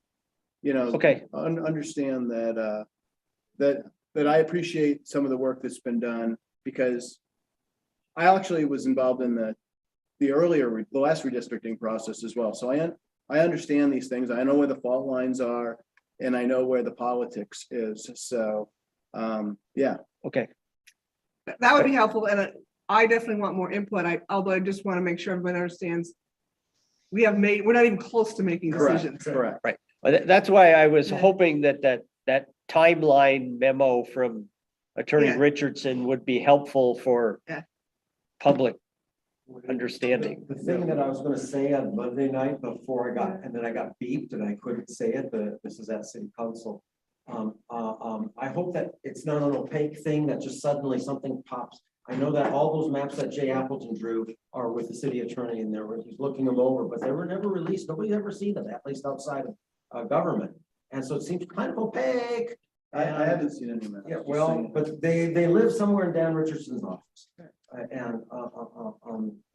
you know. Okay. Understand that, that I appreciate some of the work that's been done because I actually was involved in the last redistricting process as well. So I understand these things. I know where the fault lines are and I know where the politics is. So, yeah. Okay. That would be helpful, and I definitely want more input. Although I just want to make sure everybody understands. We're not even close to making decisions. Correct. Right. Well, that's why I was Yeah. hoping that timeline memo from Attorney Yeah. Richardson would be helpful for Yeah. public understanding. The thing that I was gonna say on Monday night before and then I got beeped and I couldn't say it, this is at city council. I hope that it's not an opaque thing that just suddenly something pops. I know that all those maps that Jay Appleton drew are with the city attorney and he's looking them over, but they were never released. Nobody's ever seen them, at least outside of government. And so it seems kind of opaque. I haven't seen any of that. Yeah, well, but they live somewhere in Dan Richardson's office.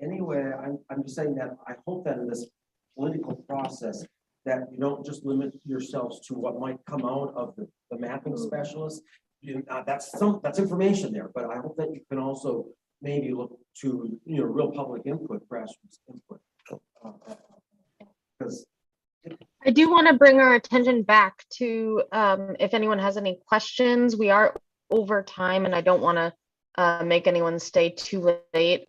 Anyway, I'm just saying that I hope that in this political process, that you don't just limit yourselves to what might come out of the mapping specialist. That's information there, but I hope that you can also maybe look to, real public input, grassroots input. Because I do want to bring our attention back to if anyone has any questions. We are over time and I don't want to make anyone stay too late.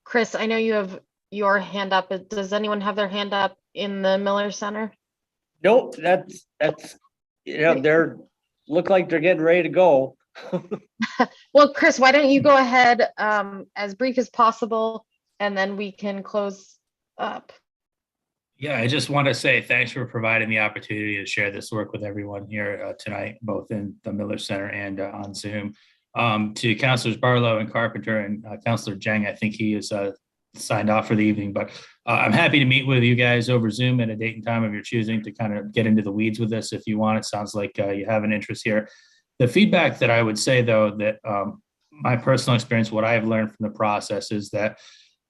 Chris, I know you have your hand up. Does anyone have their hand up in the Miller Center? Nope, that's, they're, look like they're getting ready to go. Well, Chris, why don't you go ahead as brief as possible and then we can close up. Yeah, I just want to say thanks for providing the opportunity to share this work with everyone here tonight, both in the Miller Center and on Zoom. To Councilors Barlow and Carpenter and Councilor Jang, I think he is signed off for the evening, but I'm happy to meet with you guys over Zoom at a date and time of your choosing to kind of get into the weeds with this if you want. It sounds like you have an interest here. The feedback that I would say, though, that my personal experience, what I've learned from the process is that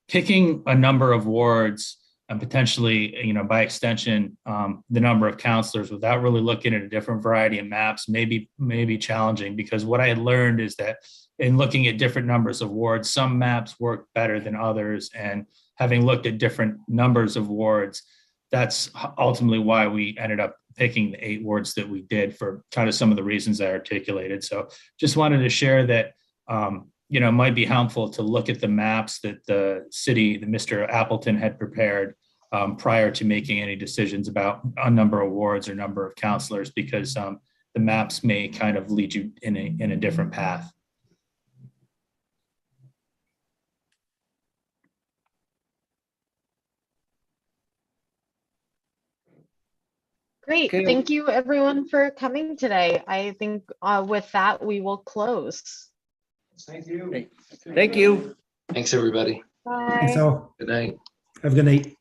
picking a number of wards and potentially, by extension, the number of counselors without really looking at a different variety of maps may be challenging, because what I had learned is that in looking at different numbers of wards, some maps work better than others. And having looked at different numbers of wards, that's ultimately why we ended up picking the 8 wards that we did for kind of some of the reasons I articulated. So just wanted to share that, it might be helpful to look at the maps that the Mr. Appleton had prepared prior to making any decisions about a number of wards or number of counselors, because the maps may kind of lead you in a different path. Great. Okay. Thank you everyone for coming today. I think with that, we will close. Thank you. Great. Thank you. Thanks, everybody. Bye. So Good night. have a good night.